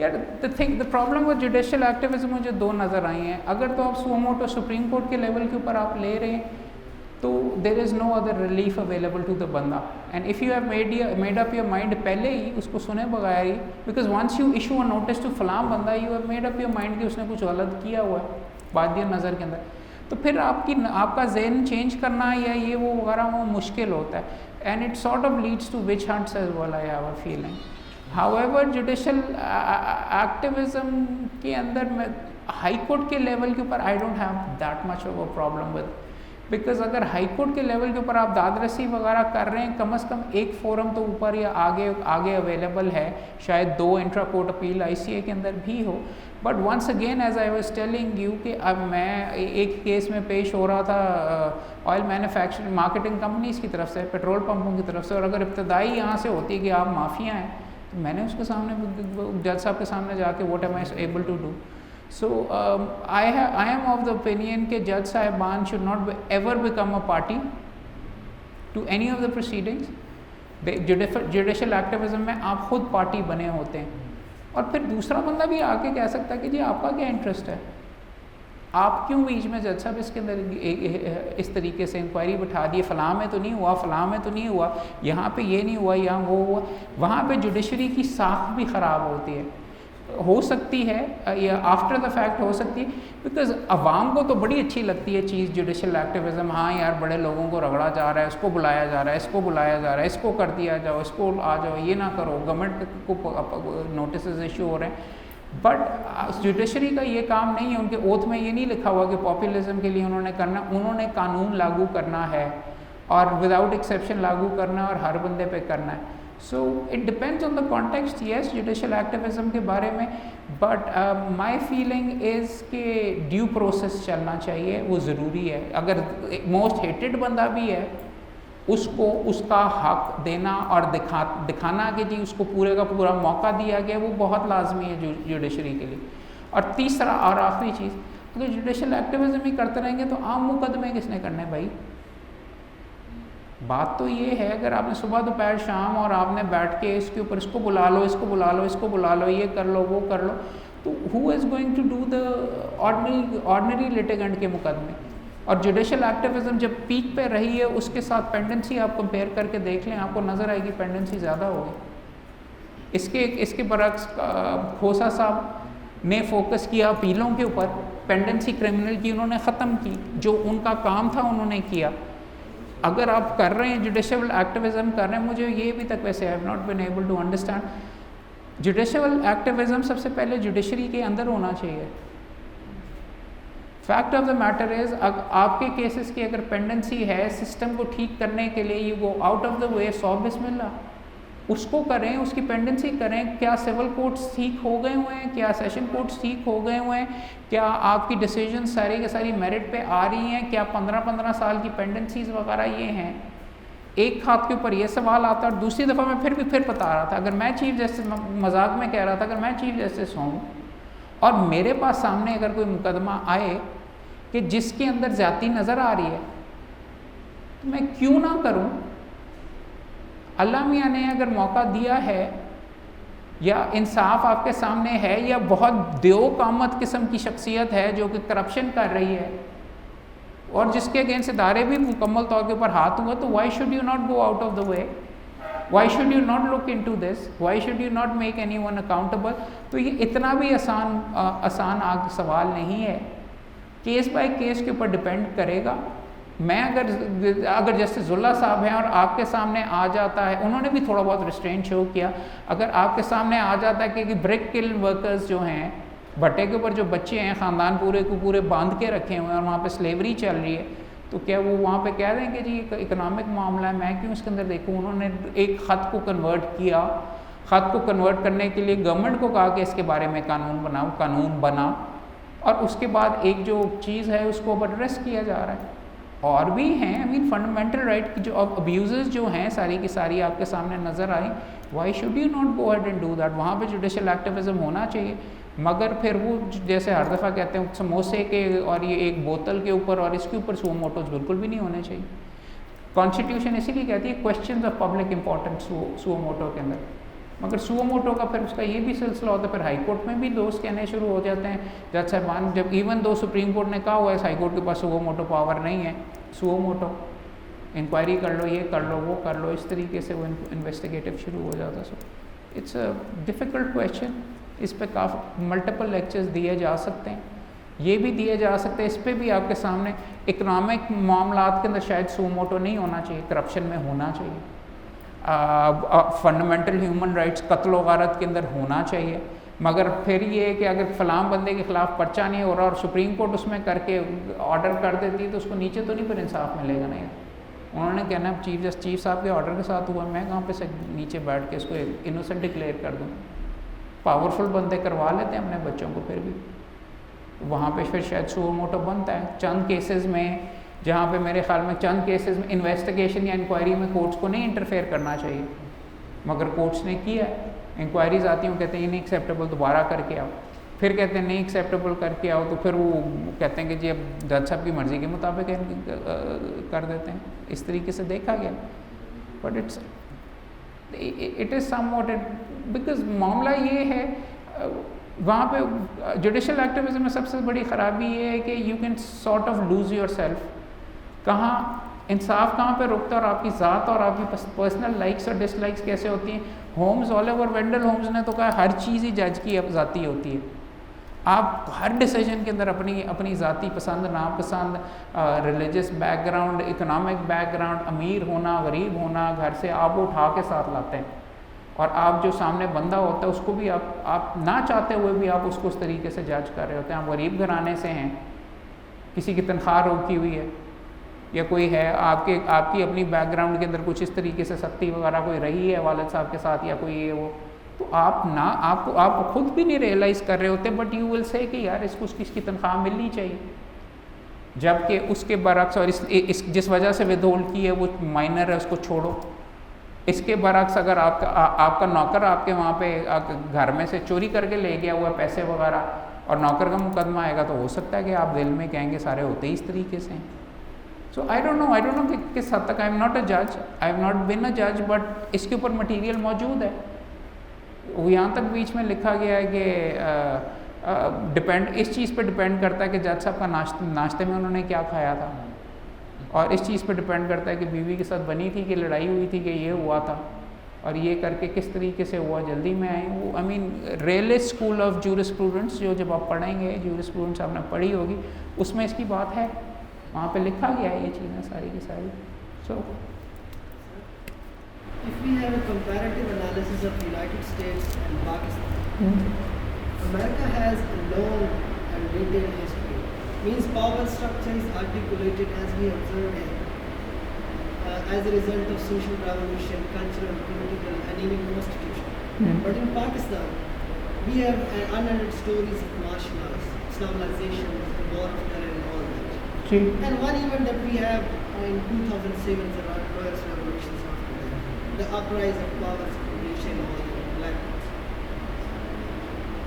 यार the problem with judicial activism मुझे दो नज़र आई हैं। अगर तो आप सुओ मोटो सुप्रीम कोर्ट के लेवल के ऊपर आप ले रहे हैं तो there is no other relief available to the बंदा, and if you have made up your mind पहले ही उसको सुने बगैर ही, because once you issue a notice to फलाम बंदा you have made up your mind कि उसने कुछ गलत किया हुआ है बादियों नज़र के अंदर, तो फिर आपका जहन चेंज करना या ये वो वगैरह वो मुश्किल होता है, and it sort of leads to witch hunts as well I have a feeling. However judicial activism के अंदर मैं हाई कोर्ट के लेवल के ऊपर I don't have that much of a problem with, because अगर हाई कोर्ट के लेवल के ऊपर आप दादरसी वगैरह कर रहे हैं कम से कम एक फोरम तो ऊपर या आगे अवेलेबल है, शायद 2 इंट्रा कोर्ट अपील ICA के अंदर भी हो। But once again as I was telling you कि अब मैं एक केस में पेश हो रहा था ऑयल मैन्युफैक्चरिंग मार्केटिंग कंपनीज़ की तरफ से, पेट्रोल पंपों की तरफ से, और अगर इब्तदाई यहाँ से होती है कि आप माफिया हैं तो मैंने उसके सामने जज साहब के सामने जाके what am I able to do. So I am of the opinion कि जज साहिबान should not ever become a party to any of the proceedings। Judicial activism में आप खुद पार्टी बने होते हैं, और फिर दूसरा बंदा भी आके कह सकता है कि जी आपका क्या इंटरेस्ट है, आप क्यों बीच में जज साहब इसके अंदर इस तरीके से इंक्वायरी बिठा दिए, फ़लाँ में तो नहीं हुआ, फ़लाँ में तो नहीं हुआ, यहाँ पे ये नहीं हुआ, यहाँ वो हुआ। वहाँ पे जुडिशरी की साख भी ख़राब होती है, हो सकती है या आफ्टर द फैक्ट हो सकती है, बिकॉज अवाम को तो बड़ी अच्छी लगती है चीज़ जुडिशल एक्टिविज्म। हाँ यार बड़े लोगों को रगड़ा जा रहा है, इसको बुलाया जा रहा है, इसको बुलाया जा रहा है, इसको कर दिया जाओ, इसको आ जाओ, ये ना करो, गवर्नमेंट को नोटिस इशू हो रहे हैं। बट जुडिशरी का ये काम नहीं है, उनके ओथ में ये नहीं लिखा हुआ कि पॉपुलिज्म के लिए उन्होंने करना, उन्होंने कानून लागू करना है और विदाउट एक्सेप्शन लागू करना और हर बंदे पे करना है। So it depends on the context yes judicial activism के बारे में, बट माई फीलिंग इज़ कि ड्यू प्रोसेस चलना चाहिए, वो ज़रूरी है। अगर मोस्ट हेटेड बंदा भी है उसको उसका हक देना और दिखाना कि जी उसको पूरे का पूरा मौका दिया गया, वो बहुत लाजमी है जुडिशरी के लिए। और तीसरा और आखिरी चीज़, अगर जुडिशल एक्टिविज्म ही करते रहेंगे तो आम मुकदमे किसने करने भाई? बात तो ये है, अगर आपने सुबह दोपहर शाम और आपने बैठ के इसके ऊपर इसको बुला लो, इसको बुला लो, इसको बुला लो, ये कर लो, वो कर लो, तो who is going to do the ordinary litigant के मुकदमे? और जुडिशल एक्टिविज्म जब पीक पे रही है उसके साथ पेंडेंसी आप कंपेयर करके देख लें, आपको नज़र आएगी पेंडेंसी ज़्यादा होगी। इसके बरक्स खोसा साहब ने फोकस किया अपीलों के ऊपर, पेंडेंसी क्रिमिनल की उन्होंने ख़त्म की, जो उनका काम था उन्होंने किया। अगर आप कर रहे हैं जुडिशल एक्टिविज्म कर रहे हैं, मुझे ये भी तक वैसे I have not been able to understand, judicial activism सबसे पहले जुडिशरी के अंदर होना चाहिए। Fact of the matter is आपके केसेस की अगर पेंडेंसी है, सिस्टम को ठीक करने के लिए you go out of the way, 100 बिस्मिल्लाह, उसको करें, उसकी पेंडेंसी करें। क्या सिविल कोर्ट्स ठीक हो गए हुए हैं? क्या सेशन कोर्ट्स ठीक हो गए हुए हैं? क्या आपकी डिसीजन सारी के सारी मेरिट पे आ रही हैं? क्या 15-15 साल की पेंडेंसीज वगैरह ये हैं? एक हाथ के ऊपर ये सवाल आता है, और दूसरी दफ़ा मैं फिर बता रहा था, अगर मैं चीफ जस्टिस, मजाक में कह रहा था, अगर मैं चीफ जस्टिस हूँ और मेरे पास सामने अगर कोई मुकदमा आए कि जिसके अंदर ज़्यादती नज़र आ रही है, तो मैं क्यों ना करूँ? अल्लाह मियाँ ने अगर मौका दिया है या इंसाफ आपके सामने है, या बहुत देओकामत किस्म की शख्सियत है जो कि करप्शन कर रही है और जिसके अगेंस्ट इदारे भी मुकम्मल तौर के ऊपर हाथ हुआ, तो Y should you not go out of the way? Y should you not look into this? Y should you not make anyone accountable? तो ये इतना भी आसान सवाल नहीं है, केस बाय केस के ऊपर डिपेंड करेगा। मैं अगर जस्टिस जुल्ला साहब हैं और आपके सामने आ जाता है, उन्होंने भी थोड़ा बहुत रिस्ट्रेंट शो किया, अगर आपके सामने आ जाता है कि ब्रिक किल वर्कर्स जो हैं, भट्टे के ऊपर जो बच्चे हैं, ख़ानदान पूरे को पूरे बांध के रखे हुए हैं और वहाँ पे स्लेवरी चल रही है, तो क्या वो वहाँ पे कह दें कि जी इकोनॉमिक मामला है, मैं क्यों इसके अंदर देखूँ? उन्होंने एक ख़त को कन्वर्ट किया, ख़त को कन्वर्ट करने के लिए गवर्नमेंट को कहा कि इसके बारे में कानून बनाओ, कानून बना, और उसके बाद एक जो चीज़ है उसको एड्रेस किया जा रहा है। और भी हैं, आई मीन फंडामेंटल राइट की जो अब्यूज़ जो हैं सारी की सारी आपके सामने नज़र आई, why should you not go ahead and do that? वहाँ पे जुडिशल एक्टिविज्म होना चाहिए, मगर फिर वो जैसे हर दफ़ा कहते हैं समोसे के और ये एक बोतल के ऊपर और इसके ऊपर सुओ मोटोज बिल्कुल भी नहीं होने चाहिए। कॉन्स्टिट्यूशन इसीलिए कहती है questions of public importance suo motu के अंदर, मगर सुओ मोटो का फिर उसका ये भी सिलसिला होता है, फिर हाई कोर्ट में भी दोस्त कहने शुरू हो जाते हैं जज साहबान, जब इवन दो सुप्रीम कोर्ट ने कहा हुआ है हाई कोर्ट के पास सुओ मोटो पावर नहीं है, सुओ मोटो इंक्वायरी कर लो, ये कर लो, वो कर लो, इस तरीके से वो इन्वेस्टिगेटिव शुरू हो जाता है। So it's a difficult question, इस पे काफ़ी मल्टीपल लेक्चर्स दिए जा सकते हैं, ये भी दिए जा सकते हैं, इस पे भी आपके सामने इकनॉमिक मामलात के अंदर शायद सुओ मोटो नहीं होना चाहिए, करप्शन में होना चाहिए, फंडामेंटल ह्यूमन राइट्स कत्ल वारत के अंदर होना चाहिए, मगर फिर ये है कि अगर फलाम बंदे के ख़िलाफ़ पर्चा नहीं हो रहा और सुप्रीम कोर्ट उसमें करके ऑर्डर कर देती है तो उसको नीचे तो नहीं फिर इंसाफ मिलेगा। नहीं, उन्होंने कहना चीफ साहब के ऑर्डर के साथ हुआ, मैं कहाँ पे से नीचे बैठ के इसको इनोसेंट डिक्लेयर कर दूँ। पावरफुल बंदे करवा लेते हैं अपने बच्चों को, फिर भी वहाँ पे फिर शायद सुओ मोटो बनता है। चंद केसेस में, जहाँ पे मेरे ख्याल में चंद केसेस में इन्वेस्टिगेशन या इंक्वायरी में कोर्ट्स को नहीं इंटरफेयर करना चाहिए, मगर कोर्ट्स ने किया है। इंक्वायरीज आती हैं, कहते हैं ये नहीं एक्सेप्टेबल, दोबारा करके आओ, फिर कहते हैं नहीं एक्सेप्टेबल करके आओ, तो फिर वो कहते हैं कि जी अब जज साहब की मर्ज़ी के मुताबिक कर देते हैं। इस तरीके से देखा गया, but it is somewhat because मामला ये है वहाँ पे जुडिशल एक्टिविज्म में सबसे बड़ी ख़राबी ये है कि you can sort of lose your self, कहाँ इंसाफ कहाँ पे रुकता है और आपकी ज़ात और आपकी पर्सनल लाइक्स और डिसलाइक्स कैसे होती हैं। होम्स, ओलिवर वेंडल होम्स ने तो कहा हर चीज़ ही जज की ज़ाती होती है, आप हर डिसीजन के अंदर अपनी ज़ाती पसंद नापसंद, रिलीजियस बैकग्राउंड, इकोनॉमिक बैकग्राउंड, अमीर होना गरीब होना, घर से आप उठा के साथ लाते हैं, और आप जो सामने बंदा होता है उसको भी आप ना चाहते हुए भी आप उसको उस तरीके से जज कर रहे होते हैं। आप गरीब घराने से हैं, किसी की तनख्वाह रोकी हुई है, या कोई है आपकी अपनी बैकग्राउंड के अंदर कुछ इस तरीके से सख्ती वगैरह कोई रही है वालिद साहब के साथ या कोई ये वो, तो आप खुद भी नहीं रियलाइज़ कर रहे होते, बट यू विल से कि यार इसको इसकी तनख्वाह मिलनी चाहिए, जबकि उसके बरक्स और इस जिस वजह से विदहोल्ड की है वो माइनर है, उसको छोड़ो। इसके बरक्स अगर आपका नौकर आपके वहाँ पे घर में से चोरी करके ले गया हुआ पैसे वगैरह और नौकर का मुकदमा आएगा, तो हो सकता है कि आप दिल में कहेंगे सारे होते ही इस तरीके से हैं। सो आई डोंट नो कि किस हद तक, आई एम नॉट अ जज, आई हैव नॉट बिन अ जज, बट इसके ऊपर मटीरियल मौजूद है। वो यहाँ तक बीच में लिखा गया है कि डिपेंड इस चीज़ पे डिपेंड करता है कि जज साहब का नाश्ते में उन्होंने क्या खाया था, और इस चीज़ पे डिपेंड करता है कि बीवी के साथ बनी थी कि लड़ाई हुई थी कि ये हुआ था, और ये करके किस तरीके से हुआ, जल्दी में आए वो। I mean realist school of jurisprudence जो जब आप पढ़ेंगे, जूरिस्प्रूडेंस आपने पढ़ी होगी, उसमें इसकी बात है, वहाँ पे लिखा गया है ये चीज़ें सारी की सारी। सो If we have a comparative analysis of United States and Pakistan, America has a long and retained history. Means power structure is articulated as we observed here, as a result of social revolution, cultural, political, and even constitution. But in Pakistan, we have unending stories of martial arts, Islamization, war of terror, and all that. And one event that we have in 2007, the Lawyers' Revolution, the uprise of power separation or black holes.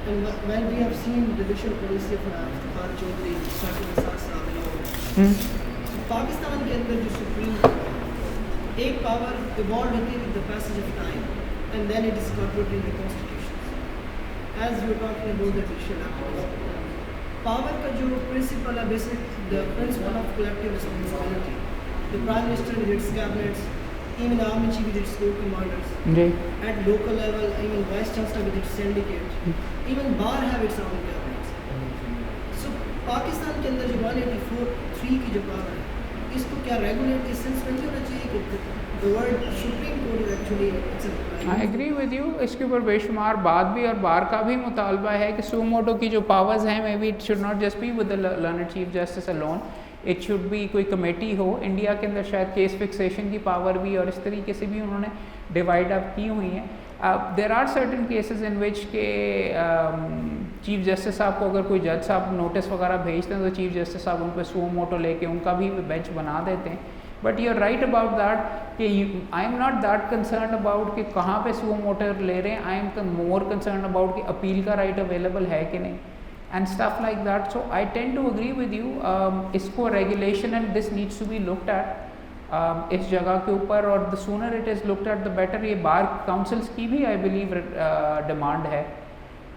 And when we have seen the judicial policy of Iftikhar Chaudhry starting with Sasa alone, so Pakistan के अंदर जो सुप्रीम कोर्ट एक पावर इवॉल्व होती है with the passage of time, and then it is incorporated in the constitutions. As you were talking about the judicial activism, power का जो principle है basic, the principle of collective responsibility. The Prime Minister with its cabinets, even Army Chief with its corps commanders, at local level, even Vice Chancellor with its syndicate, even Bar have its own cabinets. So Pakistan के अंदर जो 184(3) की जो पावर है, इसको क्या रेगुलेट इस सेंस में नहीं होना चाहिए कि the word Supreme Court is actually it's I agree with you. इसके ऊपर बेशुमार बात भी और बार का भी मुतालबा है कि सुओ मोटो की जो पावर्स हैं, may be it should not just be with the learned chief justice alone, it should be कोई कमेटी हो। इंडिया के अंदर शायद केस फिक्सेशन की पावर भी और इस तरीके से भी उन्होंने डिवाइड अप की हुई हैं। There are certain cases in which के चीफ जस्टिस साहब को अगर कोई जज साहब नोटिस वगैरह भेजते हैं तो चीफ जस्टिस साहब उन पर सुओ मोटो लेके उनका भी बेंच बना देते हैं। But you are right about that कि I am not that concern about कि कहाँ पे सुओ मोटर ले रहे हैं, I am more concern about कि अपील का राइट अवेलेबल है कि नहीं and stuff like that. So I tend to agree with you. इसको regulation and this needs to be looked at इस जगह के ऊपर, और the sooner it is looked at the better. ये बार काउंसिल्स की भी आई बिलीव डिमांड है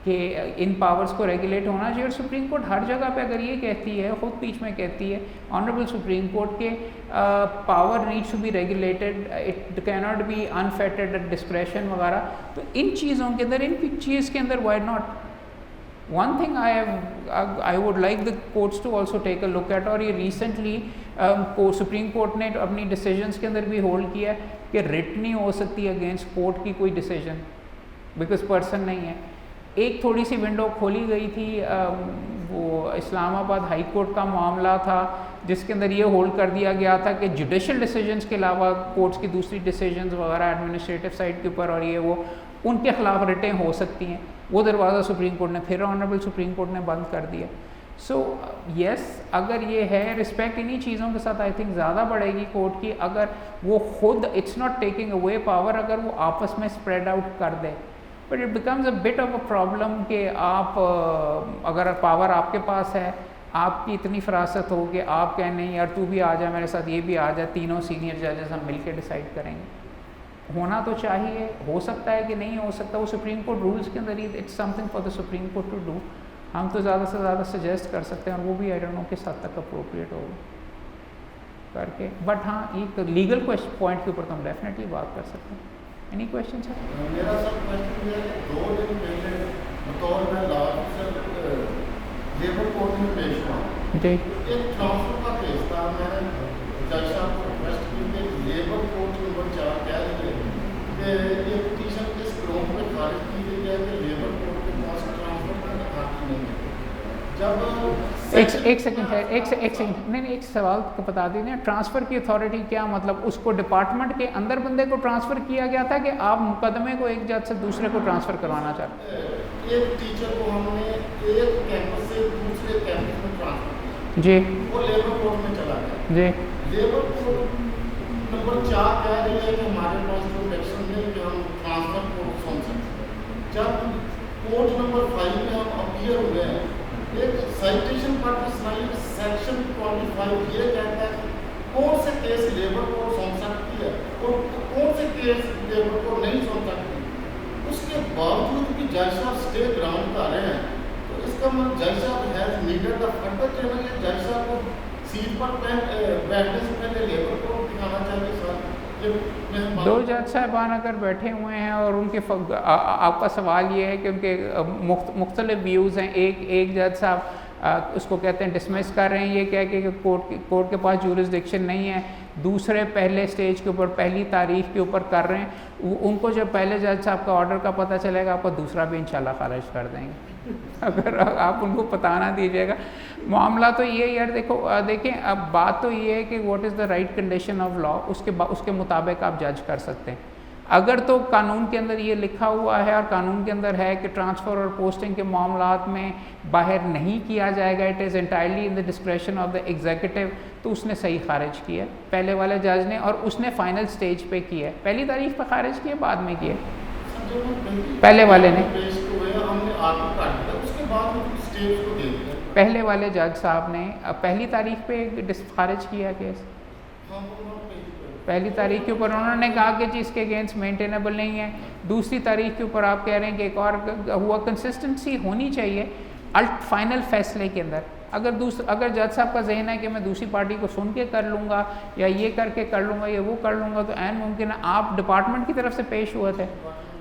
कि इन पावर्स को रेगुलेट होना चाहिए. और सुप्रीम कोर्ट हर जगह पे अगर ये कहती है, खुद बीच में कहती है ऑनरेबल सुप्रीम कोर्ट के power needs to be regulated, it can not be unfettered at discretion वगैरह. तो इन चीज़ों के अंदर, इन चीज़ के अंदर why not. One thing I would like the courts to also take a look at, और ये रिसेंटली सुप्रीम कोर्ट ने अपनी डिसीजंस के अंदर भी होल्ड किया है कि रिट नहीं हो सकती अगेंस्ट कोर्ट की कोई डिसीजन, बिकॉज पर्सन नहीं है. एक थोड़ी सी विंडो खोली गई थी, वो इस्लामाबाद हाई कोर्ट का मामला था जिसके अंदर ये होल्ड कर दिया गया था कि जुडिशल डिसीजंस के अलावा कोर्ट्स की दूसरी डिसीजंस वगैरह एडमिनिस्ट्रेटिव साइड के ऊपर और ये वो उनके खिलाफ रिटें हो सकती हैं. वो दरवाज़ा सुप्रीम कोर्ट ने फिर ऑनरेबल सुप्रीम कोर्ट ने बंद कर दिया. सो यस, अगर ये है रिस्पेक्ट इन्हीं चीज़ों के साथ आई थिंक ज़्यादा बढ़ेगी कोर्ट की, अगर वो खुद it's not taking away power, अगर वो आपस में स्प्रेड आउट कर दे. But it becomes a bit of a problem कि आप अगर पावर आपके पास है, आपकी इतनी फरासत हो कि आप कहें नहीं यार तू भी आ जा मेरे साथ, ये भी आ जाए, तीनों सीनियर जजेस हम मिलकर डिसाइड करेंगे. होना तो चाहिए, हो सकता है कि नहीं हो सकता, वो सुप्रीम कोर्ट रूल्स के अंदर ही it's something for the supreme court to do. हम तो ज़्यादा से ज़्यादा सजेस्ट कर सकते हैं और वो भी आई डोंट नो किस हद तक अप्रोप्रिएट होगा करके. बट हाँ, एक लीगल पॉइंट के ऊपर तो हम डेफिनेटली बात कर सकते हैं. Any question sir? मेरा सब क्वेश्चन ये है कि 2 दिन पहले बतौर मैं लेबर कोर्ट में पेश हुआ जी. एक ट्रांसफर का केस था. मैंने जज साहब को रिक्वेस्ट की कि लेबर कोर्ट नंबर 4 कह रही है कि ये पिटीशन किस ग्राउंड पे खारिज की गई है कि लेबर कोर्ट के पास ट्रांसफर का अथॉरिटी नहीं है. जब एक सेकंड है, एक सेकंड नहीं, एक सवाल को बता दीजिए. ट्रांसफ़र की अथॉरिटी क्या मतलब? उसको डिपार्टमेंट के अंदर बंदे को ट्रांसफ़र किया गया था कि आप मुकदमे को एक जज से दूसरे को ट्रांसफ़र करवाना चाहते हैं? एक टीचर को हमने एक कैंपस से दूसरे कैंपस में ट्रांसफर किया जी. वो लेबर कोर्ट में चला गया. जी. लेबर कोर्ट नंबर 4 कह रही है कि हमारे पास जो इलेक्शन है कि हम ट्रांसफर कोर्ट सुन सकते. जब कोर्ट नंबर 5 में हम अपीयर हुए हैं, एक साइटेशन पर सेक्शन 25 ये कहता है कि कौन से केस लेबर कोर्ट सुन सकती है और कौन से केस लेबर कोर्ट नहीं सुन सकती. उसके बावजूद भी जज साहब स्टे ग्राउंड कर रहे हैं. तो इसका मतलब जज साहब has needed the further training. जज साहब को सीट पर बैठने से पहले लेबर कोर्ट दिखाना चाहिए. सर, दो जज साहबान अगर बैठे हुए हैं और उनके आपका सवाल ये है कि उनके मुख्तलिफ व्यूज़ हैं. एक जज साहब उसको कहते हैं डिसमिस कर रहे हैं, ये कह के कोर्ट के पास जुरिसडिक्शन नहीं है. दूसरे पहले स्टेज के ऊपर पहली तारीख के ऊपर कर रहे हैं. उनको जब पहले जज साहब का ऑर्डर का पता चलेगा, आपको दूसरा भी इंशाल्लाह खारिज कर देंगे अगर आप उनको पता ना दीजिएगा. मामला तो ये यार देखें, अब बात तो ये है कि what is the right condition of law, उसके मुताबिक आप जज कर सकते हैं. अगर तो कानून के अंदर ये लिखा हुआ है और कानून के अंदर है कि ट्रांसफ़र और पोस्टिंग के मामलात में बाहर नहीं किया जाएगा, it is entirely in the discretion of the executive, तो उसने सही खारिज किया पहले वाले जज ने, और उसने फाइनल स्टेज पे किया. पहली तारीख पर खारिज किया, बाद में किया पहले वाले ने. पहले वाले जज साहब ने पहली तारीख पे खारिज किया केस. पहली तारीख के ऊपर उन्होंने कहा कि जी इसके अगेंस्ट मेंटेनेबल नहीं है. दूसरी तारीख के ऊपर आप कह रहे हैं कि एक और हुआ. कंसिस्टेंसी होनी चाहिए फाइनल फैसले के अंदर. अगर जज साहब का जहन है कि मैं दूसरी पार्टी को सुन के कर लूँगा या ये करके कर लूँगा या वो कर लूँगा, तो ऐन मुमकिन है. आप डिपार्टमेंट की तरफ से पेश हुए थे,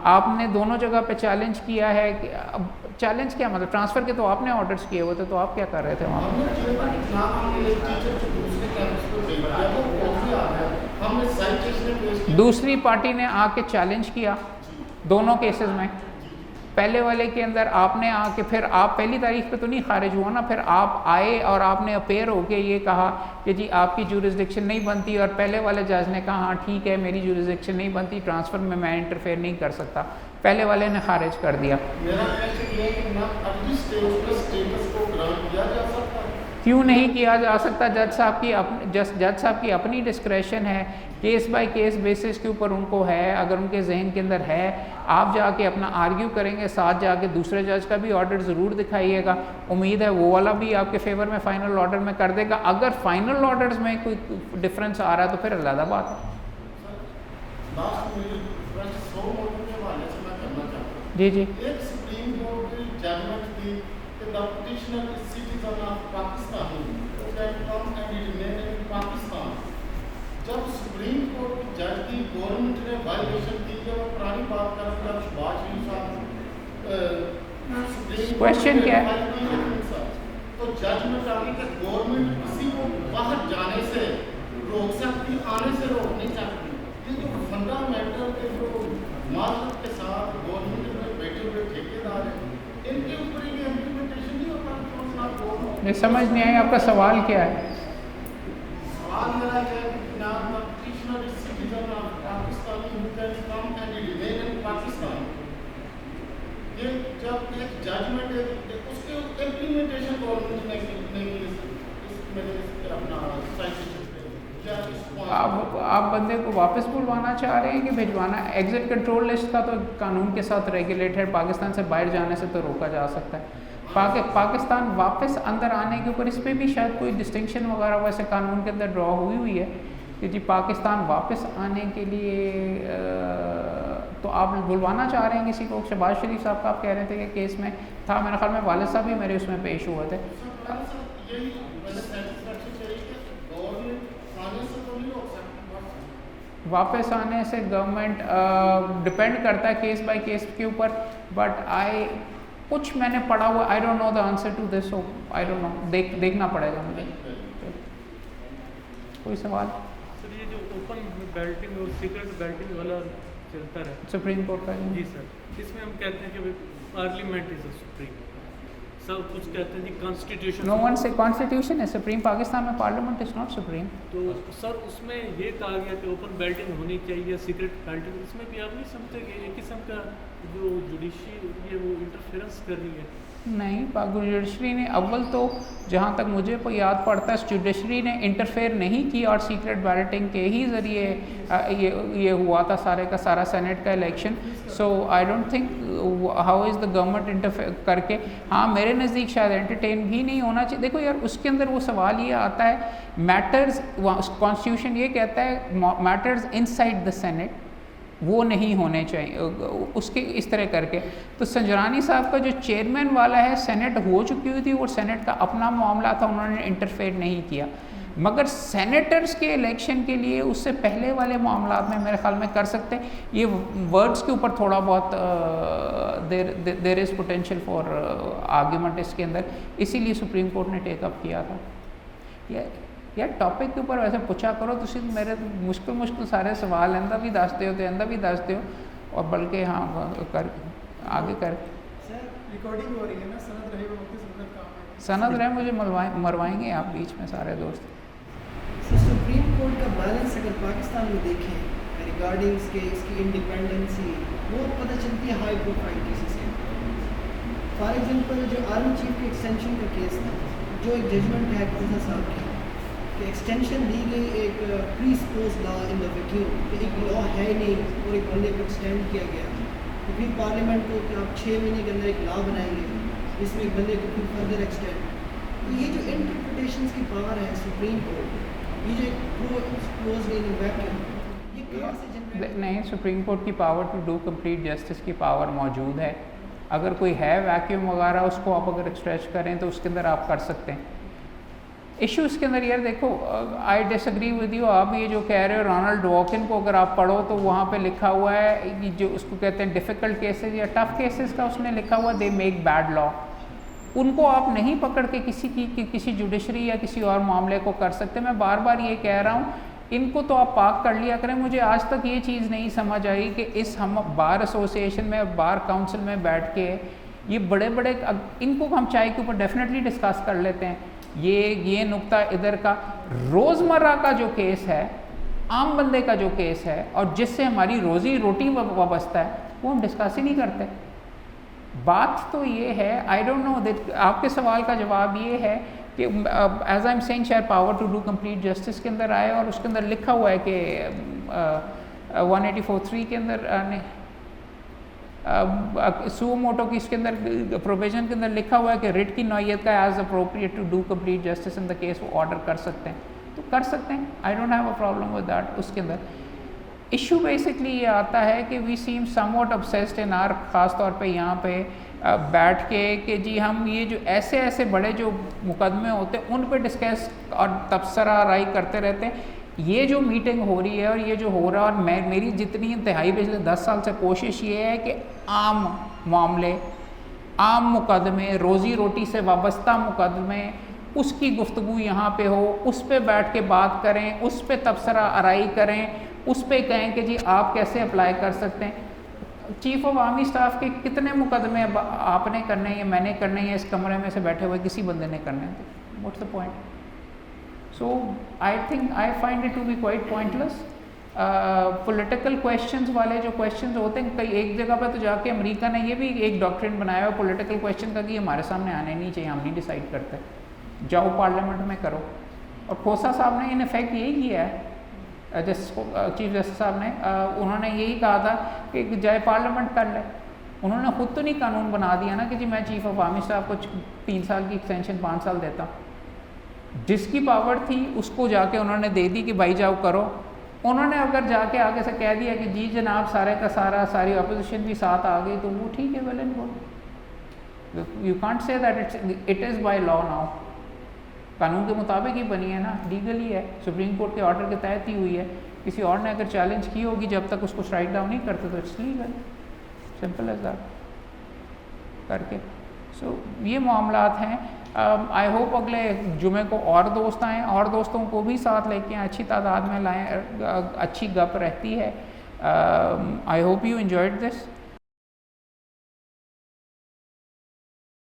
आपने दोनों जगह पे चैलेंज किया है कि अब चैलेंज क्या मतलब, ट्रांसफ़र के तो आपने ऑर्डर्स किए हुए थे, तो आप क्या कर रहे थे वहाँ पर? दूसरी पार्टी ने आके चैलेंज किया दोनों केसेस में. पहले वाले के अंदर आपने आके, फिर आप पहली तारीख पे तो नहीं खारिज हुआ ना, फिर आप आए और आपने अपेयर होके ये कहा कि जी आपकी जुरिसडिक्शन नहीं बनती, और पहले वाले जज ने कहा हाँ ठीक है मेरी जुरिसडिक्शन नहीं बनती, ट्रांसफ़र में मैं इंटरफेयर नहीं कर सकता. पहले वाले ने खारिज कर दिया. क्यों नहीं किया जा सकता? जज साहब की अपनी डिस्क्रेशन है, केस बाय केस बेसिस के ऊपर उनको है, अगर उनके जहन के अंदर है, आप जाके अपना आर्ग्यू करेंगे, साथ जाके दूसरे जज का भी ऑर्डर ज़रूर दिखाइएगा, उम्मीद है वो वाला भी आपके फेवर में फ़ाइनल ऑर्डर में कर देगा। अगर फाइनल ऑर्डर्स में कोई डिफरेंस आ रहा है तो फिर अलग बात है। लास्ट मेरी रिक्वेस्ट 100 वोटों के हवाले से मैं करना चाहता हूँ। जी जी। एक सुप्रीम कोर्ट की जजमेंट थी कि the petitioner is citizen of Pakistan who can come and remain in Pakistan. जब सुप्रीम कोर्ट की जज की गवर्नमेंट ने वायलेशन की, जब वो पुरानी बात कर रहे हैं, शहबाज शरीफ साहब सुप्रीम क्वेश्चन क्या है? तो जजमेंट आ गई कि गवर्नमेंट किसी को बाहर जाने से रोक सकती, आने से रोक नहीं सकती। ये जो फंडामेंटल के जो मार्केट के साथ गवर्नमेंट में बैठे हुए ठेकेदार हैं, इनके ऊपर ये इम्प्लीमेंटेशन नहीं होता। नहीं समझ नहीं आई, आपका सवाल क्या है? सवाल मेरा है कि ना petitioner is citizen of Pakistan who can come and remain in Pakistan. ये जब एक जजमेंट है उसके इम्प्लीमेंटेशन गवर्नमेंट ने अपना साइंटिफिक आप बंदे को वापस बुलवाना चाह रहे हैं कि भिजवाना? एग्जिट कंट्रोल लिस्ट का तो कानून के साथ रेगुलेटेड, पाकिस्तान से बाहर जाने से तो रोका जा सकता है। पाकिस्तान वापस अंदर आने के ऊपर इस पर भी शायद कोई डिस्टिंक्शन वगैरह वैसे कानून के अंदर ड्रॉ हुई है कि जी पाकिस्तान वापस आने के लिए तो आप बुलवाना चाह रहे हैं किसी को? शहबाज शरीफ साहब का आप कह रहे थे कि केस में था, मेरे ख्याल में वालिद साहब भी मेरे उसमें पेश हुए थे। वापस आने से गवर्नमेंट डिपेंड करता है केस बाय केस के ऊपर, बट कुछ मैंने पढ़ा हुआ, I don't know the answer to this, so I don't know, देखना पड़ेगा मुझे। कोई सवाल? सर ये जो ओपन बैल्टिंग और सीक्रेट बैल्टिंग वाला चलता है सुप्रीम कोर्ट का? जी सर, इसमें हम कहते हैं कि पार्लियामेंट इज सुप्रीम, सब कुछ कहते हैं जी कॉन्स्टिट्यूशन। नो वन से कॉन्स्टिट्यूशन है सुप्रीम, पाकिस्तान में पार्लियामेंट इज नॉट सुप्रीम। तो सर उसमें ये कहा गया कि ओपन बैल्टिंग होनी चाहिए, सीक्रेट बैल्टिंग, इसमें भी आप नहीं समझते कि एक किस्म का जो जुडिशरी ये वो इंटरफेरेंस कर रही है? नहीं, जुडिशरी ने अव्वल तो जहाँ तक मुझे याद पड़ता है जुडिशरी ने इंटरफेयर नहीं की और सीक्रेट बैलेटिंग के ही ज़रिए ये हुआ था सारे का सारा सेनेट का election. So I don't think how is the government interfere करके, हाँ मेरे नज़दीक शायद एंटरटेन भी नहीं होना चाहिए। देखो यार उसके अंदर वो सवाल ये आता है, मैटर्स कॉन्स्टिट्यूशन ये कहता है मैटर्स इनसाइड द सेनेट वो नहीं होने चाहिए, उसके इस तरह करके। तो संजरानी साहब का जो चेयरमैन वाला है, सेनेट हो चुकी हुई थी और सेनेट का अपना मामला था, उन्होंने इंटरफेयर नहीं किया। मगर सेनेटर्स के इलेक्शन के लिए उससे पहले वाले मामला में मेरे ख्याल में कर सकते हैं। ये वर्ड्स के ऊपर थोड़ा बहुत there is potential for argument इसके अंदर, इसीलिए सुप्रीम कोर्ट ने टेकअप किया था। यार टॉपिक के ऊपर वैसे पूछा करो, तुम मेरे मुश्किल सारे सवाल इंदा भी दसते हो तो इंदा भी दसते हो, और बल्कि हाँ कर आगे कर रिकॉर्डिंग हो रही है ना, सनद रहे वो सनद रहे, मुझे मरवाएंगे आप बीच में सारे दोस्त। सुप्रीम कोर्ट का बैलेंस अगर पाकिस्तान में देखें रिगार्डिंग इसकी इंडिपेंडेंसी, वो पता चलती है हाई प्रोफाइल केसेस से। फॉर एग्जांपल जो आर्मी चीफ के एक्सटेंशन का केस था, जो एक जजमेंट है कौंसा साहब की कि एक्सटेंशन दी गई एक pre suppose law in the vacuum, कि एक लॉ है नहीं और एक बंदे को एक्सटेंड किया गया, तो फिर पार्लियामेंट को कि आप 6 महीने के अंदर एक लॉ बनाएंगे जिसमें एक बंदे को फिर फर्दर एक्सटेंड। तो ये जो इंटरप्रिटेशंस की पावर है सुप्रीम कोर्ट, ये जो क्लोज इन वैक्यूम, ये कहाँ से जनरेट? नहीं, सुप्रीम कोर्ट की power to do complete justice की पावर मौजूद है। अगर कोई है वैक्यूम वगैरह, उसको आप अगर स्ट्रेच करें तो उसके अंदर आप कर सकते हैं। इश्यूज़ के अंदर यार देखो, आई डिसएग्री विद यू, आप ये जो कह रहे हो रोनाल्ड वॉकिन को अगर आप पढ़ो तो वहाँ पे लिखा हुआ है जो उसको कहते हैं डिफ़िकल्ट केसेस या टफ़ केसेस का उसने लिखा हुआ दे मेक बैड लॉ। उनको आप नहीं पकड़ के किसी जुडिशरी या किसी और मामले को कर सकते। मैं बार बार ये कह रहा हूँ, इनको तो आप पाक कर लिया करें। मुझे आज तक ये चीज़ नहीं समझ आई कि इस हम बार एसोसिएशन में, बार काउंसिल में बैठ के ये बड़े बड़े, इनको हम चाय के ऊपर डेफिनेटली डिस्कस कर लेते हैं। ये नुक्ता इधर का रोज़मर्रा का जो केस है, आम बंदे का जो केस है और जिससे हमारी रोज़ी रोटी वाबस्ता है, वो हम डिस्कस ही नहीं करते। बात तो ये है, आई डोंट नो, आपके सवाल का जवाब ये है कि एज आई एम सेइंग शायद power to do complete justice के अंदर आए और उसके अंदर लिखा हुआ है कि 184(3) के अंदर सू मोटो की इसके अंदर प्रोविजन के अंदर लिखा हुआ है कि रिट की नौयत का as appropriate to do complete justice in the case वो ऑर्डर कर सकते हैं, तो कर सकते हैं, I don't have a problem with that. उसके अंदर इशू बेसिकली ये आता है कि we seem somewhat obsessed in are, ख़ास तौर पे यहाँ पे बैठ के कि जी हम ये जो ऐसे ऐसे बड़े जो मुकदमे होते हैं उन पे डिस्कस और तबसरा राय करते रहते हैं। ये जो मीटिंग हो रही है और ये जो हो रहा है, और मेरी जितनी इंतहाई पिछले 10 साल से कोशिश ये है कि आम मामले, आम मुकदमे, रोज़ी रोटी से वाबस्ता मुकदमे, उसकी गुफ्तगू यहाँ पे हो, उस पे बैठ के बात करें, उस पे तबसरा आराई करें, उस पे कहें कि जी आप कैसे अप्लाई कर सकते हैं। चीफ ऑफ आर्मी स्टाफ के कितने मुकदमे आपने करने हैं या मैंने करने हैं, इस कमरे में से बैठे हुए किसी बंदे ने करने हैं, what's the point? So I think I find it to be quite pointless. Political questions वाले जो क्वेश्चंस होते हैं, कई एक जगह पर तो जाके अमेरिका ने ये भी एक डॉक्ट्रिन बनाया हुआ पॉलिटिकल क्वेश्चन का कि हमारे सामने आने नहीं चाहिए, हम नहीं डिसाइड करते, जाओ पार्लियामेंट में करो। और खोसा साहब ने इन इफेक्ट यही किया है, चीफ जस्टिस साहब ने, उन्होंने यही कहा था कि जाए पार्लियामेंट कर ले। उन्होंने खुद तो नहीं कानून बना दिया ना कि जी मैं चीफ ऑफ आर्मी स्टाफ को 3 साल की एक्सटेंशन 5 साल देता हूँ। जिसकी पावर थी उसको जाके उन्होंने दे दी कि भाई जाओ करो। उन्होंने अगर जाके आगे से कह दिया कि जी जनाब सारे का सारा सारी अपोजिशन भी साथ आ गई तो वो ठीक है, well and good. You can't say that it is by law now, कानून के मुताबिक ही बनी है ना, लीगली है, सुप्रीम कोर्ट के ऑर्डर के तहत ही हुई है। किसी और ने अगर चैलेंज की होगी जब तक उसको स्ट्राइक डाउन नहीं करते तो it's legal, simple as that करके। सो ये मामलात हैं। आई होप अगले जुमे को और दोस्त आएँ और दोस्तों को भी साथ लेके आएँ, अच्छी तादाद में लाएँ, अच्छी गप रहती है। I hope you enjoyed this.